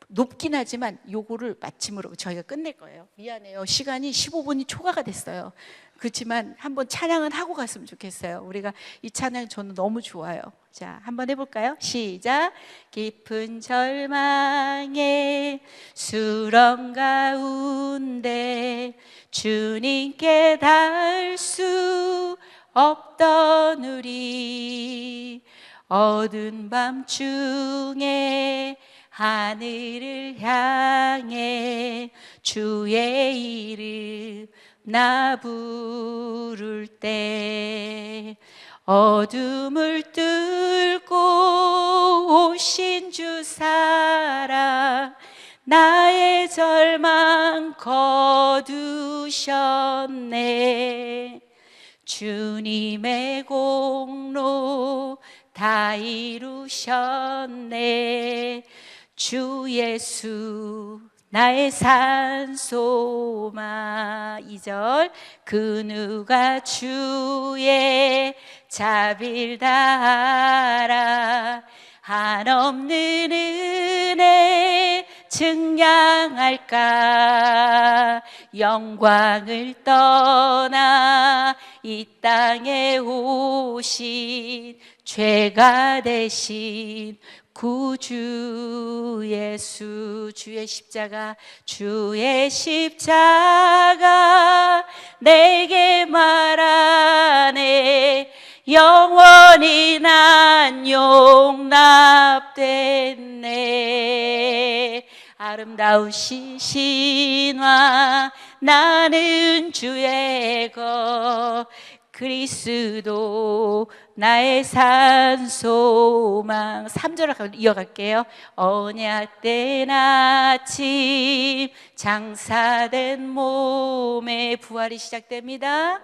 높긴 하지만 요거를 마침으로 저희가 끝낼 거예요. 미안해요. 시간이 15분이 초과가 됐어요. 그렇지만 한번 찬양은 하고 갔으면 좋겠어요. 우리가 이 찬양 저는 너무 좋아요. 자, 한번 해볼까요? 시작. 깊은 절망에 수렁 가운데 주님께 닿을 수 없던 우리 어두운 밤중에 하늘을 향해 주의 이름 나 부를 때 어둠을 뚫고 오신 주 사랑 나의 절망 거두셨네. 주님의 공로 다 이루셨네. 주 예수 나의 산소망. 2절 그 누가 주의 자비를 다하라 한없는 은혜 증량할까. 영광을 떠나 이 땅에 오신 죄가 되신 구주 예수. 주의 십자가 주의 십자가 내게 말하네. 영원히 난 용납됐네. 아름다우신 신화 나는 주의 것 그리스도 나의 산소망. 3절을 이어갈게요. 언약된 아침 장사된 몸에 부활이 시작됩니다.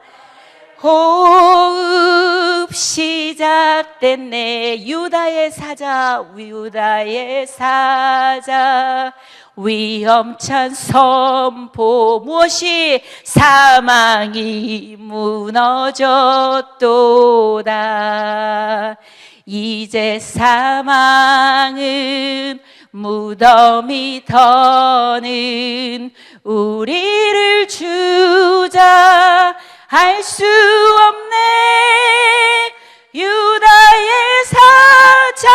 호흡 시작됐네. 유다의 사자, 유다의 사자. 위험찬 선포. 무엇이? 사망이 무너졌도다. 이제 사망은 무덤이 더는 우리를 주자 할 수 없네. 유다의 사자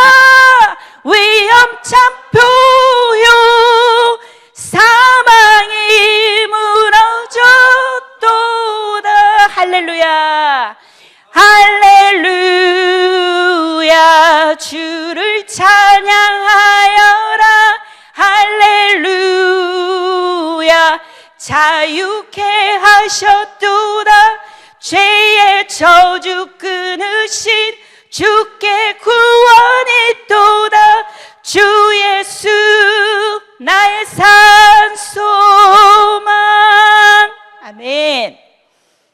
위험찬 표효. 사망이 무너졌도다. 할렐루야 할렐루야. 주를 찬양하여라. 할렐루야. 자유케 하셨도다. 죄의 저주 끊으신 주께 구원했도다. 주 예수 나의 산소망. 아멘.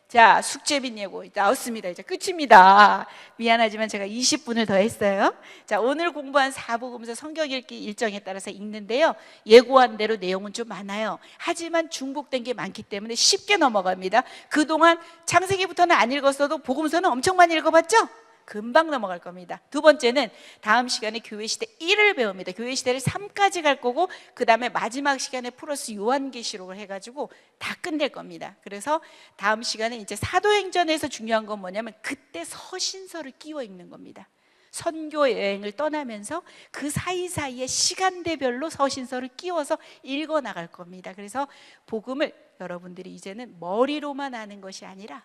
자, 숙제빈 예고 나왔습니다. 이제 끝입니다. 미안하지만 제가 20분을 더 했어요. 자, 오늘 공부한 사복음서 성경 읽기 일정에 따라서 읽는데요, 예고한 대로 내용은 좀 많아요. 하지만 중복된 게 많기 때문에 쉽게 넘어갑니다. 그동안 창세기부터는 안 읽었어도 복음서는 엄청 많이 읽어봤죠? 금방 넘어갈 겁니다. 두 번째는 다음 시간에 교회시대 1을 배웁니다. 교회시대를 3까지 갈 거고, 그 다음에 마지막 시간에 플러스 요한계시록을 해가지고 다 끝낼 겁니다. 그래서 다음 시간에 이제 사도행전에서 중요한 건 뭐냐면 그때 서신서를 끼워 읽는 겁니다. 선교 여행을 떠나면서 그 사이사이에 시간대별로 서신서를 끼워서 읽어 나갈 겁니다. 그래서 복음을 여러분들이 이제는 머리로만 아는 것이 아니라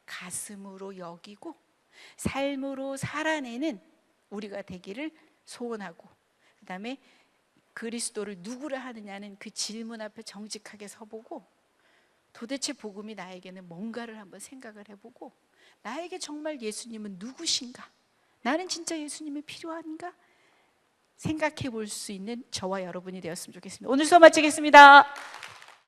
가슴으로 여기고 삶으로 살아내는 우리가 되기를 소원하고, 그 다음에 그리스도를 누구라 하느냐는 그 질문 앞에 정직하게 서보고, 도대체 복음이 나에게는 뭔가를 한번 생각을 해보고, 나에게 정말 예수님은 누구신가? 나는 진짜 예수님이 필요한가? 생각해 볼 수 있는 저와 여러분이 되었으면 좋겠습니다. 오늘 수업 마치겠습니다.